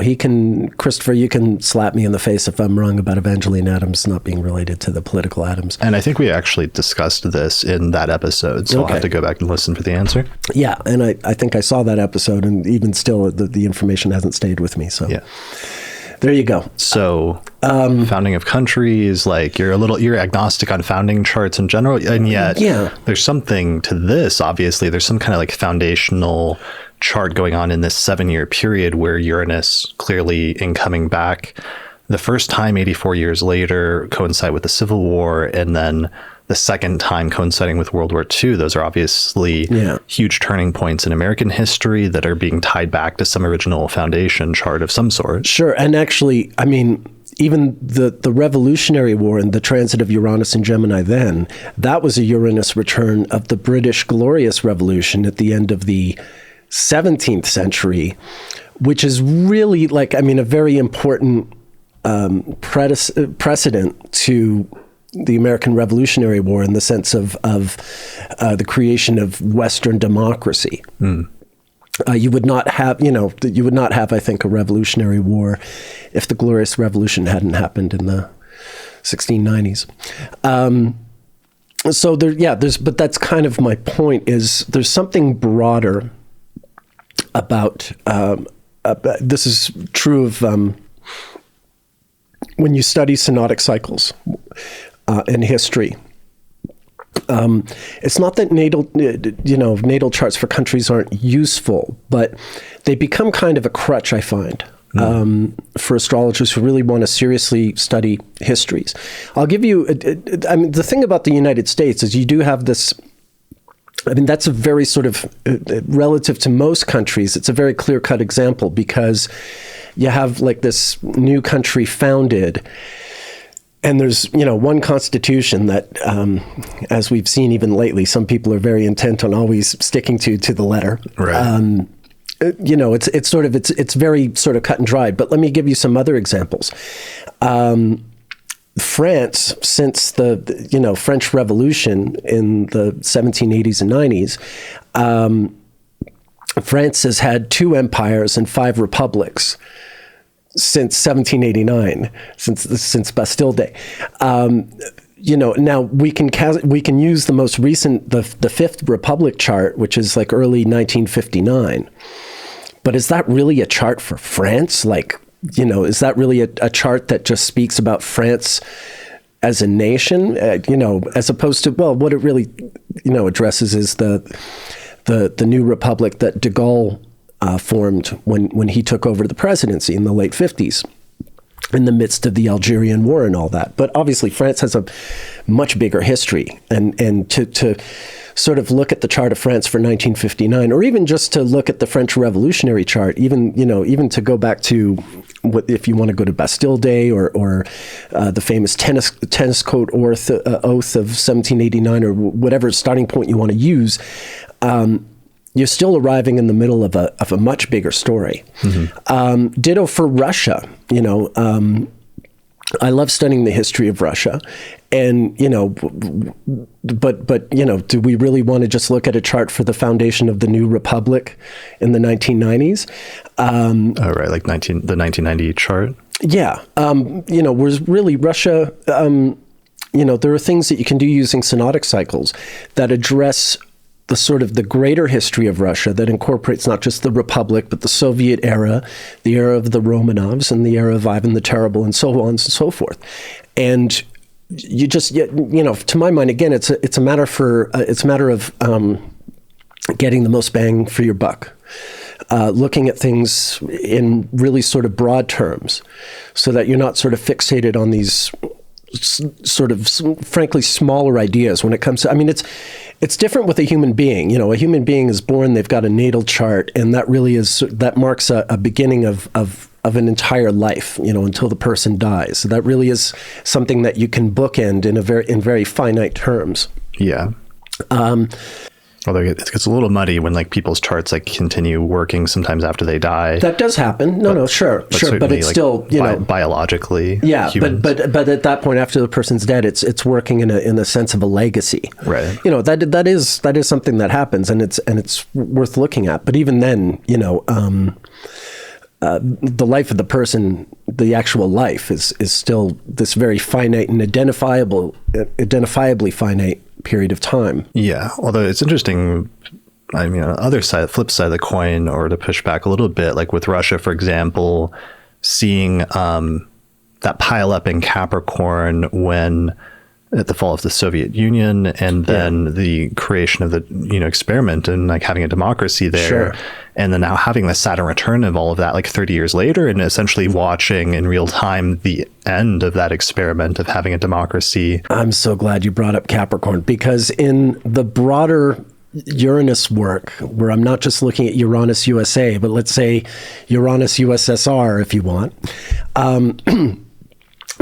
Christopher, you can slap me in the face if I'm wrong about Evangeline Adams not being related to the political Adams. And I think we actually discussed this in that episode, so I'll have to go back and listen for the answer. Yeah, and I think I saw that episode, and even still, the information hasn't stayed with me. So yeah. There you go. So founding of countries, like you're agnostic on founding charts in general, and yet there's something to this. Obviously, there's some kind of like foundational chart going on in this 7-year period where Uranus clearly in coming back the first time 84 years later coincide with the Civil War, and then the second time coinciding with World War II. Those are obviously huge turning points in American history that are being tied back to some original foundation chart of some sort. Sure. And actually, I mean, even the Revolutionary War and the transit of Uranus and Gemini then, that was a Uranus return of the British Glorious Revolution at the end of the 17th century, which is really a very important precedent to the American Revolutionary War in the sense of the creation of Western democracy. You would not have, I think, a Revolutionary War if the Glorious Revolution hadn't happened in the 1690s. But that's kind of my point. Is there's something broader about this is true of when you study synodic cycles. In history. It's not that natal charts for countries aren't useful, but they become kind of a crutch, I find. for astrologers who really want to seriously study histories. I'll give you, I mean, the thing about the United States is you do have this, I mean, that's a very sort of, relative to most countries, it's a very clear-cut example because you have like this new country founded, and there's, one constitution that, as we've seen even lately, some people are very intent on always sticking to the letter. Right. It's very sort of cut and dried. But let me give you some other examples. France, since the French Revolution in the 1780s and 90s, France has had 2 empires and 5 republics since 1789, since Bastille Day. Now we can use the most recent, the Fifth Republic chart, which is like early 1959. But is that really a chart for France? Like, is that really a chart that just speaks about France as a nation? As opposed to, well, what it really, addresses is the new republic that de Gaulle formed when he took over the presidency in the late 50s. In the midst of the Algerian War and all that. But obviously France has a much bigger history. And to sort of look at the chart of France for 1959, or even just to look at the French Revolutionary chart, even to go back to what, if you want to go to Bastille Day or the famous tennis coat oath of 1789, or whatever starting point you want to use, you're still arriving in the middle of a much bigger story. Mm-hmm. Ditto for Russia. I love studying the history of Russia, and but do we really want to just look at a chart for the foundation of the new republic in the 1990s? Right, like the 1990 chart. Yeah, was really Russia. There are things that you can do using synodic cycles that address the sort of the greater history of Russia that incorporates not just the Republic, but the Soviet era, the era of the Romanovs, and the era of Ivan the Terrible, and so on and so forth. And you just, to my mind, again, it's a matter of getting the most bang for your buck. Looking at things in really sort of broad terms, so that you're not sort of fixated on these sort of frankly smaller ideas when it comes to, I mean, it's different with a human being. A human being is born, they've got a natal chart, and that marks a beginning of an entire life, until the person dies. So that really is something that you can bookend in very finite terms. Yeah. Although it gets a little muddy when like people's charts like continue working sometimes after they die. That does happen. Sure. But it's like still, biologically. Yeah, but at that point, after the person's dead, it's working in a sense of a legacy. Right. That is something that happens, and it's worth looking at. But even then, the life of the person, the actual life, is still this very finite and identifiably finite period of time. Yeah, although it's interesting, I mean, on the flip side of the coin, or to push back a little bit, like with Russia, for example, seeing that pile up in Capricorn when at the fall of the Soviet Union, and then the creation of the experiment and like having a democracy there. Sure. And then now having the Saturn return of all of that like 30 years later, and essentially watching in real time the end of that experiment of having a democracy. I'm so glad you brought up Capricorn, because in the broader Uranus work, where I'm not just looking at Uranus USA, but let's say Uranus USSR, if you want,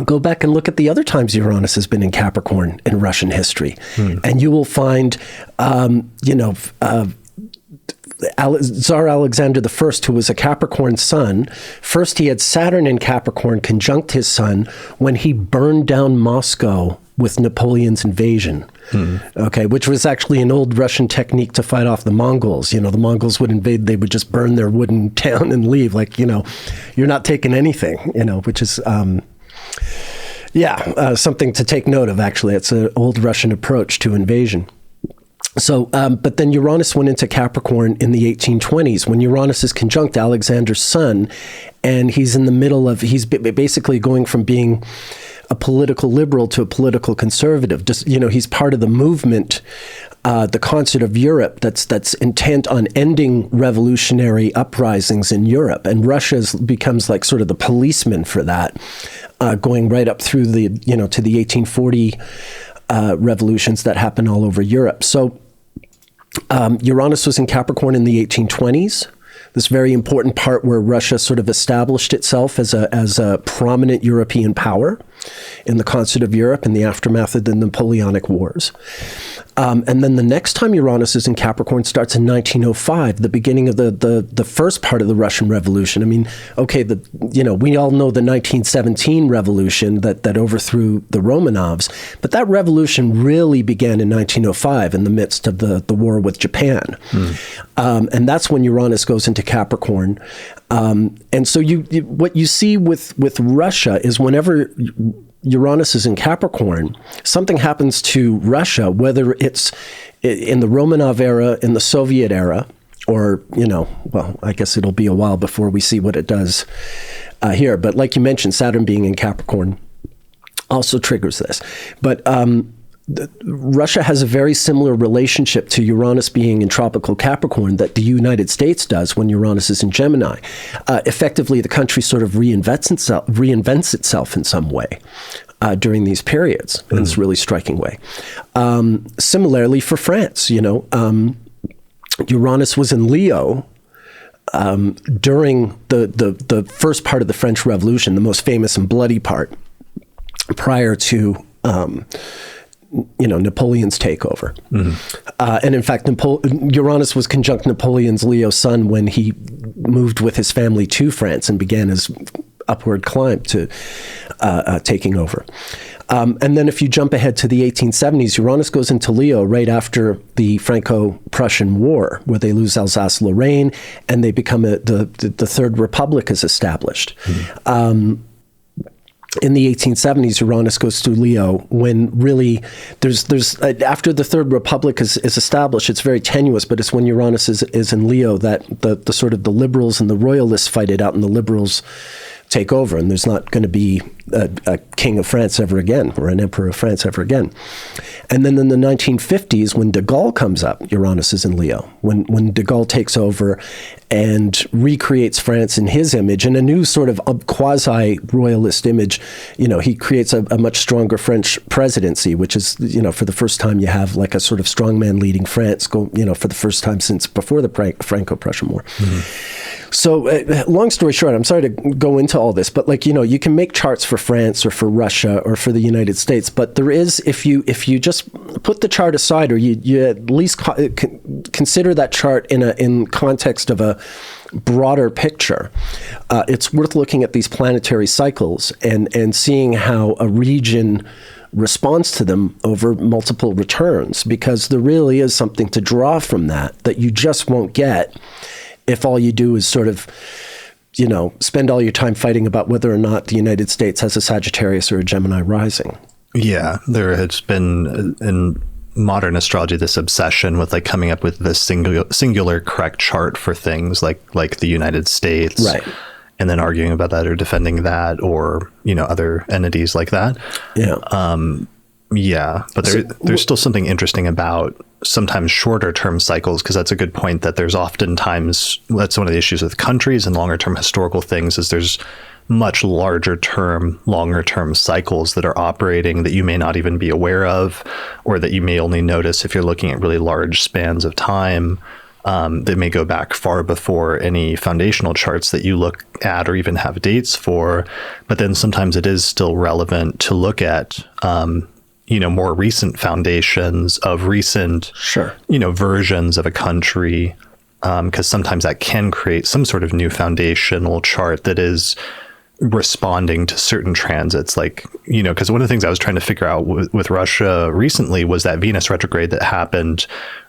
go back and look at the other times Uranus has been in Capricorn in Russian history. And you will find, Tsar Alexander I, who was a Capricorn sun, first he had Saturn in Capricorn conjunct his sun when he burned down Moscow with Napoleon's invasion. Okay, which was actually an old Russian technique to fight off the Mongols. The Mongols would invade, they would just burn their wooden town and leave. Like, you're not taking anything, which is... something to take note of, actually. It's an old Russian approach to invasion. So, but then Uranus went into Capricorn in the 1820s, when Uranus is conjunct Alexander's sun, and he's in the middle of, he's basically going from being a political liberal to a political conservative. Just, he's part of the movement the concert of Europe that's intent on ending revolutionary uprisings in Europe, and Russia becomes like sort of the policeman for that, going right up through the to the 1840 revolutions that happen all over Europe. So Uranus was in Capricorn in the 1820s. This very important part where Russia sort of established itself as a prominent European power in the concert of Europe in the aftermath of the Napoleonic Wars. And then the next time Uranus is in Capricorn starts in 1905, the beginning of the first part of the Russian Revolution. I mean, okay, we all know the 1917 revolution that overthrew the Romanovs, but that revolution really began in 1905 in the midst of the war with Japan. And that's when Uranus goes into Capricorn. And so what you see with Russia is whenever Uranus is in Capricorn, something happens to Russia, whether it's in the Romanov era, in the Soviet era, or, well, I guess it'll be a while before we see what it does here. But like you mentioned, Saturn being in Capricorn also triggers this. But Russia has a very similar relationship to Uranus being in tropical Capricorn that the United States does when Uranus is in Gemini. Effectively, the country sort of reinvents itself in some way during these periods in this really striking way. Similarly for France, Uranus was in Leo during the first part of the French Revolution, the most famous and bloody part, prior to Napoleon's takeover. And in fact, Uranus was conjunct Napoleon's Leo sun when he moved with his family to France and began his upward climb to taking over. And then if you jump ahead to the 1870s, Uranus goes into Leo right after the Franco-Prussian War, where they lose Alsace-Lorraine and they become the Third Republic is established. In the 1870s, Uranus goes to Leo when really there's after the Third Republic is established, it's very tenuous, but it's when Uranus is in Leo that the sort of the liberals and the royalists fight it out and the liberals take over, and there's not going to be a king of France ever again or an emperor of France ever again. And then in the 1950s, when de Gaulle comes up, Uranus is in Leo. When de Gaulle takes over and recreates France in his image, in a new sort of quasi-royalist image, he creates a much stronger French presidency, which is, for the first time you have like a sort of strongman leading France, for the first time since before the Franco-Prussian War. So long story short, I'm sorry to go into all this, but you can make charts for France or for Russia or for the United States, but there is, if you just put the chart aside, or you at least consider that chart in context of a broader picture, it's worth looking at these planetary cycles and seeing how a region responds to them over multiple returns, because there really is something to draw from that you just won't get if all you do is sort of, spend all your time fighting about whether or not the United States has a Sagittarius or a Gemini rising. Yeah, there has been in modern astrology this obsession with coming up with this singular correct chart for things like the United States, right? And then arguing about that or defending that, or other entities like that. But there's still something interesting about sometimes shorter term cycles, because that's a good point, that there's oftentimes, that's one of the issues with countries and longer term historical things, is there's much longer term cycles that are operating that you may not even be aware of, or that you may only notice if you're looking at really large spans of time. That may go back far before any foundational charts that you look at or even have dates for. But then sometimes it is still relevant to look at more recent foundations of recent, versions of a country, because sometimes that can create some sort of new foundational chart that is responding to certain transits. Because one of the things I was trying to figure out with Russia recently was that Venus retrograde that happened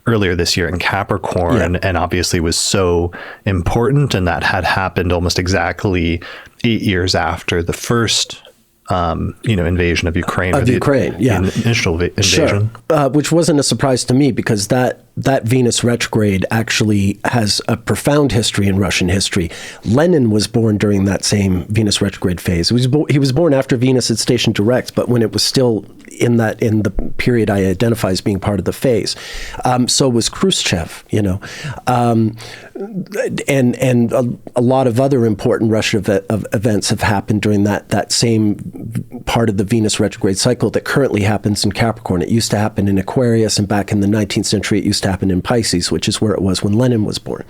earlier this year in Capricorn, and obviously was so important, and that had happened almost exactly 8 years after the first invasion of Ukraine. Initial invasion. Which wasn't a surprise to me, because that Venus retrograde actually has a profound history in Russian history. Lenin was born during that same Venus retrograde phase. He was born after Venus had stationed direct, but when it was still in the period I identify as being part of the phase. So was Khrushchev, and a lot of other important Russian events have happened during that same part of the Venus retrograde cycle that currently happens in Capricorn. It used to happen in Aquarius, and back in the 19th century, it used to happen in Pisces, which is where it was when Lenin was born.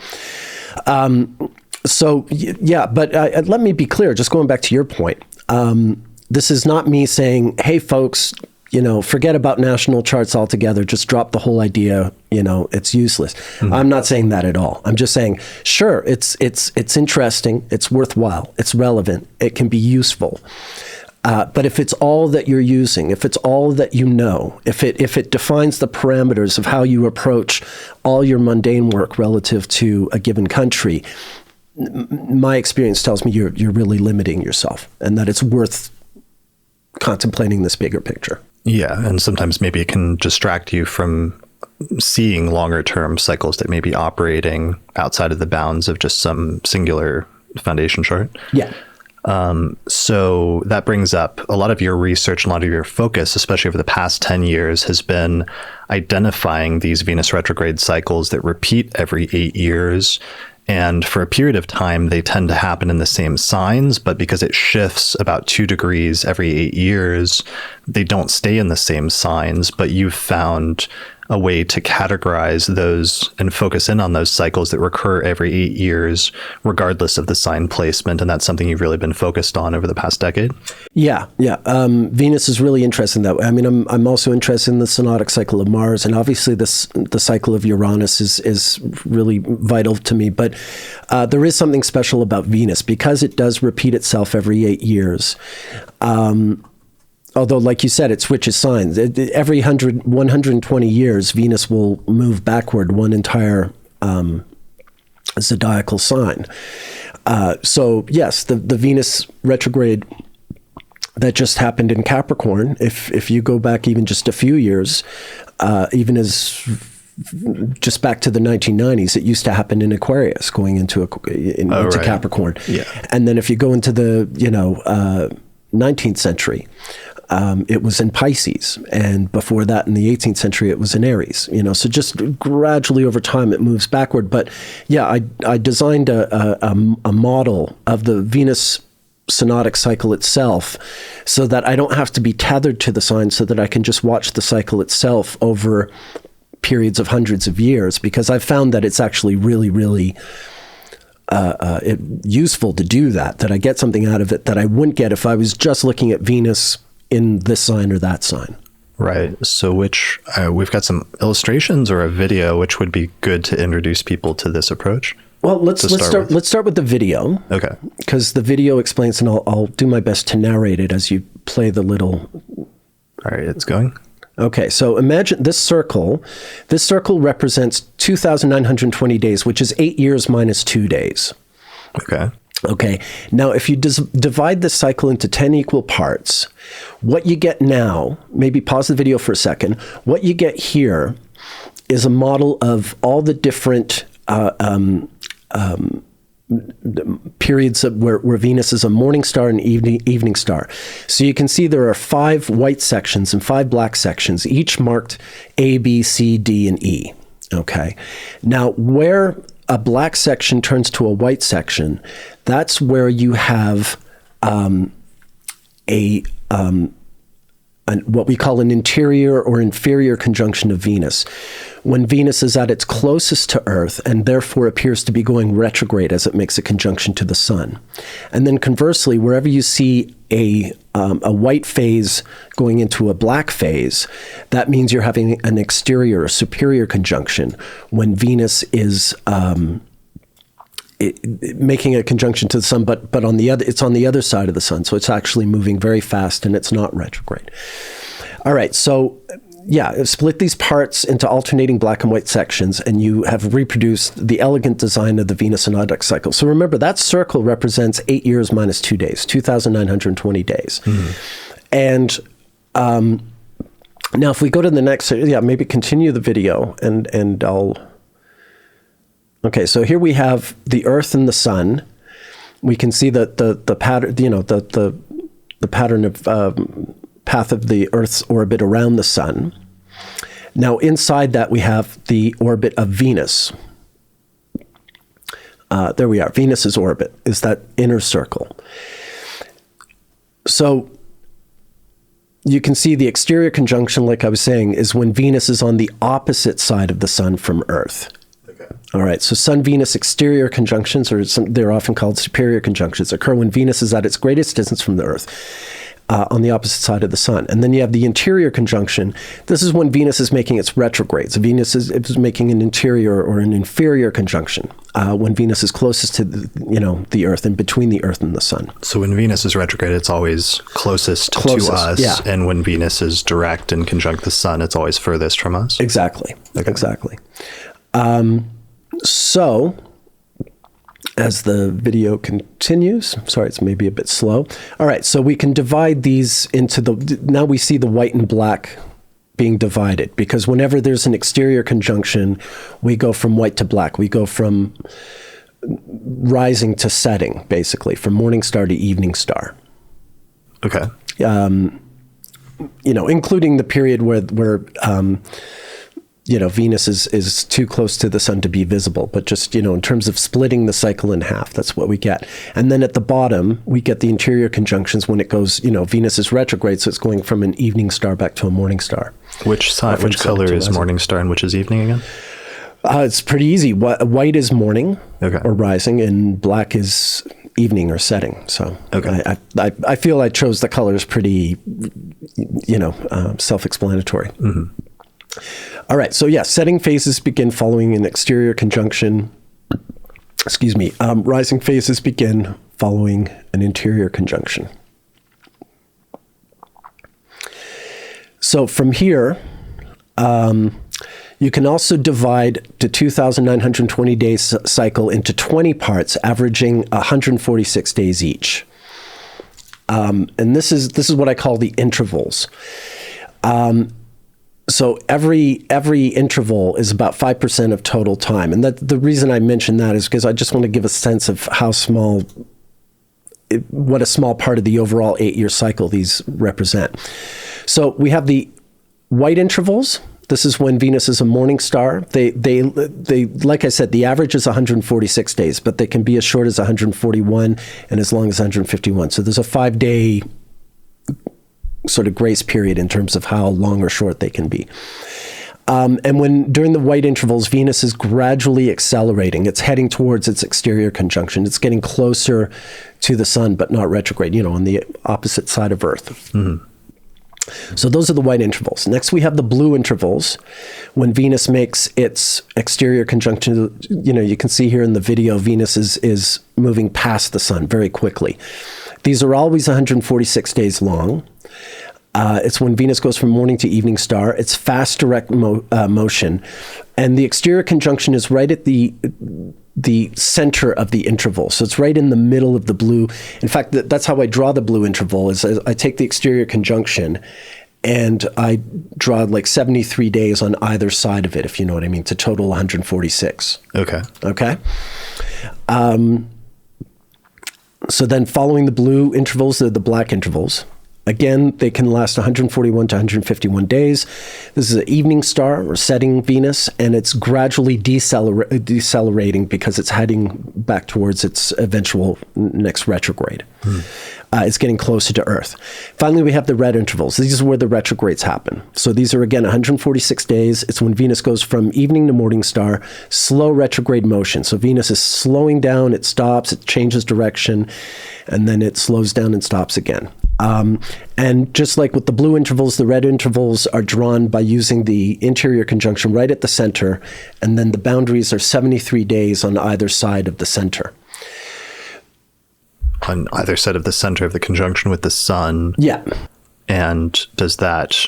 So, yeah, but let me be clear, just going back to your point. This is not me saying, hey, folks, forget about national charts altogether. Just drop the whole idea. It's useless. Mm-hmm. I'm not saying that at all. I'm just saying, sure, it's interesting. It's worthwhile. It's relevant. It can be useful. But if it's all that you're using, if it's all that if it defines the parameters of how you approach all your mundane work relative to a given country, my experience tells me you're really limiting yourself, and that it's worth contemplating this bigger picture. Yeah, and sometimes maybe it can distract you from seeing longer term cycles that may be operating outside of the bounds of just some singular foundation chart. Yeah. So that brings up a lot of your research, a lot of your focus, especially over the past 10 years, has been identifying these Venus retrograde cycles that repeat every 8 years. And for a period of time, they tend to happen in the same signs, but because it shifts about 2 degrees every 8 years, they don't stay in the same signs. But you've found a way to categorize those and focus in on those cycles that recur every 8 years, regardless of the sign placement. And that's something you've really been focused on over the past decade. Yeah. Venus is really interesting that way. I mean, I'm also interested in the synodic cycle of Mars, and obviously the cycle of Uranus is really vital to me. But there is something special about Venus because it does repeat itself every 8 years. Although, like you said, it switches signs. Every 120 years, Venus will move backward one entire zodiacal sign. So, yes, the Venus retrograde that just happened in Capricorn, if you go back even just a few years, even as just back to the 1990s, it used to happen in Aquarius, going into Capricorn. Yeah. And then if you go into the 19th century, it was in Pisces, and before that in the 18th century it was in Aries. So just gradually over time it moves backward. But yeah, I designed a model of the Venus synodic cycle itself so that I don't have to be tethered to the sign, so that I can just watch the cycle itself over periods of hundreds of years, because I've found that it's actually really, really useful to do that I get something out of it that I wouldn't get if I was just looking at Venus in this sign or that sign. Right. So we've got some illustrations or a video, which would be good to introduce people to this approach. Well, let's start with the video. Okay. Because the video explains, and I'll do my best to narrate it as you play the little. All right, it's going. Okay, so imagine this circle. This circle represents 2,920 days, which is 8 years minus 2 days. Okay. Now, if you divide this cycle into 10 equal parts, what you get now, maybe pause the video for a second, what you get here is a model of all the different periods where Venus is a morning star and evening star. So you can see there are 5 white sections and 5 black sections, each marked A, B, C, D, and E. Okay. Now, where a black section turns to a white section, that's where you have what we call an interior or inferior conjunction of Venus. When Venus is at its closest to Earth and therefore appears to be going retrograde as it makes a conjunction to the Sun. And then conversely, wherever you see a white phase going into a black phase, that means you're having an exterior or superior conjunction when Venus is making a conjunction to the Sun, but it's on the other side of the Sun, so it's actually moving very fast and it's not retrograde. All right, so yeah, split these parts into alternating black and white sections, and you have reproduced the elegant design of the Venus synodic cycle. So remember, that circle represents 8 years minus 2 days, 2,920 days. Mm-hmm. And now if we go to the next, maybe continue the video, and I'll... Okay, so here we have the Earth and the Sun. We can see that the pattern, the pattern of path of the Earth's orbit around the sun. Now, inside that, we have the orbit of Venus. There we are. Venus's orbit is that inner circle. So you can see the exterior conjunction, like I was saying, is when Venus is on the opposite side of the sun from Earth. Okay. All right. So Sun-Venus exterior conjunctions, or they're often called superior conjunctions, occur when Venus is at its greatest distance from the Earth. On the opposite side of the sun. And then you have the interior conjunction. This is when Venus is making its retrogrades. Venus is making an interior or an inferior conjunction when Venus is closest to the Earth and between the Earth and the sun. So when Venus is retrograde, it's always closest to us. Yeah. And when Venus is direct and conjunct the sun, it's always furthest from us. Exactly. Okay. Exactly. So as the video continues, sorry, it's maybe a bit slow. All right, so we can divide these into now we see the white and black being divided, because whenever there's an exterior conjunction, we go from white to black. We go from rising to setting, basically, from morning star to evening star. Okay. Including the period where Venus is too close to the sun to be visible, but just, in terms of splitting the cycle in half, that's what we get. And then at the bottom, we get the interior conjunctions when it goes, Venus is retrograde, so it's going from an evening star back to a morning star. Which color is morning star and which is evening again? It's pretty easy. White is morning or rising, and black is evening or setting. So okay. I feel I chose the colors pretty, self-explanatory. Mm-hmm. All right. So setting phases begin following an exterior conjunction. Rising phases begin following an interior conjunction. So from here, you can also divide the 2,920 days cycle into 20 parts, averaging 146 days each. And this is what I call the intervals. So every interval is about 5% of total time. And the reason I mention that is because I just want to give a sense of what a small part of the overall 8-year cycle these represent. So we have the white intervals. This is when Venus is a morning star. They like I said, the average is 146 days, but they can be as short as 141 and as long as 151. So there's a 5-day sort of grace period in terms of how long or short they can be. And when during the white intervals, Venus is gradually accelerating. It's heading towards its exterior conjunction. It's getting closer to the sun, but not retrograde, on the opposite side of Earth. Mm-hmm. So those are the white intervals. Next, we have the blue intervals. When Venus makes its exterior conjunction, you can see here in the video, Venus is moving past the sun very quickly. These are always 146 days long. It's when Venus goes from morning to evening star. It's fast, direct motion. And the exterior conjunction is right at the center of the interval. So it's right in the middle of the blue. In fact, that's how I draw the blue interval, is I take the exterior conjunction and I draw like 73 days on either side of it, if you know what I mean, to total 146. Okay. So then following the blue intervals are the black intervals. Again, they can last 141 to 151 days. This is an evening star or setting Venus, and it's gradually decelerating because it's heading back towards its eventual next retrograde. It's getting closer to Earth. Finally, we have the red intervals. These are where the retrogrades happen. So these are, again, 146 days. It's when Venus goes from evening to morning star, slow retrograde motion. So Venus is slowing down, it stops, it changes direction, and then it slows down and stops again. And just like with the blue intervals, the red intervals are drawn by using the interior conjunction right at the center, and then the boundaries are 73 days on either side of the center. On either side of the center of the conjunction with the sun. Yeah. And does that,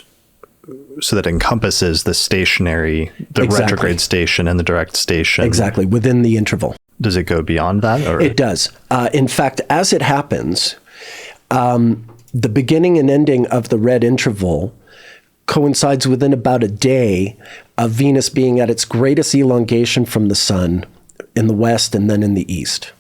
so that encompasses the stationary, the retrograde station and the direct station. Exactly, within the interval. Does it go beyond that? Or? It does. In fact, as it happens, the beginning and ending of the red interval coincides within about a day of Venus being at its greatest elongation from the sun in the west and then in the east.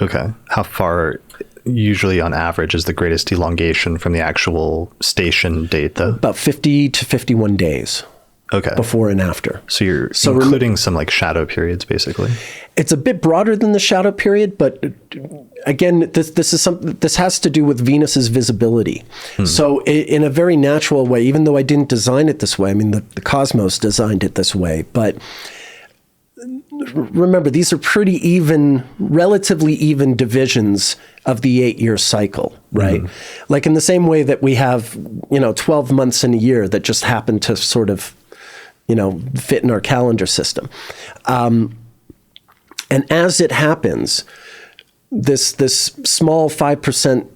Okay. How far usually on average is the greatest elongation from the actual station date, though? About 50 to 51 days. Okay. Before and after. So you're including some like shadow periods, basically. It's a bit broader than the shadow period, but again, this has to do with Venus's visibility. So in a very natural way, even though I didn't design it this way, I mean, the cosmos designed it this way, but remember, these are pretty even, relatively even divisions of the 8-year cycle, right? Like in the same way that we have, 12 months in a year that just happen to sort of, fit in our calendar system. And as it happens, this small 5%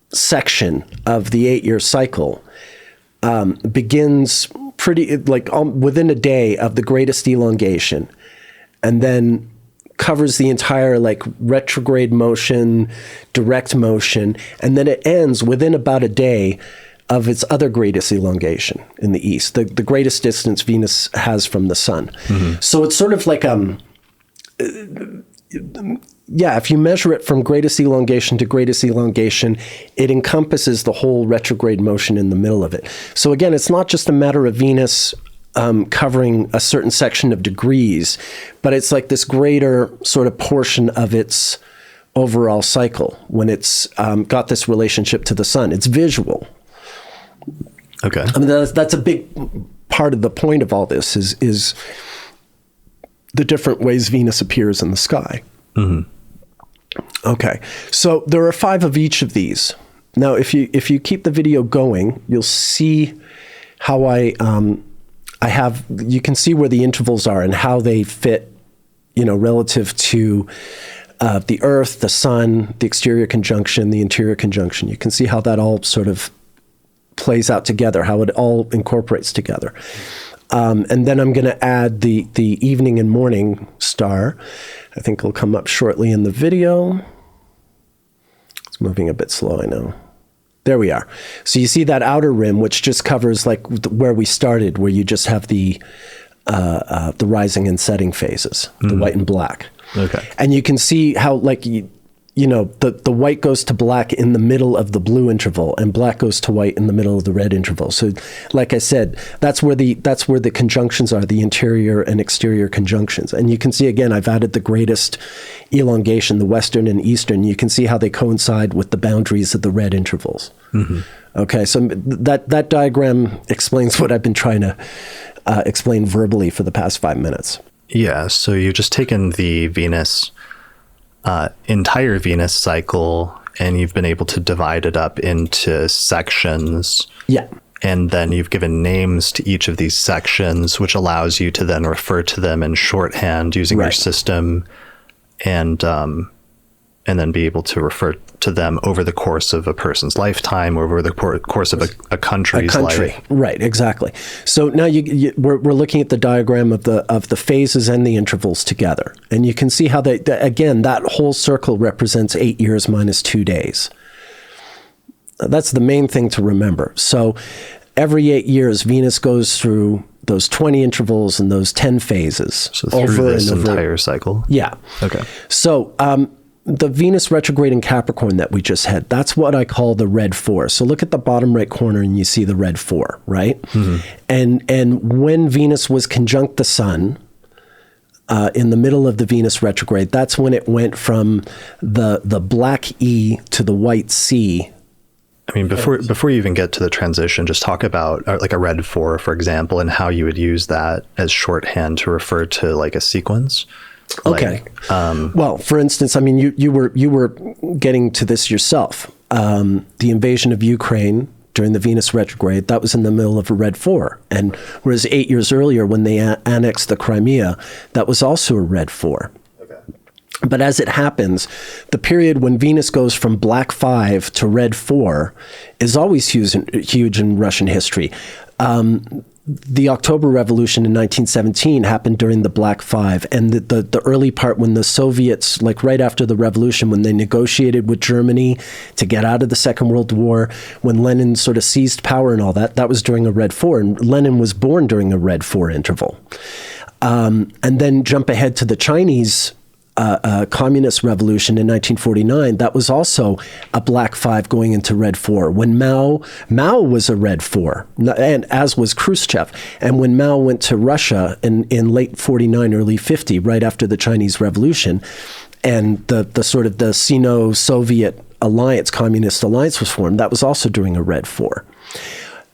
section of the 8-year cycle begins pretty within a day of the greatest elongation, and then covers the entire retrograde motion, direct motion, and then it ends within about a day of its other greatest elongation in the east, the greatest distance Venus has from the sun. So it's sort of like, if you measure it from greatest elongation to greatest elongation, it encompasses the whole retrograde motion in the middle of it. So again, it's not just a matter of Venus covering a certain section of degrees, but it's like this greater sort of portion of its overall cycle when it's got this relationship to the sun. It's visual. Okay. I mean, that's a big part of the point of all this is the different ways Venus appears in the sky. Okay. So there are 5 of each of these. Now, if you keep the video going, you'll see how you can see where the intervals are and how they fit, relative to the Earth, the Sun, the exterior conjunction, the interior conjunction. You can see how that all sort of plays out together, how it all incorporates together. And then I'm going to add the evening and morning star. I think it'll come up shortly in the video. It's moving a bit slow, I know. There we are. So you see that outer rim, which just covers where we started, where you just have the rising and setting phases, the white and black. Okay. And you can see how the white goes to black in the middle of the blue interval, and black goes to white in the middle of the red interval. So, like I said, that's where the conjunctions are, the interior and exterior conjunctions. And you can see again, I've added the greatest elongation, the western and eastern. You can see how they coincide with the boundaries of the red intervals. Okay, so that diagram explains what I've been trying to explain verbally for the past 5 minutes. Yeah. So you've just taken the entire Venus cycle, and you've been able to divide it up into sections. Yeah. And then you've given names to each of these sections, which allows you to then refer to them in shorthand using your system, and then be able to refer to them over the course of a person's lifetime, or over the course of a country's life. Right, exactly. So now we're looking at the diagram of the phases and the intervals together, and you can see how again that whole circle represents 8 years minus 2 days. That's the main thing to remember. So every 8 years, Venus goes through those 20 intervals and those 10 phases. So through this entire cycle? Yeah. Okay. So the Venus retrograde in Capricorn that we just had, that's what I call the red 4. So look at the bottom right corner and you see the red 4, right? And when Venus was conjunct the sun, in the middle of the Venus retrograde, that's when it went from the black E to the white C. I mean, before you even get to the transition, just talk about like a red 4, for example, and how you would use that as shorthand to refer to like a sequence. Okay. Well, for instance, I mean, you were getting to this yourself. The invasion of Ukraine during the Venus retrograde, that was in the middle of a red 4. And whereas 8 years earlier, when they annexed the Crimea, that was also a red 4. Okay. But as it happens, the period when Venus goes from black 5 to red 4 is always huge in Russian history. The October Revolution in 1917 happened during the Black 5, and the early part when the Soviets, like right after the revolution, when they negotiated with Germany to get out of the Second World War, when Lenin sort of seized power and all that, that was during a red 4, and Lenin was born during a red 4 interval. And then jump ahead to the Chinese communist revolution in 1949, that was also a black 5 going into red 4. When Mao was a red 4, and as was Khrushchev. And when Mao went to Russia in late 49, early 50, right after the Chinese Revolution, and the sort of the Sino-Soviet alliance, communist alliance was formed, that was also during a red 4.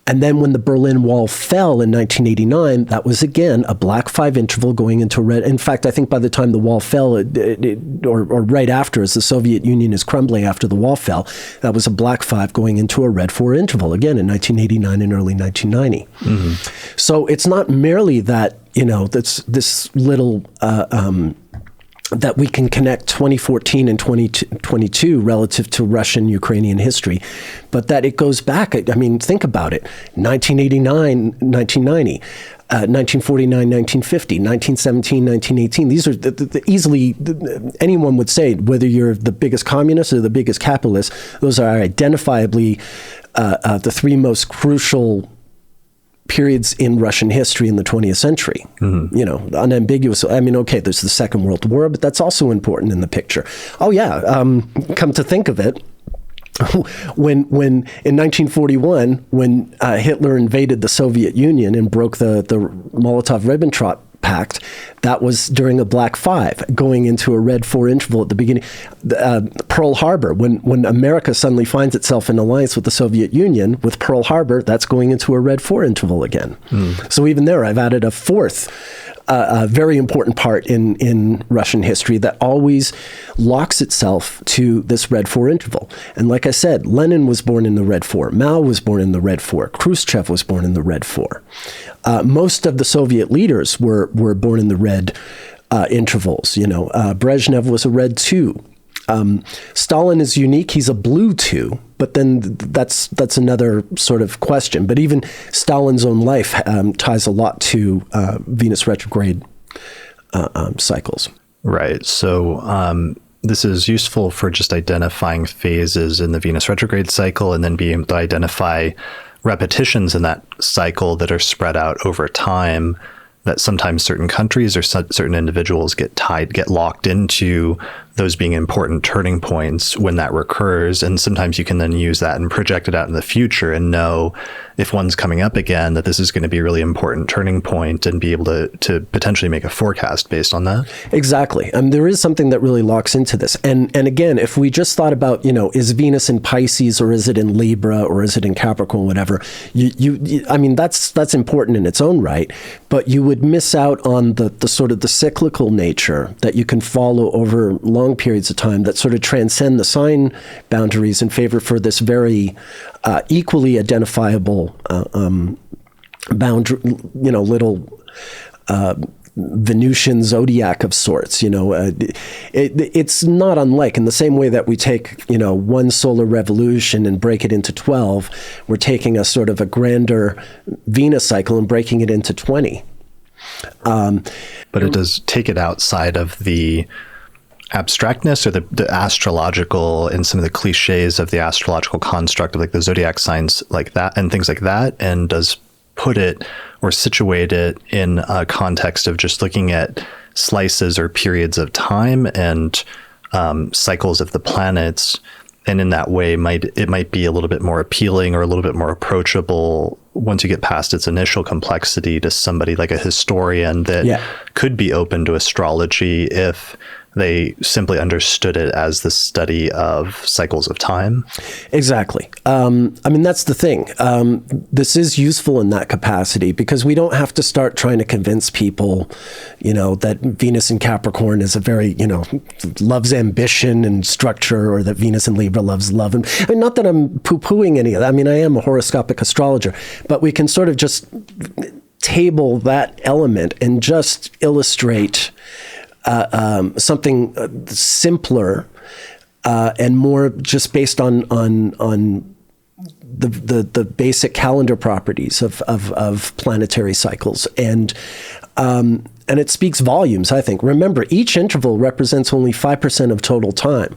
And then when the Berlin Wall fell in 1989, that was again a black 5 interval going into a red. In fact, I think by the time the wall fell, or right after, as the Soviet Union is crumbling after the wall fell, that was a black 5 going into a red 4 interval, again in 1989 and early 1990. Mm-hmm. So it's not merely that, that's this little... that we can connect 2014 and 2022 relative to Russian-Ukrainian history, but that it goes back. I mean, think about it. 1989, 1990, 1949, 1950, 1917, 1918. These are easily, anyone would say, whether you're the biggest communist or the biggest capitalist, those are identifiably the 3 most crucial periods in Russian history in the 20th century, unambiguous. I mean, okay, there's the Second World War, but that's also important in the picture. Oh yeah, come to think of it, when in 1941, when Hitler invaded the Soviet Union and broke the Molotov-Ribbentrop Pact, that was during a black 5 going into a red 4 interval at the beginning. Pearl Harbor, when America suddenly finds itself in alliance with the Soviet Union with Pearl Harbor, that's going into a red 4 interval again. So even there, I've added a fourth very important part in Russian history that always locks itself to this red 4 interval. And like I said, Lenin was born in the red 4. Mao was born in the red 4. Khrushchev was born in the red 4. Most of the Soviet leaders were born in the red intervals. Brezhnev was a red 2. Stalin is unique. He's a blue 2, but then that's another sort of question. But even Stalin's own life ties a lot to Venus retrograde cycles. Right. So this is useful for just identifying phases in the Venus retrograde cycle and then being able to identify repetitions in that cycle that are spread out over time, that sometimes certain countries or certain individuals get locked into those being important turning points when that recurs. And sometimes you can then use that and project it out in the future and know if one's coming up again, that this is going to be a really important turning point and be able to potentially make a forecast based on that. Exactly. There is something that really locks into this. And again, if we just thought about, is Venus in Pisces or is it in Libra or is it in Capricorn, whatever, that's important in its own right, but you would miss out on the sort of the cyclical nature that you can follow over long periods of time that sort of transcend the sign boundaries in favor for this very equally identifiable boundary, little Venusian zodiac of sorts. It's not unlike, in the same way that we take, one solar revolution and break it into 12, we're taking a sort of a grander Venus cycle and breaking it into 20. But it does take it outside of the abstractness or the astrological and some of the cliches of the astrological construct of like the zodiac signs like that and things like that, and does put it or situate it in a context of just looking at slices or periods of time and cycles of the planets. And in that way, it might be a little bit more appealing or a little bit more approachable once you get past its initial complexity to somebody like a historian that could be open to astrology if they simply understood it as the study of cycles of time. Exactly. That's the thing. This is useful in that capacity because we don't have to start trying to convince people, that Venus in Capricorn is a very, loves ambition and structure, or that Venus in Libra loves love. And not that I'm poo-pooing any of that. I am a horoscopic astrologer, but we can sort of just table that element and just illustrate something simpler and more just based on the basic calendar properties of planetary cycles, and it speaks volumes, I think. Remember, each interval represents only 5% of total time,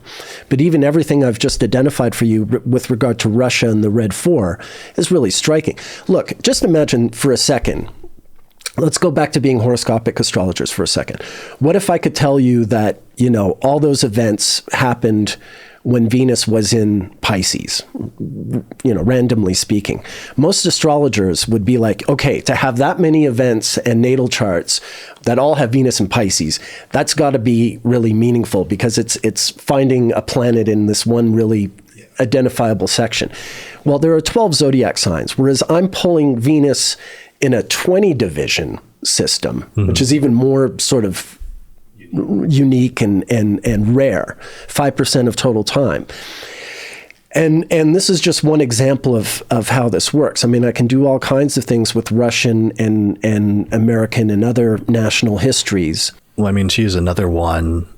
but even everything I've just identified for you with regard to Russia and the Red 4 is really striking. Look, just imagine for a second let's go back to being horoscopic astrologers for a second. What if I could tell you that, all those events happened when Venus was in Pisces, randomly speaking? Most astrologers would be like, okay, to have that many events and natal charts that all have Venus in Pisces, that's got to be really meaningful, because it's finding a planet in this one really identifiable section. Well, there are 12 zodiac signs, whereas I'm pulling Venus in a 20 division system, which is even more sort of unique and rare, 5% of total time. And this is just one example of how this works. I mean, I can do all kinds of things with Russian and American and other national histories. Well, I mean, to use another one,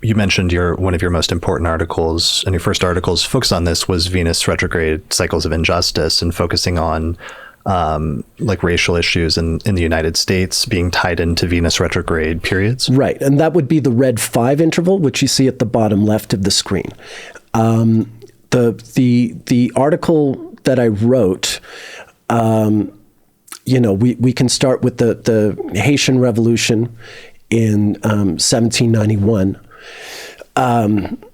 you mentioned one of your most important articles, and your first articles focused on this was Venus retrograde cycles of injustice, and focusing on like racial issues in the United States being tied into Venus retrograde periods. Right. And that would be the red 5 interval, which you see at the bottom left of the screen. The article that I wrote, we can start with the Haitian Revolution in 1791.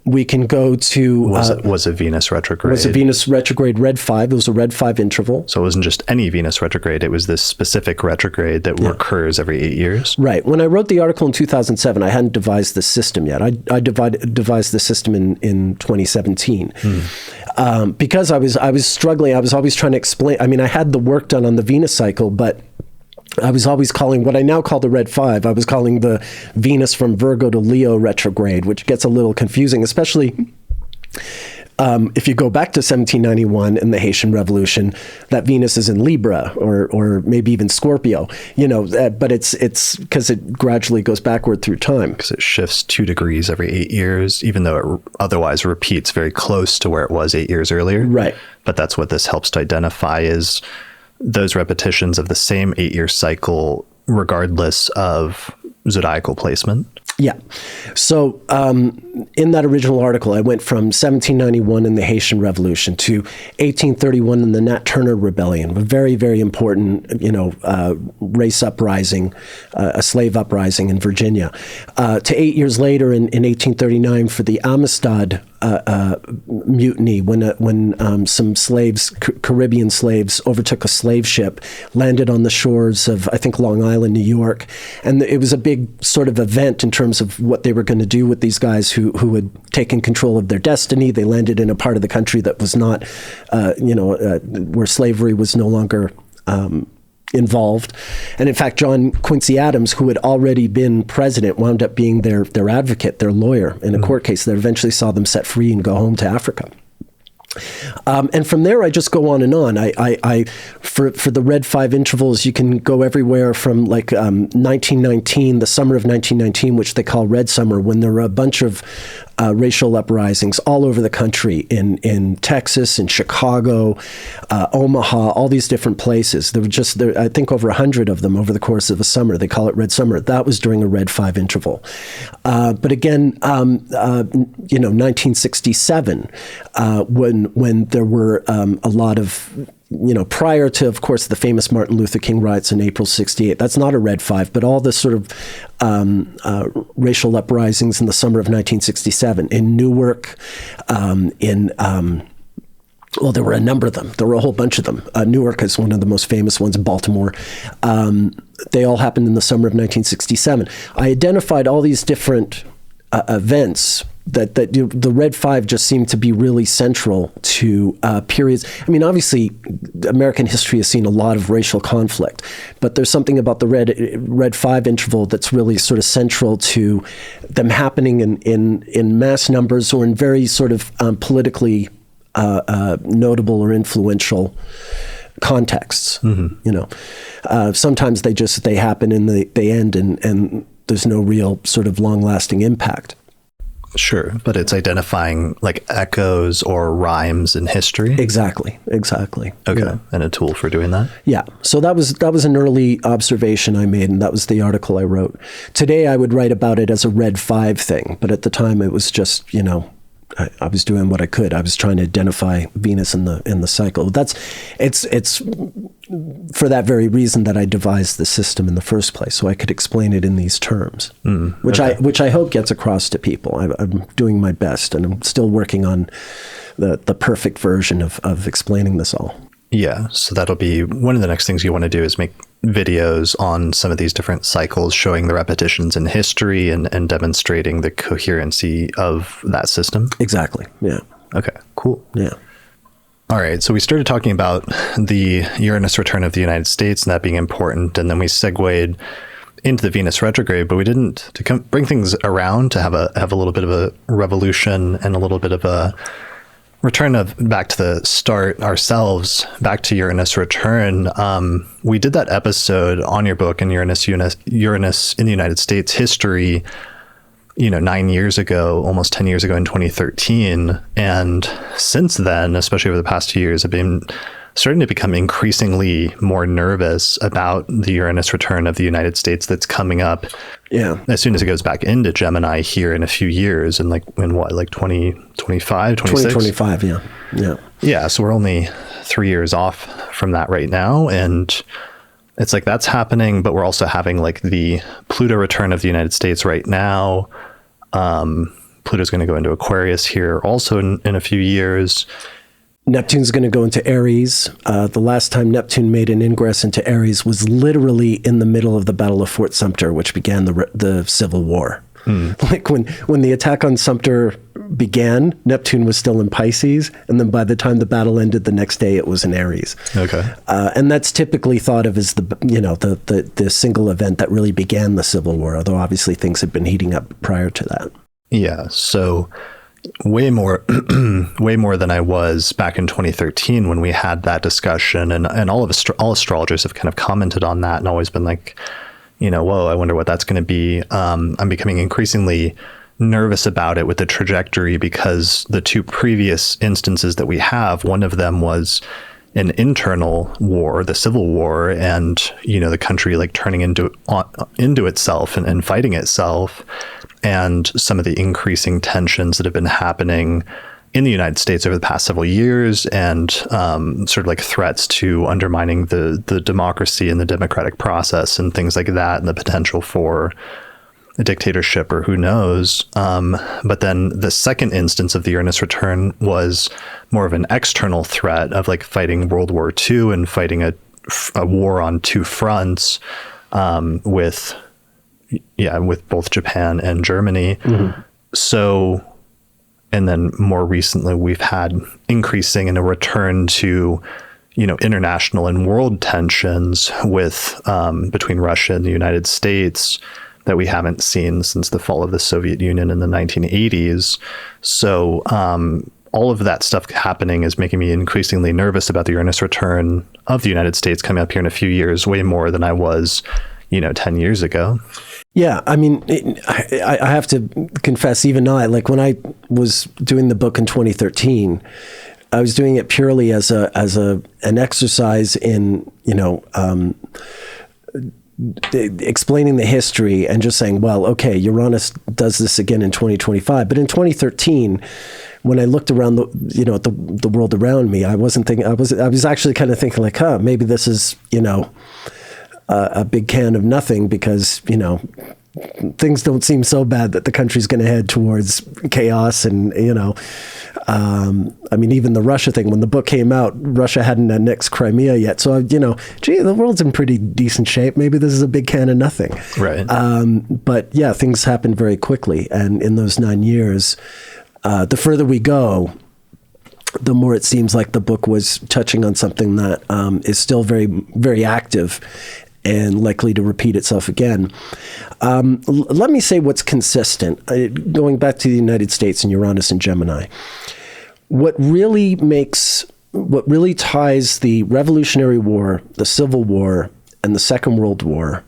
We can go to... Was a Venus retrograde? Was a Venus retrograde red 5. It was a red 5 interval. So it wasn't just any Venus retrograde. It was this specific retrograde that occurs every 8 years? Right. When I wrote the article in 2007, I hadn't devised the system yet. I devised the system in 2017. Because I was struggling. I was always trying to explain. I mean, I had the work done on the Venus cycle, but I was always calling what I now call the red 5. I was calling the Venus from Virgo to Leo retrograde, which gets a little confusing, especially if you go back to 1791 and the Haitian Revolution. That Venus is in Libra or maybe even Scorpio, but it's because it gradually goes backward through time. Because it shifts 2 degrees every 8 years, even though it otherwise repeats very close to where it was 8 years earlier. Right. But that's what this helps to identify, is those repetitions of the same 8-year cycle, regardless of zodiacal placement. Yeah. So in that original article, I went from 1791 and the Haitian Revolution to 1831 and the Nat Turner Rebellion, a very, very important, race uprising, a slave uprising in Virginia, to 8 years later in 1839 for the Amistad mutiny, when some slaves, Caribbean slaves, overtook a slave ship, landed on the shores of, I think, Long Island, New York. And it was a big sort of event in terms of what they were going to do with these guys who had taken control of their destiny. They landed in a part of the country that was not, where slavery was no longer involved. And in fact, John Quincy Adams, who had already been president, wound up being their advocate, their lawyer in a court case that eventually saw them set free and go home to Africa. And from there, I just go on and on. For the red 5 intervals, you can go everywhere from like 1919, the summer of 1919, which they call Red Summer, when there were a bunch of racial uprisings all over the country, in Texas, in Chicago, Omaha, all these different places. There were I think over 100 of them over the course of a summer. They call it Red Summer. That was during a red 5 interval. But again, 1967, when there were a lot of, prior to, of course, the famous Martin Luther King riots in April 68. That's not a red 5, but all this sort of racial uprisings in the summer of 1967 in Newark, well, there were a number of them. There were a whole bunch of them. Newark is one of the most famous ones, Baltimore. They all happened in the summer of 1967. I identified all these different events that the red 5 just seemed to be really central to periods. I mean, obviously, American history has seen a lot of racial conflict, but there's something about the red 5 interval that's really sort of central to them happening in mass numbers or in very sort of politically notable or influential contexts. Sometimes they happen and they end and there's no real sort of long-lasting impact. Sure, but it's identifying like echoes or rhymes in history. Exactly. Okay, yeah. And a tool for doing that. Yeah. So that was an early observation I made, and that was the article I wrote. Today I would write about it as a red 5 thing, but at the time it was just I was doing what I could. I was trying to identify Venus in the cycle. It's for that very reason that I devised the system in the first place, so I could explain it in these terms, which I hope gets across to people. I'm doing my best, and I'm still working on the perfect version of explaining this all. Yeah, so that'll be one of the next things you want to do is make videos on some of these different cycles, showing the repetitions in history and demonstrating the coherency of that system. Exactly. Yeah. Okay, cool. Yeah. All right, so we started talking about the Uranus return of the United States and that being important, and then we segued into the Venus retrograde, but we didn't, to bring things around, to have a little bit of a revolution and a little bit of a return back to the start ourselves, back to Uranus return. We did that episode on your book in Uranus in the United States history, 9 years ago, almost 10 years ago in 2013. And since then, especially over the past 2 years, I've been starting to become increasingly more nervous about the Uranus return of the United States that's coming up. Yeah. As soon as it goes back into Gemini here in a few years, and like 2025, 26? 2025, yeah. Yeah. Yeah. So we're only 3 years off from that right now. And it's like that's happening, but we're also having like the Pluto return of the United States right now. Pluto's going to go into Aquarius here also in a few years. Neptune's going to go into Aries. The last time Neptune made an ingress into Aries was literally in the middle of the Battle of Fort Sumter, which began the Civil War. Like when the attack on Sumter began, Neptune was still in Pisces, and then by the time the battle ended the next day, it was in Aries. Okay. And that's typically thought of as the single event that really began the Civil War, although obviously things had been heating up prior to that. Yeah. So way more than I was back in 2013 when we had that discussion, and all astrologers have kind of commented on that and always been like, whoa, I wonder what that's going to be. I'm becoming increasingly nervous about it with the trajectory, because the two previous instances that we have, one of them was an internal war, the Civil War, and the country like turning into itself and fighting itself, and some of the increasing tensions that have been happening in the United States over the past several years, and sort of like threats to undermining the democracy and the democratic process and things like that, and the potential for a dictatorship or who knows. But then the second instance of the Uranus return was more of an external threat of like fighting World War II and fighting a war on two fronts with both Japan and Germany. Mm-hmm. So, and then more recently, we've had increasing and a return to, international and world tensions with between Russia and the United States that we haven't seen since the fall of the Soviet Union in the 1980s. So all of that stuff happening is making me increasingly nervous about the Uranus return of the United States coming up here in a few years, way more than I was, 10 years ago. Yeah, I mean, I have to confess, even now, like when I was doing the book in 2013, I was doing it purely as an exercise in, explaining the history and just saying, well, okay, Uranus does this again in 2025. But in 2013, when I looked around the world around me, I wasn't thinking, I was actually kind of thinking like, maybe this is, a big can of nothing, because, things don't seem so bad that the country's going to head towards chaos. And, I mean, even the Russia thing, when the book came out, Russia hadn't annexed Crimea yet. So, the world's in pretty decent shape. Maybe this is a big can of nothing. Right. But yeah, things happened very quickly. And in those 9 years, the further we go, the more it seems like the book was touching on something that is still very, very active and likely to repeat itself again. Let me say what's consistent. Going back to the United States and Uranus and Gemini, what really ties the Revolutionary War, the Civil War, and the Second World War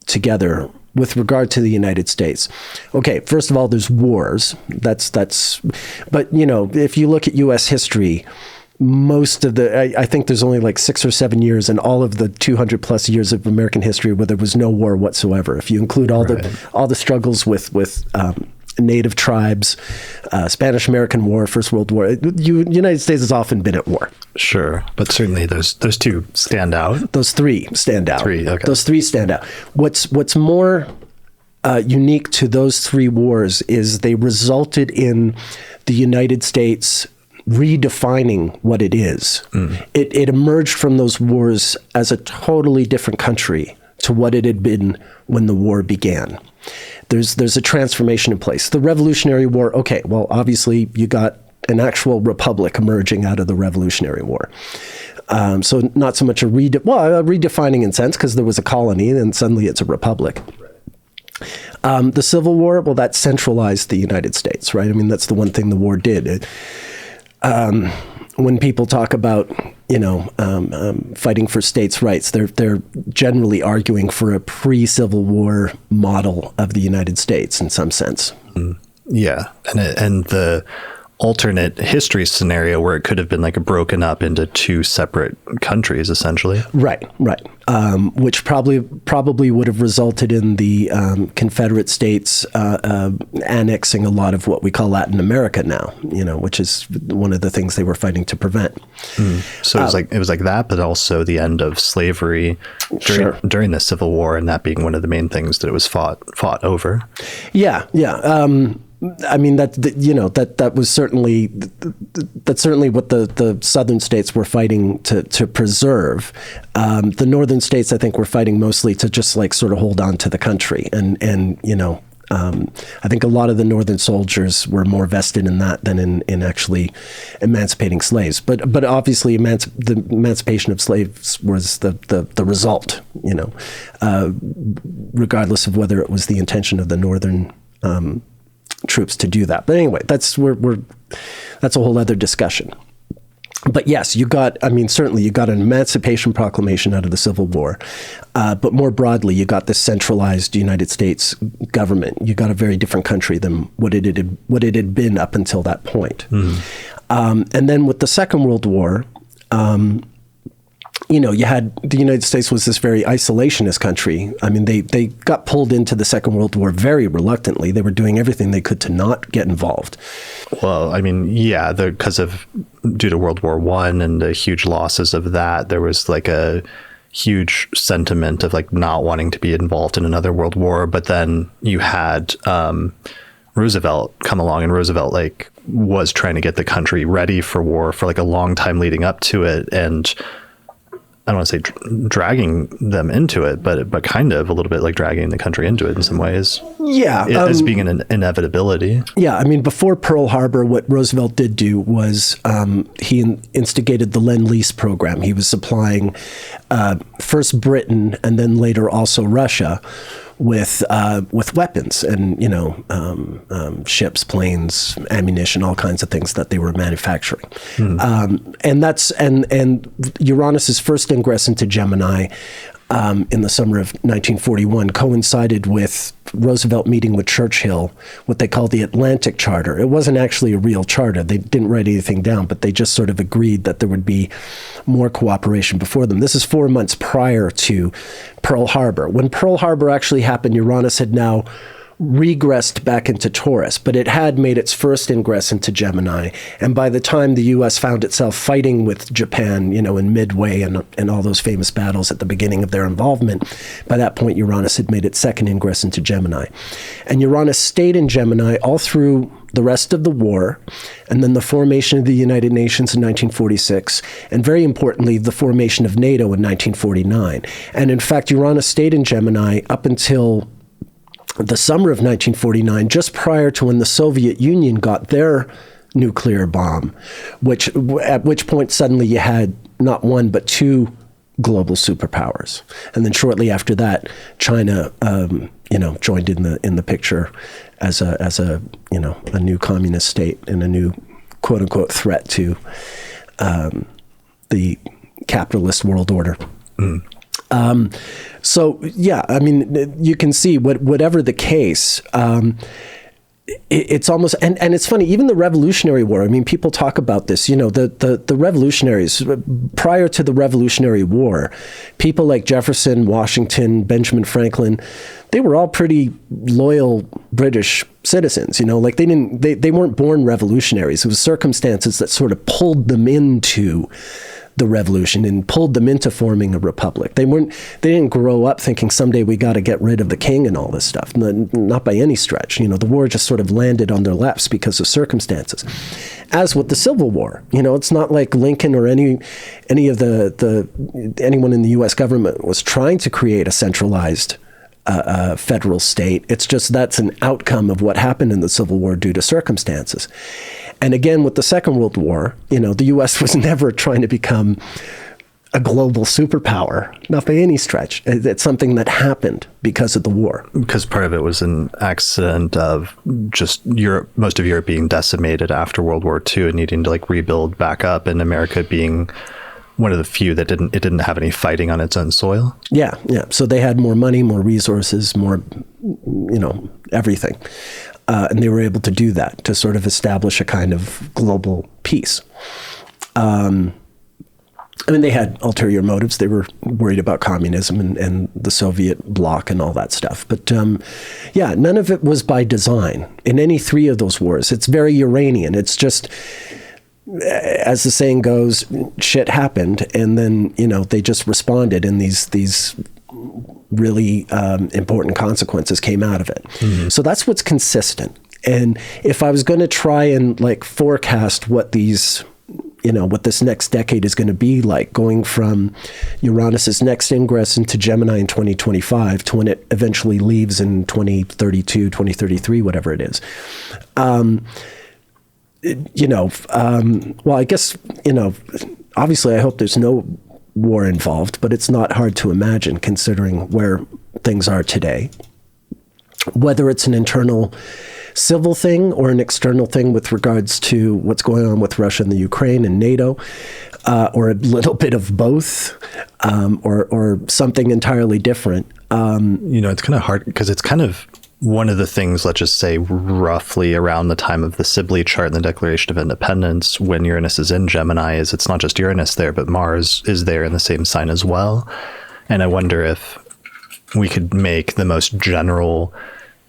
together with regard to the United States. Okay, first of all, there's wars. But if you look at U.S. history, most of I think there's only like 6 or 7 years in all of the 200 plus years of American history where there was no war whatsoever. If you include all the struggles with native tribes, Spanish-American War, First World War. United States has often been at war. Sure, but certainly those two stand out. Those three stand out. Those three stand out. What's more unique to those three wars is they resulted in the United States redefining what it is. It emerged from those wars as a totally different country to what it had been when the war began. There's a transformation in place. The Revolutionary War, okay, well, obviously you got an actual republic emerging out of the Revolutionary War. So not so much a redefining in sense, because there was a colony and suddenly it's a republic. The Civil War, well, that centralized the United States, right? I mean, that's the one thing the war did. When people talk about, fighting for states' rights, they're generally arguing for a pre-Civil War model of the United States in some sense. Yeah, and the alternate history scenario where it could have been like broken up into two separate countries, essentially. Right. Which probably would have resulted in the Confederate States annexing a lot of what we call Latin America now, which is one of the things they were fighting to prevent. So it was like that, but also the end of slavery during the Civil War, and that being one of the main things that it was fought over. Yeah. I mean, that was certainly what the southern states were fighting to preserve. The northern states, I think, were fighting mostly to just like sort of hold on to the country. And I think a lot of the northern soldiers were more vested in that than in actually emancipating slaves. But obviously, the emancipation of slaves was the result, regardless of whether it was the intention of the northern troops to do that. But anyway, that's a whole other discussion. But yes, certainly you got an Emancipation Proclamation out of the Civil War. But more broadly, you got this centralized United States government. You got a very different country than what it had been up until that point. And then with the Second World War, you had the United States was this very isolationist country. I mean, they got pulled into the Second World War very reluctantly. They were doing everything they could to not get involved. Well, I mean, yeah, due to World War I and the huge losses of that, there was like a huge sentiment of like not wanting to be involved in another world war. But then you had Roosevelt come along, and Roosevelt like was trying to get the country ready for war for like a long time leading up to it, and I don't want to say dragging them into it, but kind of a little bit like dragging the country into it in some ways. Yeah. As being an inevitability. Yeah. I mean, before Pearl Harbor, what Roosevelt did do was he instigated the Lend-Lease program. He was supplying first Britain and then later also Russia with weapons and, ships, planes, ammunition, all kinds of things that they were manufacturing. And Uranus's first ingress into Gemini in the summer of 1941 coincided with Roosevelt meeting with Churchill, what they call the Atlantic Charter. It wasn't actually a real charter. They didn't write anything down, but they just sort of agreed that there would be more cooperation before them. This is 4 months prior to Pearl Harbor. When Pearl Harbor actually happened, Uranus had now regressed back into Taurus, but it had made its first ingress into Gemini. And by the time the U.S. found itself fighting with Japan, in Midway and all those famous battles at the beginning of their involvement, by that point, Uranus had made its second ingress into Gemini. And Uranus stayed in Gemini all through the rest of the war, and then the formation of the United Nations in 1946, and very importantly, the formation of NATO in 1949. And in fact, Uranus stayed in Gemini up until the summer of 1949, just prior to when the Soviet Union got their nuclear bomb, at which point suddenly you had not one but two global superpowers. And then shortly after that, China, joined in the picture as a new communist state and a new quote unquote threat to the capitalist world order. So yeah, I mean, you can see whatever the case, it's almost, and it's funny, even the Revolutionary War, I mean, people talk about this, the revolutionaries, prior to the Revolutionary War, people like Jefferson, Washington, Benjamin Franklin, they were all pretty loyal British citizens, like they weren't born revolutionaries. It was circumstances that sort of pulled them into the revolution and pulled them into forming a republic. They didn't grow up thinking someday we got to get rid of the king and all this stuff. Not by any stretch. The war just sort of landed on their laps because of circumstances. As with the Civil War, it's not like Lincoln or any of anyone in the U.S. government was trying to create a centralized federal state. It's just that's an outcome of what happened in the Civil War due to circumstances. And again, with the Second World War, the U.S. was never trying to become a global superpower, not by any stretch. It's something that happened because of the war. Because part of it was an accident of just Europe, most of Europe being decimated after World War II and needing to rebuild back up, and America being one of the few that didn't have any fighting on its own soil. Yeah. So they had more money, more resources, more, everything. And they were able to do that to sort of establish a kind of global peace. They had ulterior motives. They were worried about communism and the Soviet bloc and all that stuff. But none of it was by design in any three of those wars. It's very Uranian. It's just, as the saying goes, shit happened, and then they just responded, and these really important consequences came out of it. Mm-hmm. So that's what's consistent. And if I was going to try and forecast what these, what this next decade is going to be like, going from Uranus's next ingress into Gemini in 2025 to when it eventually leaves in 2032, 2033, whatever it is. Well, I guess, obviously I hope there's no war involved, but it's not hard to imagine considering where things are today. Whether it's an internal civil thing or an external thing with regards to what's going on with Russia and the Ukraine and NATO, or a little bit of both, or something entirely different. It's kind of hard because it's kind of one of the things, let's just say roughly around the time of the Sibley chart and the Declaration of Independence, when Uranus is in Gemini, is it's not just Uranus there, but Mars is there in the same sign as well. And I wonder if we could make the most general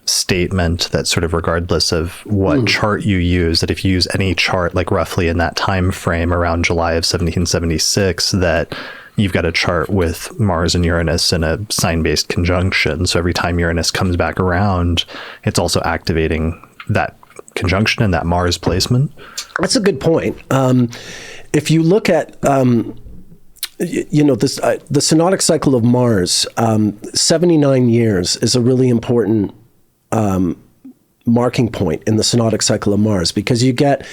statement that sort of regardless of what chart you use, that if you use any chart roughly in that time frame around July of 1776, that you've got a chart with Mars and Uranus in a sign-based conjunction. So every time Uranus comes back around, it's also activating that conjunction and that Mars placement. That's a good point. If you look at this, the synodic cycle of Mars, 79 years is a really important marking point in the synodic cycle of Mars, because you get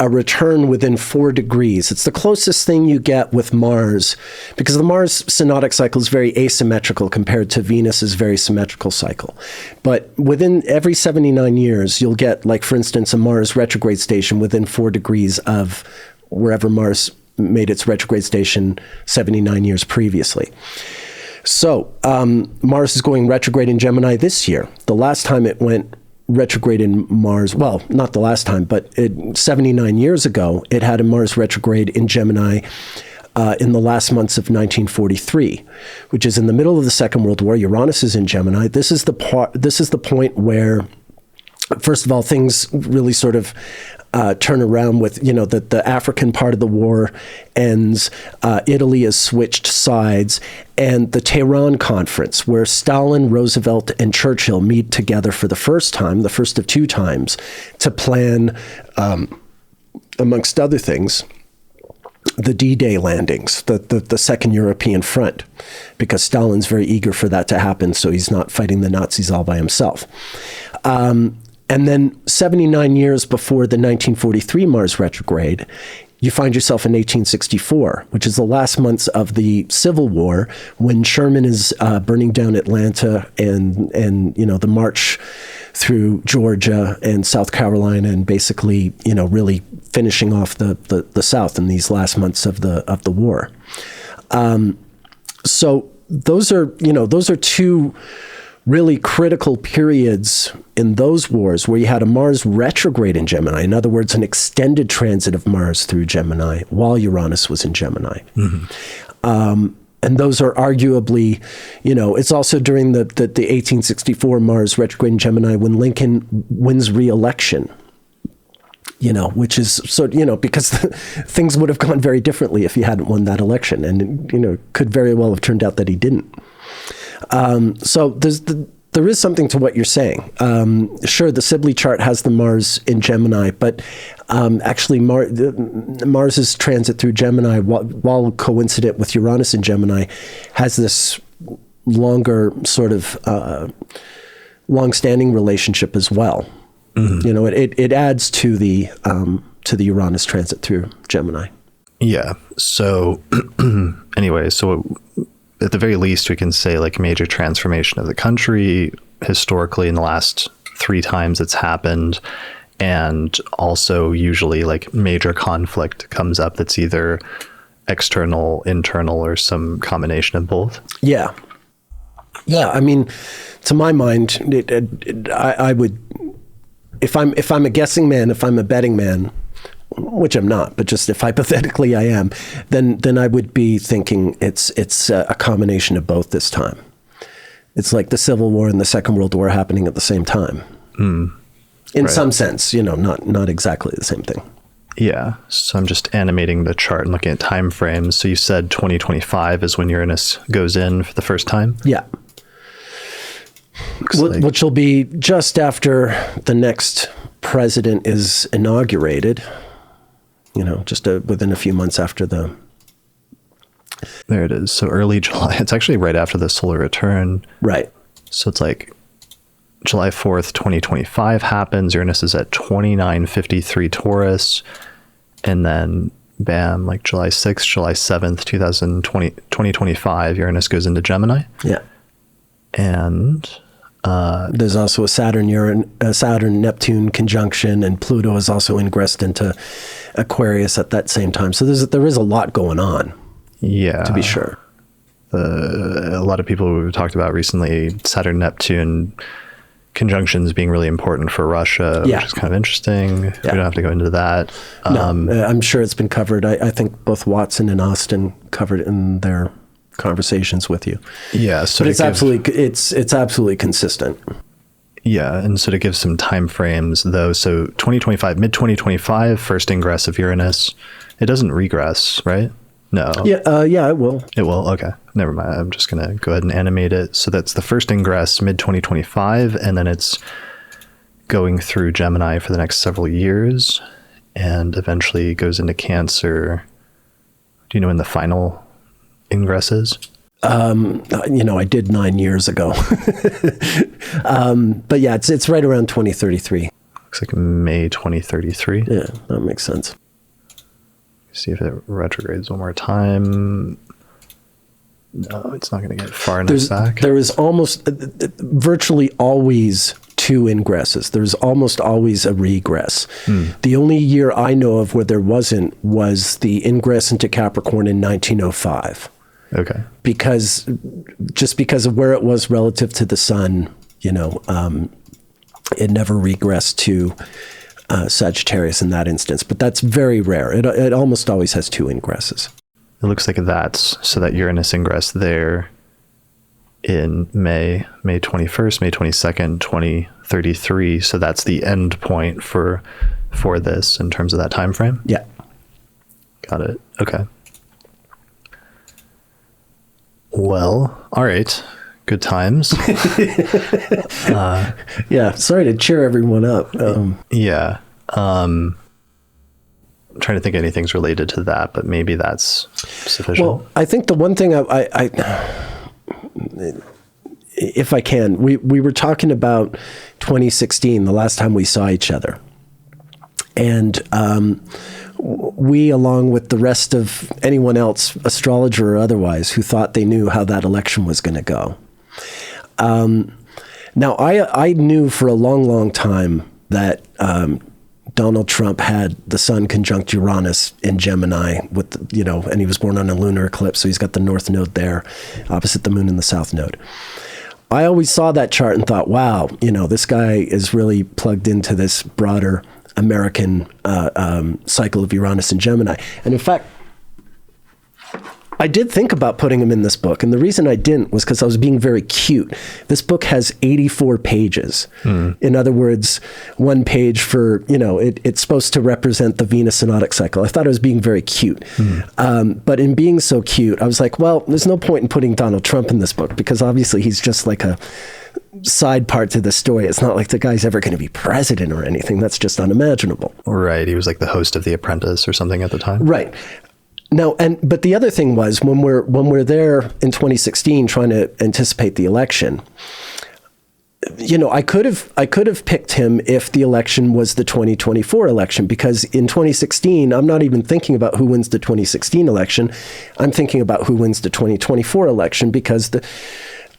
a return within 4 degrees. It's the closest thing you get with Mars, because the Mars synodic cycle is very asymmetrical compared to Venus's very symmetrical cycle. But within every 79 years, you'll get, for instance, a Mars retrograde station within 4 degrees of wherever Mars made its retrograde station 79 years previously. So Mars is going retrograde in Gemini this year. The last time it went retrograde in Mars, well, not the last time, but 79 years ago, it had a Mars retrograde in Gemini in the last months of 1943, which is in the middle of the Second World War. Uranus is in Gemini. This is the point where, first of all, things really sort of turn around with, the African part of the war ends, Italy has switched sides, and the Tehran Conference, where Stalin, Roosevelt, and Churchill meet together for the first time, the first of 2 times, to plan, amongst other things, the D-Day landings, the Second European Front, because Stalin's very eager for that to happen, so he's not fighting the Nazis all by himself. And then 79 years before the 1943 Mars retrograde, you find yourself in 1864, which is the last months of the Civil War, when Sherman is burning down Atlanta and the march through Georgia and South Carolina, and basically, really finishing off the South in these last months of the war. So those are 2 really critical periods in those wars where you had a Mars retrograde in Gemini. In other words, an extended transit of Mars through Gemini while Uranus was in Gemini. Mm-hmm. And those are arguably, it's also during the 1864 Mars retrograde in Gemini when Lincoln wins re-election, which is because things would have gone very differently if he hadn't won that election. And, could very well have turned out that he didn't. So there is something to what you're saying. Sure, the Sibley chart has the Mars in Gemini, but actually Mars's transit through Gemini, while coincident with Uranus in Gemini, has this longer sort of long-standing relationship as well. Mm-hmm. It adds to the Uranus transit through Gemini. Yeah. So anyway, at the very least, we can say like major transformation of the country historically in the last 3 times it's happened. And also usually like major conflict comes up that's either external, internal, or some combination of both. Yeah. Yeah. I mean, to my mind, I would, if I'm a guessing man, if I'm a betting man, which I'm not, but just if hypothetically I am, then I would be thinking it's a combination of both this time. It's like the Civil War and the Second World War happening at the same time. In some sense, not exactly the same thing. Yeah. So I'm just animating the chart and looking at time frames. So you said 2025 is when Uranus goes in for the first time? Yeah. Which will be just after the next president is inaugurated. Just within a few months after the... There it is. So early July. It's actually right after the solar return. Right. So it's like July 4th, 2025 happens. Uranus is at 2953 Taurus. And then, bam, like July 6th, July 7th, 2025, Uranus goes into Gemini. Yeah. And... there's also a Saturn-Neptune conjunction, and Pluto is also ingressed into Aquarius at that same time. So there is a lot going on. Yeah. To be sure. A lot of people we've talked about recently, Saturn-Neptune conjunctions being really important for Russia, which is kind of interesting. Yeah. We don't have to go into that. No, I'm sure it's been covered. I think both Watson and Austin covered it in their conversations with you. Yeah, so but it's absolutely consistent. Yeah, and so to give some time frames though, so 2025, mid 2025, first ingress of Uranus. It doesn't regress, right? No. Yeah, it will. It will. Okay, never mind. I'm just gonna go ahead and animate it. So that's the first ingress, mid 2025, and then it's going through Gemini for the next several years, and eventually goes into Cancer. Do you know when the final ingresses? I did 9 years ago. But yeah, it's right around 2033. Looks like May 2033. Yeah, that makes sense. See if it retrogrades one more time. No, it's not going to get far enough back. There is almost virtually always 2 ingresses. There's almost always a regress. The only year I know of where there wasn't was the ingress into Capricorn in 1905. Okay. Because of where it was relative to the sun, it never regressed to Sagittarius in that instance. But that's very rare. It almost always has 2 ingresses. It looks like so that Uranus ingress there in May 21st, May 22nd, 2033. So that's the end point for this in terms of that time frame? Yeah. Got it. Okay. Well, all right. Good times. Yeah. Sorry to cheer everyone up. Yeah. I'm trying to think anything's related to that, but maybe that's sufficient. Well, I think the one thing I if I can, we were talking about 2016, the last time we saw each other. And we, along with the rest of anyone else, astrologer or otherwise, who thought they knew how that election was going to go. Now, I knew for a long, long time that Donald Trump had the sun conjunct Uranus in Gemini with, and he was born on a lunar eclipse. So he's got the north node there opposite the moon and the south node. I always saw that chart and thought, wow, this guy is really plugged into this broader American cycle of Uranus and Gemini. And in fact, I did think about putting him in this book, and the reason I didn't was because I was being very cute. This book has 84 pages. In other words, one page for, it's supposed to represent the Venus synodic cycle. I thought I was being very cute. But in being so cute, I was like, well, there's no point in putting Donald Trump in this book, because obviously he's just like a side part to the story. It's not like the guy's ever going to be president or anything. That's just unimaginable. Right. He was like the host of The Apprentice or something at the time. Right. No, but the other thing was when we're there in 2016 trying to anticipate the election, I could have picked him if the election was the 2024 election, because in 2016 I'm not even thinking about who wins the 2016 election. I'm thinking about who wins the 2024 election, because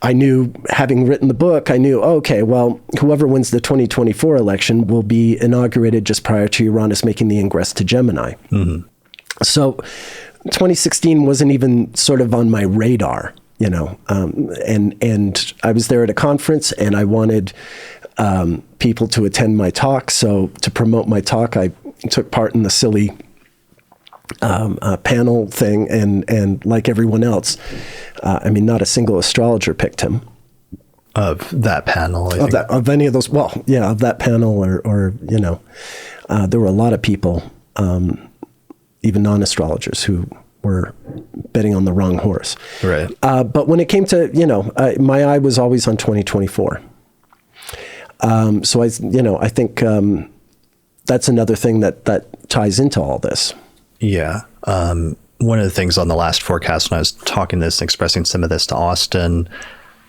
I knew, having written the book, I knew, okay, well, whoever wins the 2024 election will be inaugurated just prior to Uranus making the ingress to Gemini. So 2016 wasn't even sort of on my radar, and I was there at a conference, and I wanted people to attend my talk. So to promote my talk, I took part in the silly panel thing, and like everyone else, not a single astrologer picked him. Of that panel, of any of those. Well, yeah, of that panel, or there were a lot of people, even non-astrologers, who were betting on the wrong horse. Right. But when it came to, my eye was always on 2024. So I think that's another thing that ties into all this. Yeah. One of the things on the last forecast, when I was talking this and expressing some of this to Austin,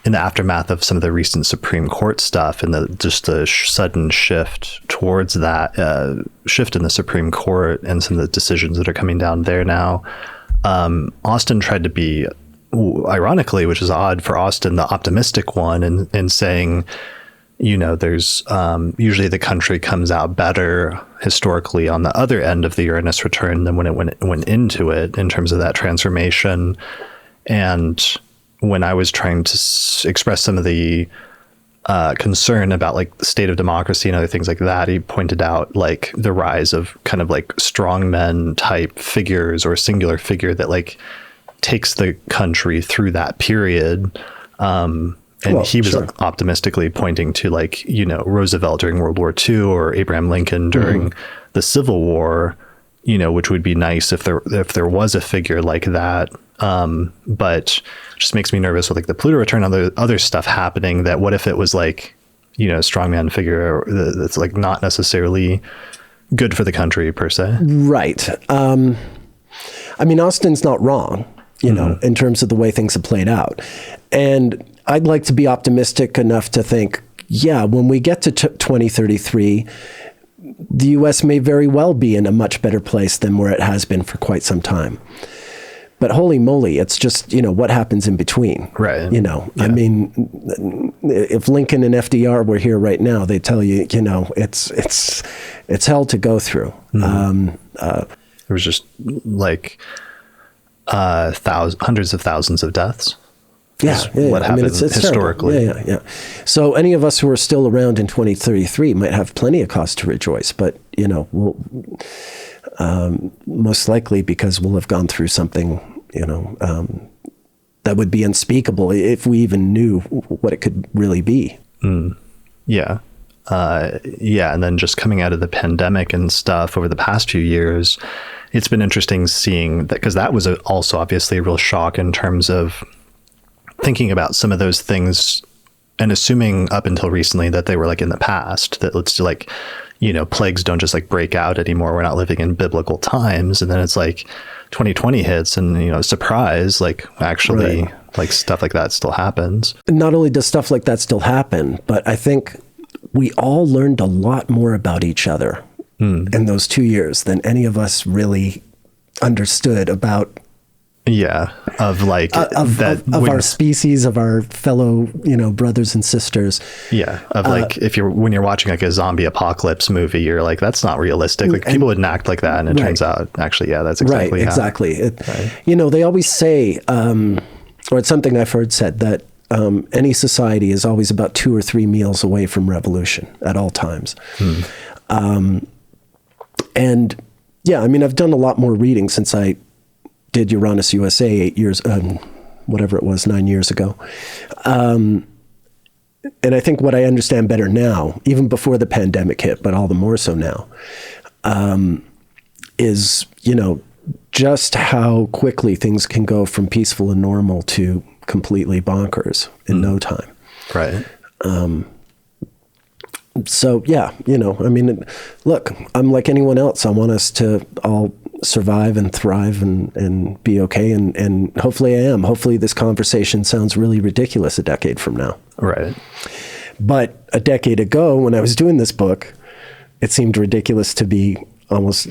in the aftermath of some of the recent Supreme Court stuff and the sudden shift towards that shift in the Supreme Court and some of the decisions that are coming down there now, Austin tried to be, ironically, which is odd for Austin, the optimistic one, in saying, there's usually the country comes out better historically on the other end of the Uranus return than when it went into it, in terms of that transformation. And when I was trying to express some of the concern about like the state of democracy and other things like that, he pointed out like the rise of kind of like strongmen type figures, or singular figure that like takes the country through that period. And he was optimistically pointing to like, Roosevelt during World War II, or Abraham Lincoln during the Civil War, which would be nice if there was a figure like that. But it just makes me nervous with like the Pluto return and other stuff happening, that what if it was like, a strongman figure that's like not necessarily good for the country per se. Right. Austin's not wrong, in terms of the way things have played out. And I'd like to be optimistic enough to think, yeah, when we get to 2033, the U.S. may very well be in a much better place than where it has been for quite some time. But holy moly, it's just, what happens in between. Right. Yeah. If Lincoln and FDR were here right now, they tell you, it's hell to go through. There was just like hundreds of thousands of deaths. Yeah. What happened it's historically. Yeah. So any of us who are still around in 2033 might have plenty of cause to rejoice, but, we'll most likely because we'll have gone through something, that would be unspeakable if we even knew what it could really be. Yeah. And then just coming out of the pandemic and stuff over the past few years, it's been interesting seeing that, because that was also obviously a real shock in terms of thinking about some of those things and assuming up until recently that they were like in the past, that it's like, plagues don't just like break out anymore. We're not living in biblical times. And then it's like 2020 hits and, surprise, like actually like stuff like that still happens. Not only does stuff like that still happen, but I think we all learned a lot more about each other in those 2 years than any of us really understood about. Yeah, of like of our species, of our fellow, brothers and sisters. Yeah, of like when you're watching like a zombie apocalypse movie, you're like, that's not realistic. Like people wouldn't act like that, and it turns out actually, yeah, that's exactly right. Exactly. They always say, or it's something I've heard said, that any society is always about 2 or 3 meals away from revolution at all times. And yeah, I've done a lot more reading since I did Uranus USA 9 years ago. And I think what I understand better now, even before the pandemic hit, but all the more so now, is, just how quickly things can go from peaceful and normal to completely bonkers in no time. Right. So, yeah, look, I'm like anyone else. I want us to all survive and thrive and be okay. And hopefully I am. Hopefully this conversation sounds really ridiculous a decade from now. Right. But a decade ago, when I was doing this book, it seemed ridiculous to be almost,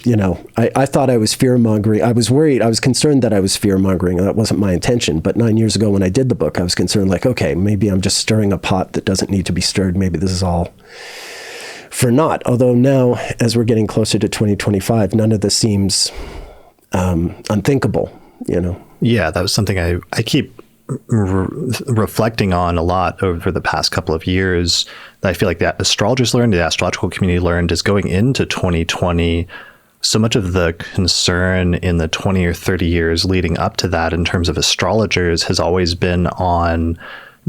I thought I was fear-mongering. I was worried. I was concerned that I was fear-mongering. That wasn't my intention. But 9 years ago when I did the book, I was concerned, like, okay, maybe I'm just stirring a pot that doesn't need to be stirred. Maybe this is all for naught. Although now, as we're getting closer to 2025, none of this seems unthinkable, Yeah, that was something I keep reflecting on a lot over the past couple of years that I feel like the astrologers learned, the astrological community learned, is going into 2020. So much of the concern in the 20 or 30 years leading up to that in terms of astrologers has always been on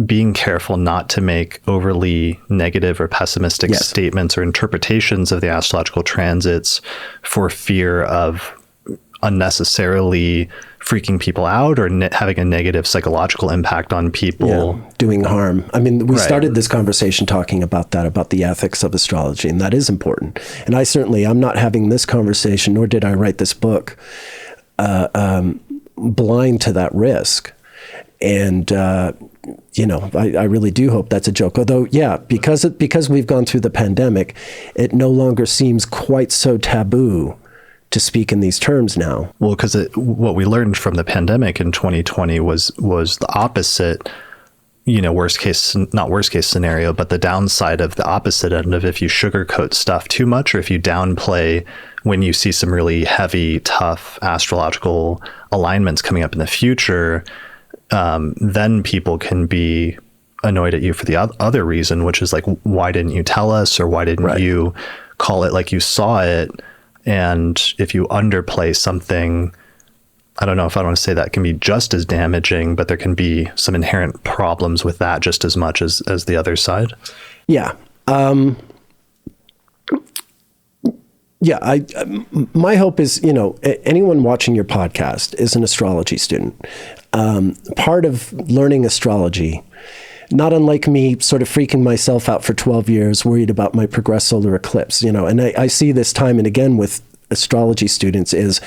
being careful not to make overly negative or pessimistic statements or interpretations of the astrological transits for fear of unnecessarily freaking people out or having a negative psychological impact on people. Doing harm. I mean, we started this conversation talking about that, about the ethics of astrology, and that is important. And I'm not having this conversation, nor did I write this book, blind to that risk. And, I really do hope that's a joke. Although, because we've gone through the pandemic, it no longer seems quite so taboo to speak in these terms now. Well, because what we learned from the pandemic in 2020 was the opposite, not worst case scenario, but the downside of the opposite end of if you sugarcoat stuff too much or if you downplay when you see some really heavy, tough astrological alignments coming up in the future, then people can be annoyed at you for the other reason, which is like, why didn't you tell us, or why didn't you call it like you saw it? And if you underplay something, I don't know if I want to say that can be just as damaging, but there can be some inherent problems with that just as much as the other side. Yeah. My hope is, anyone watching your podcast is an astrology student. Part of learning astrology, not unlike me sort of freaking myself out for 12 years, worried about my progressed solar eclipse, and I see this time and again with astrology students, is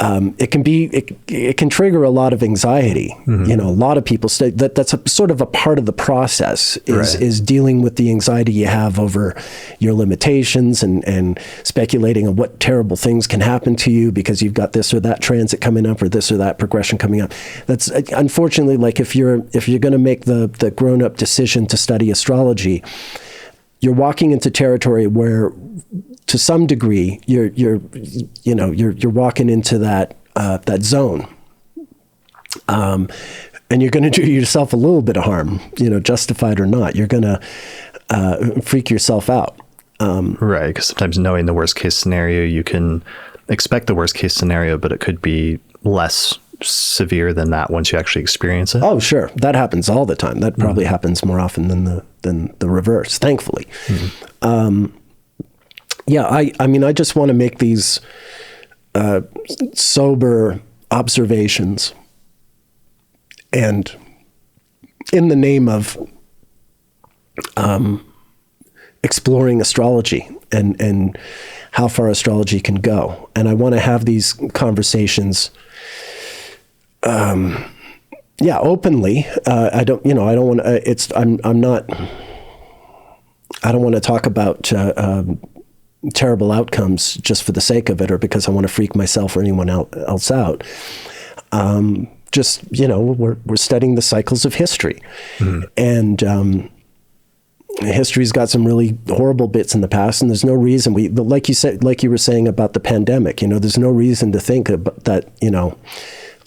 it can trigger a lot of anxiety. A lot of people say that's a sort of a part of the process is dealing with the anxiety you have over your limitations and speculating on what terrible things can happen to you because you've got this or that transit coming up or this or that progression coming up. That's unfortunately, like if you're going to make the grown-up decision to study astrology, you're walking into territory where, to some degree, you're walking into that zone, and you're going to do yourself a little bit of harm, justified or not. You're going to freak yourself out, right? Because sometimes knowing the worst case scenario, you can expect the worst case scenario, but it could be less severe than that once you actually experience it. Oh, sure, that happens all the time. That probably happens more often than the reverse, thankfully. I just want to make these sober observations, and in the name of exploring astrology and how far astrology can go. And I want to have these conversations openly. I don't want to talk about terrible outcomes just for the sake of it, or because I want to freak myself or anyone else out. We're studying the cycles of history, and history's got some really horrible bits in the past, and there's no reason like you were saying about the pandemic. There's no reason to think that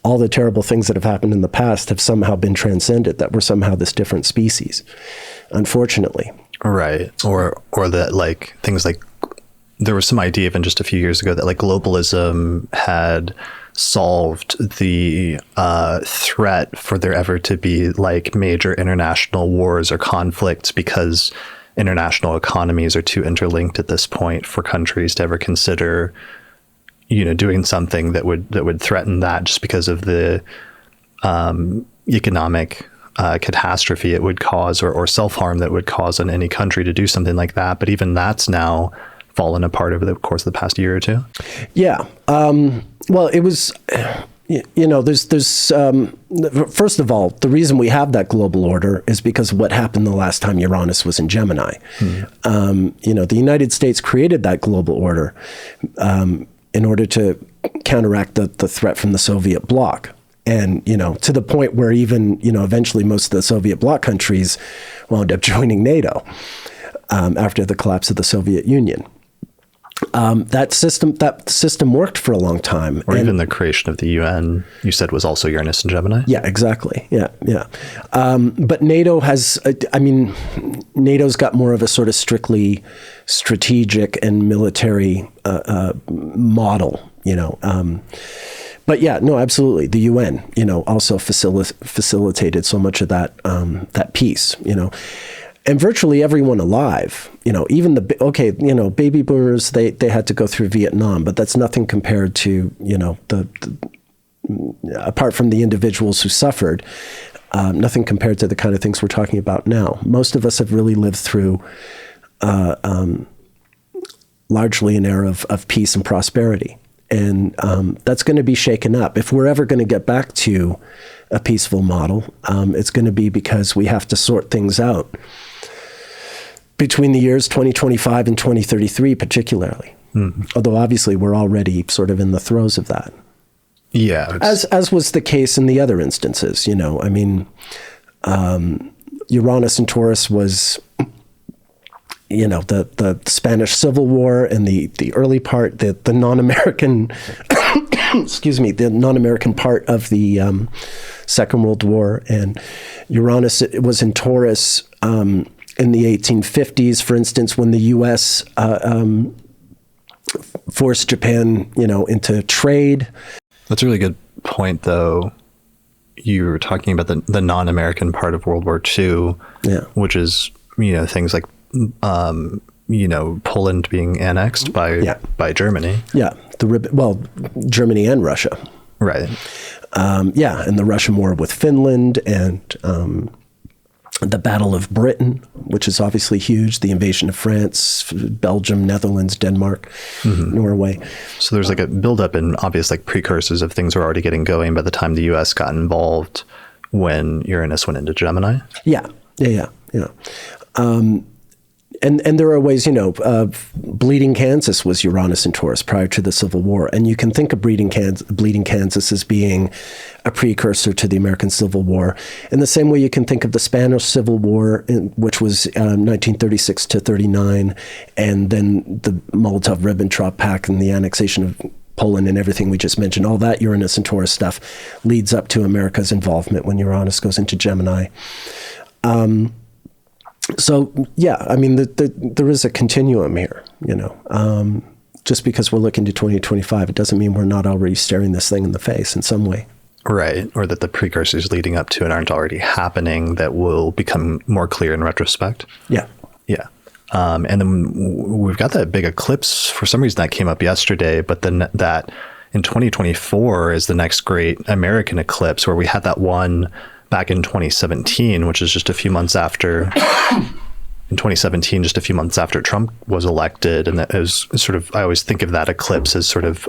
all the terrible things that have happened in the past have somehow been transcended, that we're somehow this different species, unfortunately. Right. Or that, like, things like, there was some idea even just a few years ago that like globalism had solved the threat for there ever to be like major international wars or conflicts, because international economies are too interlinked at this point for countries to ever consider, doing something that would threaten that, just because of the economic catastrophe it would cause, or self-harm that would cause on any country to do something like that. But even that's now fallen apart over the course of the past year or two. Yeah. Well, it was, there's first of all, the reason we have that global order is because of what happened the last time Uranus was in Gemini. The United States created that global order in order to counteract the threat from the Soviet bloc. And, to the point where even, eventually most of the Soviet bloc countries wound up joining NATO after the collapse of the Soviet Union. That system worked for a long time. Or even the creation of the UN, you said, was also Uranus and Gemini? Yeah, exactly. Yeah. But NATO has, NATO's got more of a sort of strictly strategic and military model, But yeah, no, absolutely. The UN, also facilitated so much of that peace, And virtually everyone alive, even baby boomers, they had to go through Vietnam, but that's nothing compared to, apart from the individuals who suffered, nothing compared to the kind of things we're talking about now. Most of us have really lived through largely an era of peace and prosperity. And that's going to be shaken up. If we're ever going to get back to a peaceful model, it's going to be because we have to sort things out between the years 2025 and 2033, particularly. Although obviously we're already sort of in the throes of that. Yeah. As was the case in the other instances, Uranus and Taurus was, the Spanish Civil War and the early part, the non-American, the non-American part of the Second World War. And Uranus was in Taurus in the 1850s, for instance, when the U.S. Forced Japan, into trade. That's a really good point, though. You were talking about the non-American part of World War II, which is, things like, Poland being annexed by Germany. Yeah. Germany and Russia. Right. And the Russian war with Finland and the Battle of Britain, which is obviously huge, the invasion of France, Belgium, Netherlands, Denmark, Norway. So there's like a buildup and obvious like precursors of things were already getting going by the time the U.S. got involved when Uranus went into Gemini. Yeah. And there are ways, bleeding Kansas was Uranus and Taurus prior to the Civil War. And you can think of bleeding Kansas as being a precursor to the American Civil War. In the same way you can think of the Spanish Civil War, which was 1936 to 39, and then the Molotov-Ribbentrop Pact and the annexation of Poland and everything we just mentioned. All that Uranus and Taurus stuff leads up to America's involvement when Uranus goes into Gemini. So, there is a continuum here, just because we're looking to 2025, it doesn't mean we're not already staring this thing in the face in some way. Right. Or that the precursors leading up to it aren't already happening that will become more clear in retrospect. Yeah. Yeah. And then we've got that big eclipse. For some reason that came up yesterday, but then that in 2024 is the next great American eclipse, where we had that one back in 2017, which is just a few months after, in 2017, just a few months after Trump was elected. And that is sort of, I always think of that eclipse as sort of,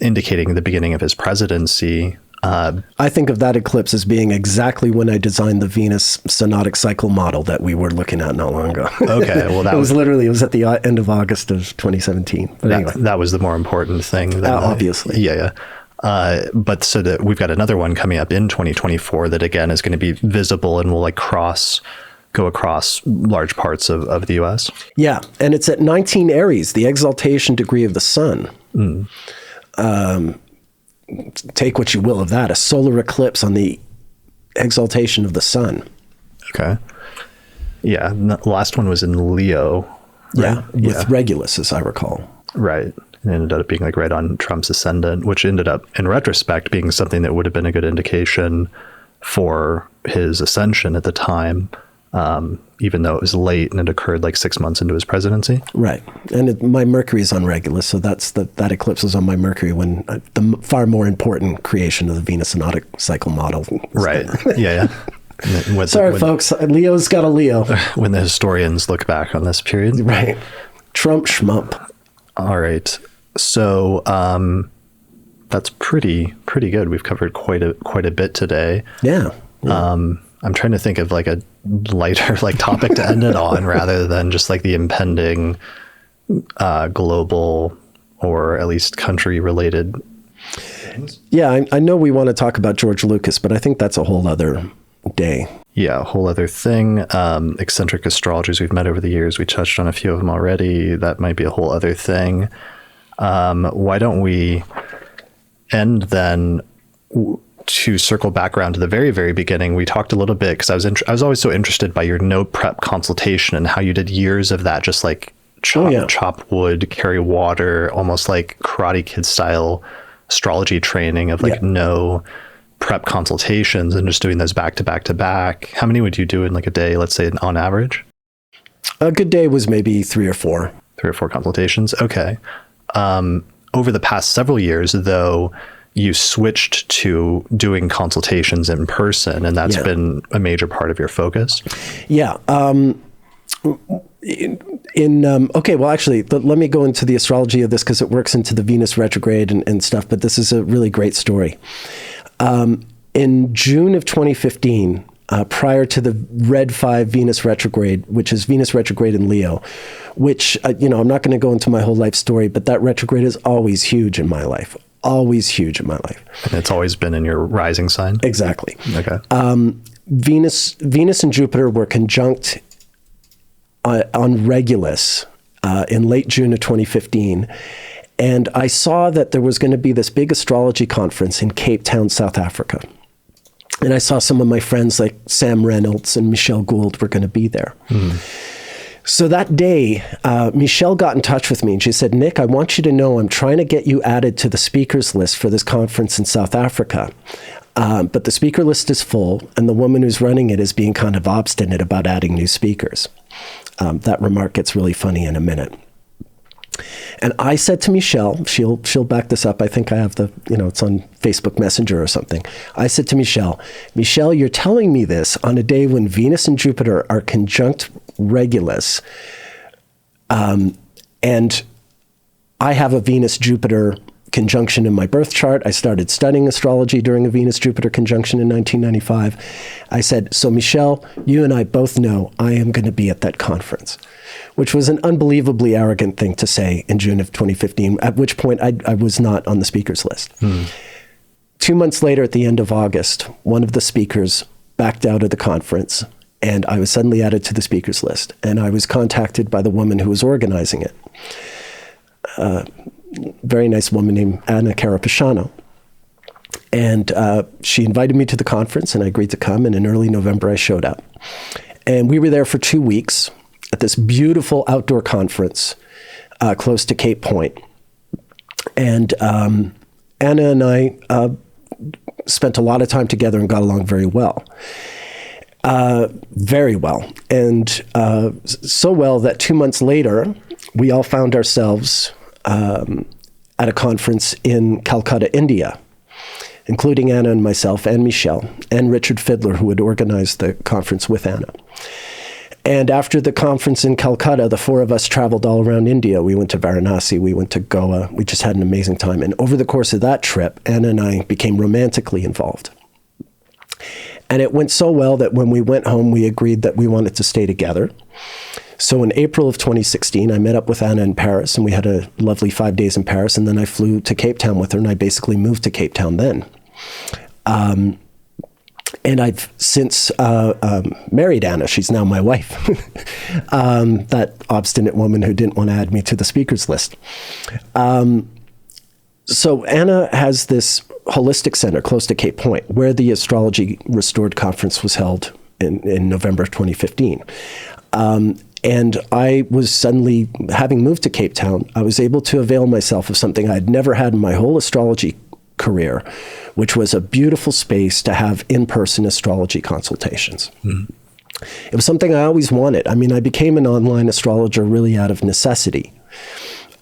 indicating the beginning of his presidency. I think of that eclipse as being exactly when I designed the Venus synodic cycle model that we were looking at not long ago. Okay, well, it was at the end of August of 2017. But anyway, that was the more important thing. Obviously. Yeah. But so that we've got another one coming up in 2024 that again is going to be visible and will like go across large parts of the U.S. Yeah, and it's at 19 Aries, the exaltation degree of the sun. Take what you will of that, a solar eclipse on the exaltation of the sun. Okay. Yeah, the last one was in Leo. Right? Yeah, with Regulus, as I recall. Right. It ended up being like right on Trump's ascendant, which ended up in retrospect being something that would have been a good indication for his ascension at the time, even though it was late and it occurred like 6 months into his presidency. Right. And my Mercury is on Regulus, so that eclipse was on my Mercury when the far more important creation of the Venus synodic cycle model. Right. Yeah. Sorry, folks. Leo's got a Leo. When the historians look back on this period. Right. Trump schmump. All right. So that's pretty good. We've covered quite a bit today. Yeah. I'm trying to think of like a lighter like topic to end it on rather than just like the impending global or at least country related. Yeah, I know we want to talk about George Lucas, but I think that's a whole other day. Yeah, a whole other thing. Eccentric astrologers we've met over the years. We touched on a few of them already. That might be a whole other thing. Why don't we end then to circle back around to the very, very beginning? We talked a little bit because I was always so interested by your no prep consultation and how you did years of that, just like chop wood, carry water, almost like Karate Kid style astrology training of like no prep consultations and just doing those back to back to back. How many would you do in like a day, let's say on average? A good day was maybe 3 or 4. 3 or 4 consultations. Okay. Over the past several years, though, you switched to doing consultations in person, and that's been a major part of your focus. Yeah. Okay, well, actually, let me go into the astrology of this because it works into the Venus retrograde and stuff, but this is a really great story. In June of 2015, prior to the Red 5 Venus retrograde, which is Venus retrograde in Leo, which, I'm not going to go into my whole life story, but that retrograde is always huge in my life. Always huge in my life. And it's always been in your rising sign? Exactly. Okay. Venus and Jupiter were conjunct on Regulus in late June of 2015. And I saw that there was going to be this big astrology conference in Cape Town, South Africa. And I saw some of my friends like Sam Reynolds and Michelle Gould were going to be there. So that day, Michelle got in touch with me and she said, Nick, I want you to know I'm trying to get you added to the speakers list for this conference in South Africa. But the speaker list is full and the woman who's running it is being kind of obstinate about adding new speakers. That remark gets really funny in a minute. And I said to Michelle, she'll back this up. I think I have it's on Facebook Messenger or something. I said to Michelle, you're telling me this on a day when Venus and Jupiter are conjunct Regulus. And I have a Venus-Jupiter conjunction in my birth chart. I started studying astrology during a Venus-Jupiter conjunction in 1995. I said, so Michelle, you and I both know I am going to be at that conference, which was an unbelievably arrogant thing to say in June of 2015, at which point I was not on the speakers list. 2 months later, at the end of August, one of the speakers backed out of the conference, and I was suddenly added to the speakers list. And I was contacted by the woman who was organizing it. Very nice woman named Anna Carapasciano. And she invited me to the conference, and I agreed to come. And in early November, I showed up. And we were there for 2 weeks at this beautiful outdoor conference close to Cape Point. And Anna and I spent a lot of time together and got along very well. Very well. And so well that 2 months later, we all found ourselves at a conference in Calcutta, India, including Anna and myself and Michelle and Richard Fiddler, who had organized the conference with Anna. And after the conference in Calcutta, the 4 of us traveled all around India. We went to Varanasi, we went to Goa. We just had an amazing time. And over the course of that trip, Anna and I became romantically involved. And it went so well that when we went home, we agreed that we wanted to stay together. So in April of 2016, I met up with Anna in Paris, and we had a lovely 5 days in Paris. And then I flew to Cape Town with her, and I basically moved to Cape Town then. And I've since married Anna. She's now my wife. That obstinate woman who didn't want to add me to the speakers list. So Anna has this holistic center close to Cape Point, where the Astrology Restored Conference was held in November of 2015. And I was suddenly, having moved to Cape Town, I was able to avail myself of something I'd never had in my whole astrology career, which was a beautiful space to have in-person astrology consultations. It was something I always wanted. I mean, I became an online astrologer really out of necessity.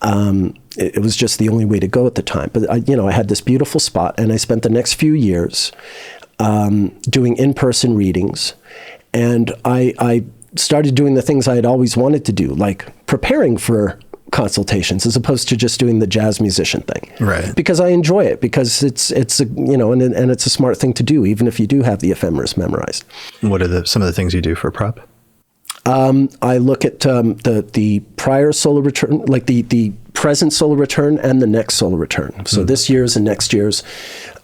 It was just the only way to go at the time. But I had this beautiful spot, and I spent the next few years doing in-person readings. And I started doing the things I had always wanted to do, like preparing for consultations as opposed to just doing the jazz musician thing. Right. Because I enjoy it, because it's and it's a smart thing to do, even if you do have the ephemeris memorized. What are some of the things you do for prep? I look at the prior solar return, like the present solar return and the next solar return. So this year's and next year's.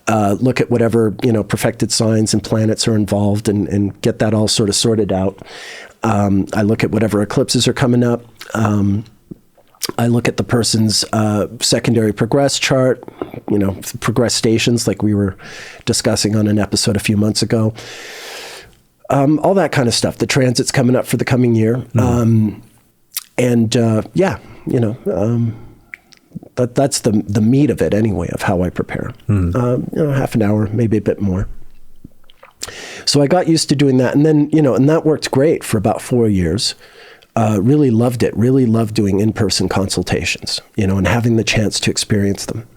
Look at whatever perfected signs and planets are involved, and get that all sort of sorted out. I look at whatever eclipses are coming up. I look at the person's secondary progress chart, progress stations, like we were discussing on an episode a few months ago. All that kind of stuff. The transits coming up for the coming year. That's the meat of it anyway, of how I prepare. Half an hour, maybe a bit more. So I got used to doing that. And then, and that worked great for about 4 years. Really loved it. Really loved doing in-person consultations, and having the chance to experience them,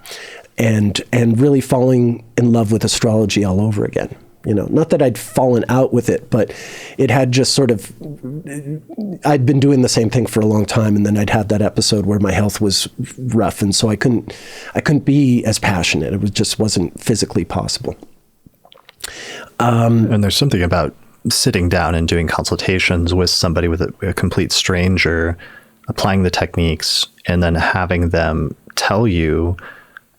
and really falling in love with astrology all over again. Not that I'd fallen out with it, but it had just sort of, I'd been doing the same thing for a long time, and then I'd had that episode where my health was rough, and so I couldn't be as passionate. It just wasn't physically possible. And there's something about sitting down and doing consultations with somebody, with a complete stranger, applying the techniques, and then having them tell you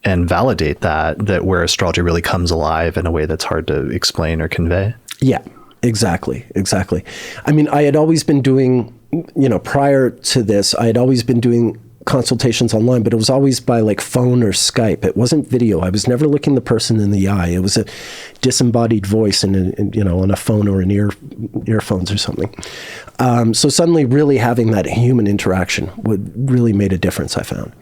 and validate that where astrology really comes alive in a way that's hard to explain or convey. Yeah, exactly. I mean, I had always been doing, prior to this, I had always been doing consultations online, but it was always by like phone or Skype. It wasn't video. I was never looking the person in the eye. It was a disembodied voice on a phone or an earphones or something. So suddenly really having that human interaction really made a difference, I found.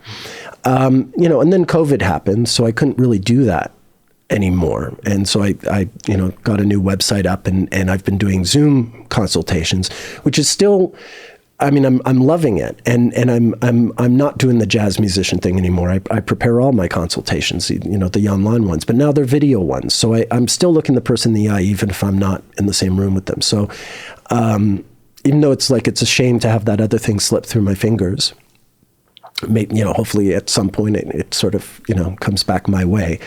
And then COVID happened, so I couldn't really do that anymore. And so I got a new website up, and I've been doing Zoom consultations, which is still, I mean, I'm loving it, and I'm not doing the jazz musician thing anymore. I prepare all my consultations, the online ones, but now they're video ones. So I'm still looking the person in the eye, even if I'm not in the same room with them. So even though it's a shame to have that other thing slip through my fingers, maybe, hopefully at some point it sort of, comes back my way.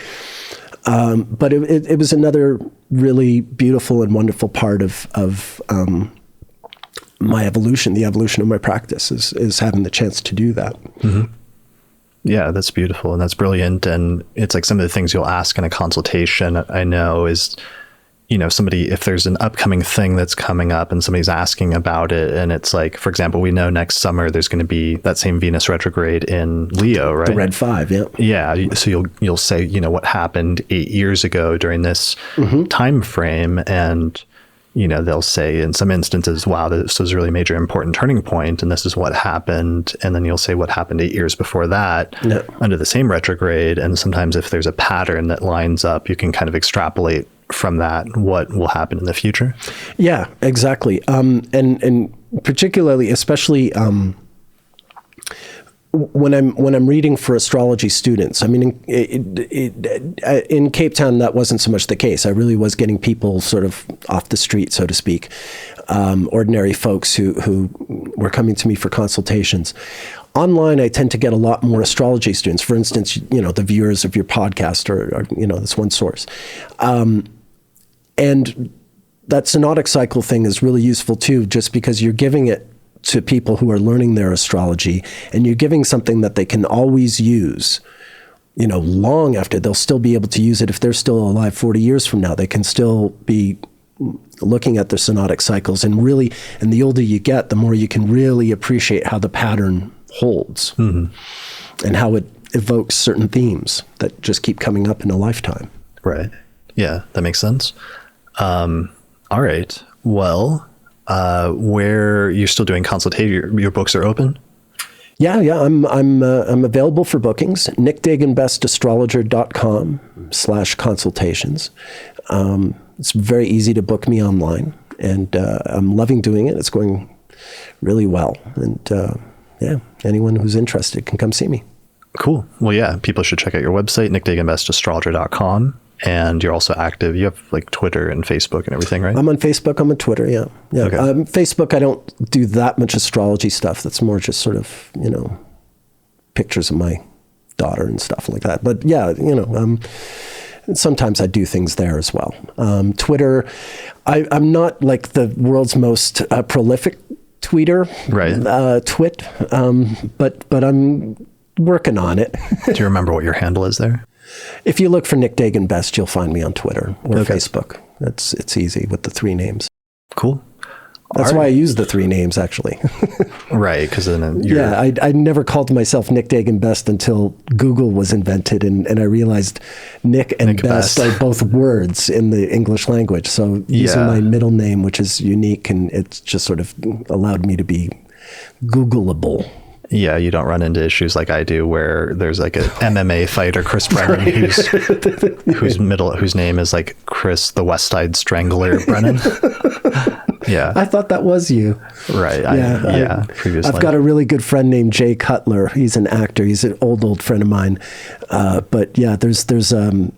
But it was another really beautiful and wonderful part of my evolution, the evolution of my practice is having the chance to do that. Mm-hmm. Yeah, that's beautiful. And that's brilliant. And it's like some of the things you'll ask in a consultation, I know, is, somebody, if there's an upcoming thing that's coming up and somebody's asking about it, and it's like, for example, we know next summer there's going to be that same Venus retrograde in Leo, right? The red 5, yeah. Yeah. So you'll say, what happened 8 years ago during this time frame, and they'll say in some instances, wow, this was a really major important turning point, and this is what happened. And then you'll say what happened 8 years before that under the same retrograde. And sometimes if there's a pattern that lines up, you can kind of extrapolate from that what will happen in the future. Yeah, exactly. And particularly, especially when I'm reading for astrology students, I mean, in Cape Town, that wasn't so much the case. I really was getting people sort of off the street, so to speak, ordinary folks who were coming to me for consultations. Online, I tend to get a lot more astrology students. For instance, the viewers of your podcast are this one source. And that synodic cycle thing is really useful too, just because you're giving it to people who are learning their astrology, and you're giving something that they can always use, long after. They'll still be able to use it if they're still alive 40 years from now. They can still be looking at their synodic cycles, and the older you get, the more you can really appreciate how the pattern holds and how it evokes certain themes that just keep coming up in a lifetime. Right. Yeah, that makes sense. All right. Well, where you're still doing consultation. Your books are open? Yeah. I'm available for bookings. nickdagainbestastrologer.com/consultations. It's very easy to book me online, and I'm loving doing it. It's going really well. And anyone who's interested can come see me. Cool. Well, yeah, people should check out your website, nickdagainbestastrologer.com. And you're also active. You have like Twitter and Facebook and everything, right? I'm on Facebook. I'm on Twitter. Yeah. Okay. Facebook, I don't do that much astrology stuff. That's more just sort of, pictures of my daughter and stuff like that. But yeah, sometimes I do things there as well. Twitter, I'm not like the world's most prolific tweeter, right? But I'm working on it. Do you remember what your handle is there? If you look for Nick Dagan Best, you'll find me on Twitter or Facebook. It's easy with the 3 names. Cool. That's why I use the 3 names, actually. Right, because then I never called myself Nick Dagan Best until Google was invented, and I realized Nick and Best are both words in the English language. So using my middle name, which is unique, and it's just sort of allowed me to be Googleable. Yeah, you don't run into issues like I do, where there's like a MMA fighter, Chris Brennan, whose name is like Chris the West Side Strangler Brennan. Yeah, I thought that was you. Right. Previously, I've got a really good friend named Jay Cutler. He's an actor. He's an old friend of mine. But yeah, there's a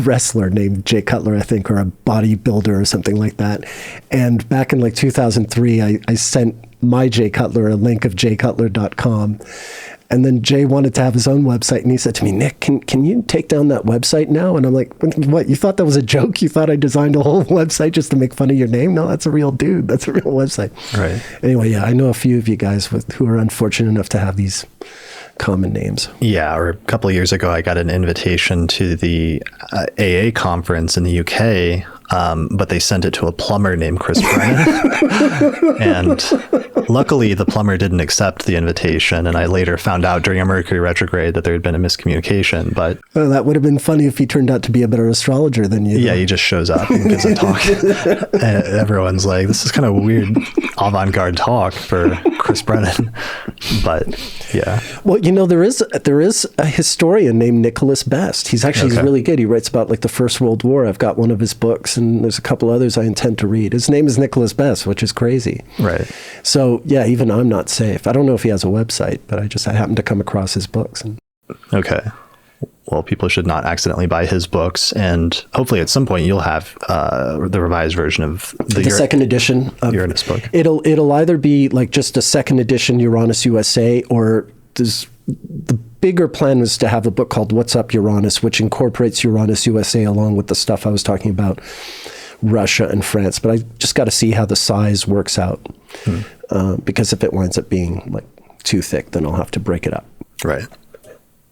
wrestler named Jay Cutler, I think, or a bodybuilder or something like that. And back in like 2003, I sent my Jay Cutler a link of jaycutler.com. And then Jay wanted to have his own website, and he said to me, Nick, can you take down that website now? And I'm like, what? You thought that was a joke? You thought I designed a whole website just to make fun of your name? No, that's a real dude. That's a real website. Right. Anyway, yeah, I know a few of you guys who are unfortunate enough to have these common names. Yeah, or a couple of years ago, I got an invitation to the AA conference in the UK, but they sent it to a plumber named Chris Brennan. And luckily, the plumber didn't accept the invitation, and I later found out during a Mercury retrograde that there had been a miscommunication. But that would have been funny if he turned out to be a better astrologer than you. Yeah, he just shows up and gives a talk. And everyone's like, this is kind of weird avant-garde talk for Chris Brennan. But yeah. Well, there is a historian named Nicholas Best. He's really good. He writes about like the First World War. I've got one of his books, and there's a couple others I intend to read. His name is Nicholas Best, which is crazy. Right. So yeah, even I'm not safe. I don't know if he has a website, but I happened to come across his books. Okay. Well, people should not accidentally buy his books, and hopefully at some point you'll have the revised version of the second edition of Uranus book. It'll either be like just a second edition Uranus USA, or the bigger plan was to have a book called What's Up Uranus, which incorporates Uranus USA along with the stuff I was talking about, Russia and France. But I just got to see how the size works out, because if it winds up being like too thick, then I'll have to break it up. Right.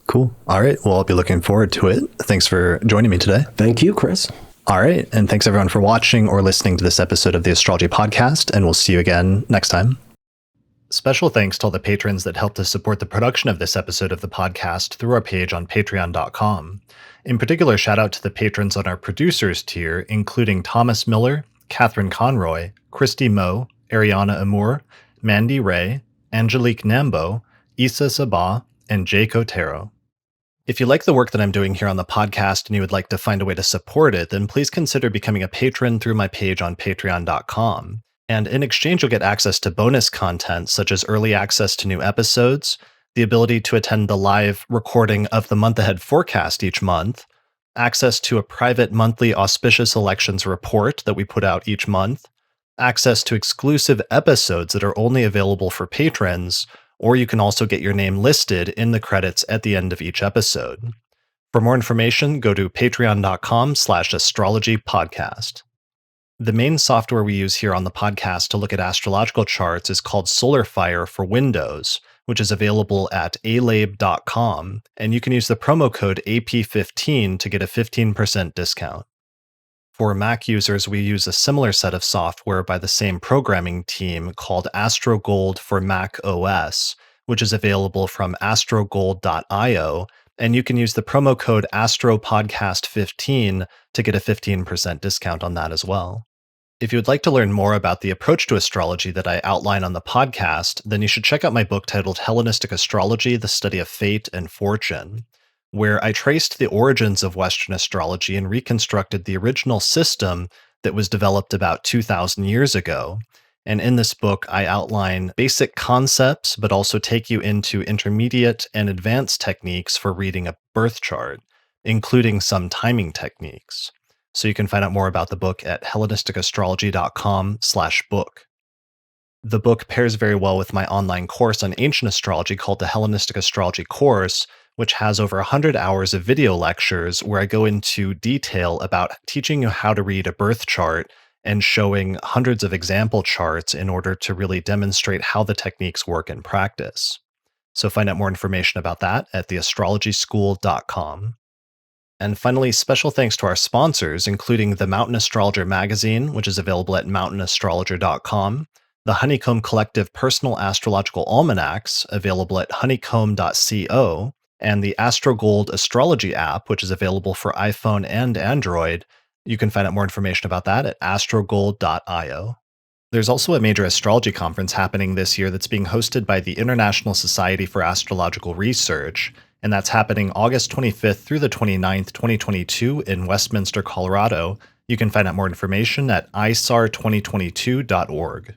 Cool. All right. Well, I'll be looking forward to it. Thanks for joining me today. Thank you, Chris. All right. And thanks everyone for watching or listening to this episode of the Astrology Podcast, and we'll see you again next time. Special thanks to all the patrons that helped us support the production of this episode of the podcast through our page on patreon.com. In particular, shout out to the patrons on our producers tier, including Thomas Miller, Catherine Conroy, Christy Moe, Ariana Amour, Mandy Ray, Angelique Nambo, Issa Sabah, and Jake Otero. If you like the work that I'm doing here on the podcast and you would like to find a way to support it, then please consider becoming a patron through my page on patreon.com. And in exchange, you'll get access to bonus content such as early access to new episodes, the ability to attend the live recording of the month ahead forecast each month, access to a private monthly auspicious elections report that we put out each month, access to exclusive episodes that are only available for patrons, or you can also get your name listed in the credits at the end of each episode. For more information, go to patreon.com/astrologypodcast. The main software we use here on the podcast to look at astrological charts is called SolarFire for Windows, which is available at alabe.com, and you can use the promo code AP15 to get a 15% discount. For Mac users, we use a similar set of software by the same programming team called AstroGold for Mac OS, which is available from astrogold.io, and you can use the promo code AstroPodcast15 to get a 15% discount on that as well. If you would like to learn more about the approach to astrology that I outline on the podcast, then you should check out my book titled Hellenistic Astrology, The Study of Fate and Fortune, where I traced the origins of Western astrology and reconstructed the original system that was developed about 2,000 years ago. And in this book, I outline basic concepts, but also take you into intermediate and advanced techniques for reading a birth chart, including some timing techniques. So you can find out more about the book at HellenisticaStrology.com/book. The book pairs very well with my online course on ancient astrology called the Hellenistic Astrology Course, which has over 100 hours of video lectures where I go into detail about teaching you how to read a birth chart and showing hundreds of example charts in order to really demonstrate how the techniques work in practice. So find out more information about that at theastrologyschool.com. And finally, special thanks to our sponsors, including the Mountain Astrologer magazine, which is available at mountainastrologer.com, the Honeycomb Collective Personal Astrological Almanacs, available at honeycomb.co, and the Astro Gold Astrology app, which is available for iPhone and Android. You can find out more information about that at astrogold.io. There's also a major astrology conference happening this year that's being hosted by the International Society for Astrological Research, and that's happening August 25th through the 29th, 2022 in Westminster, Colorado. You can find out more information at isar2022.org.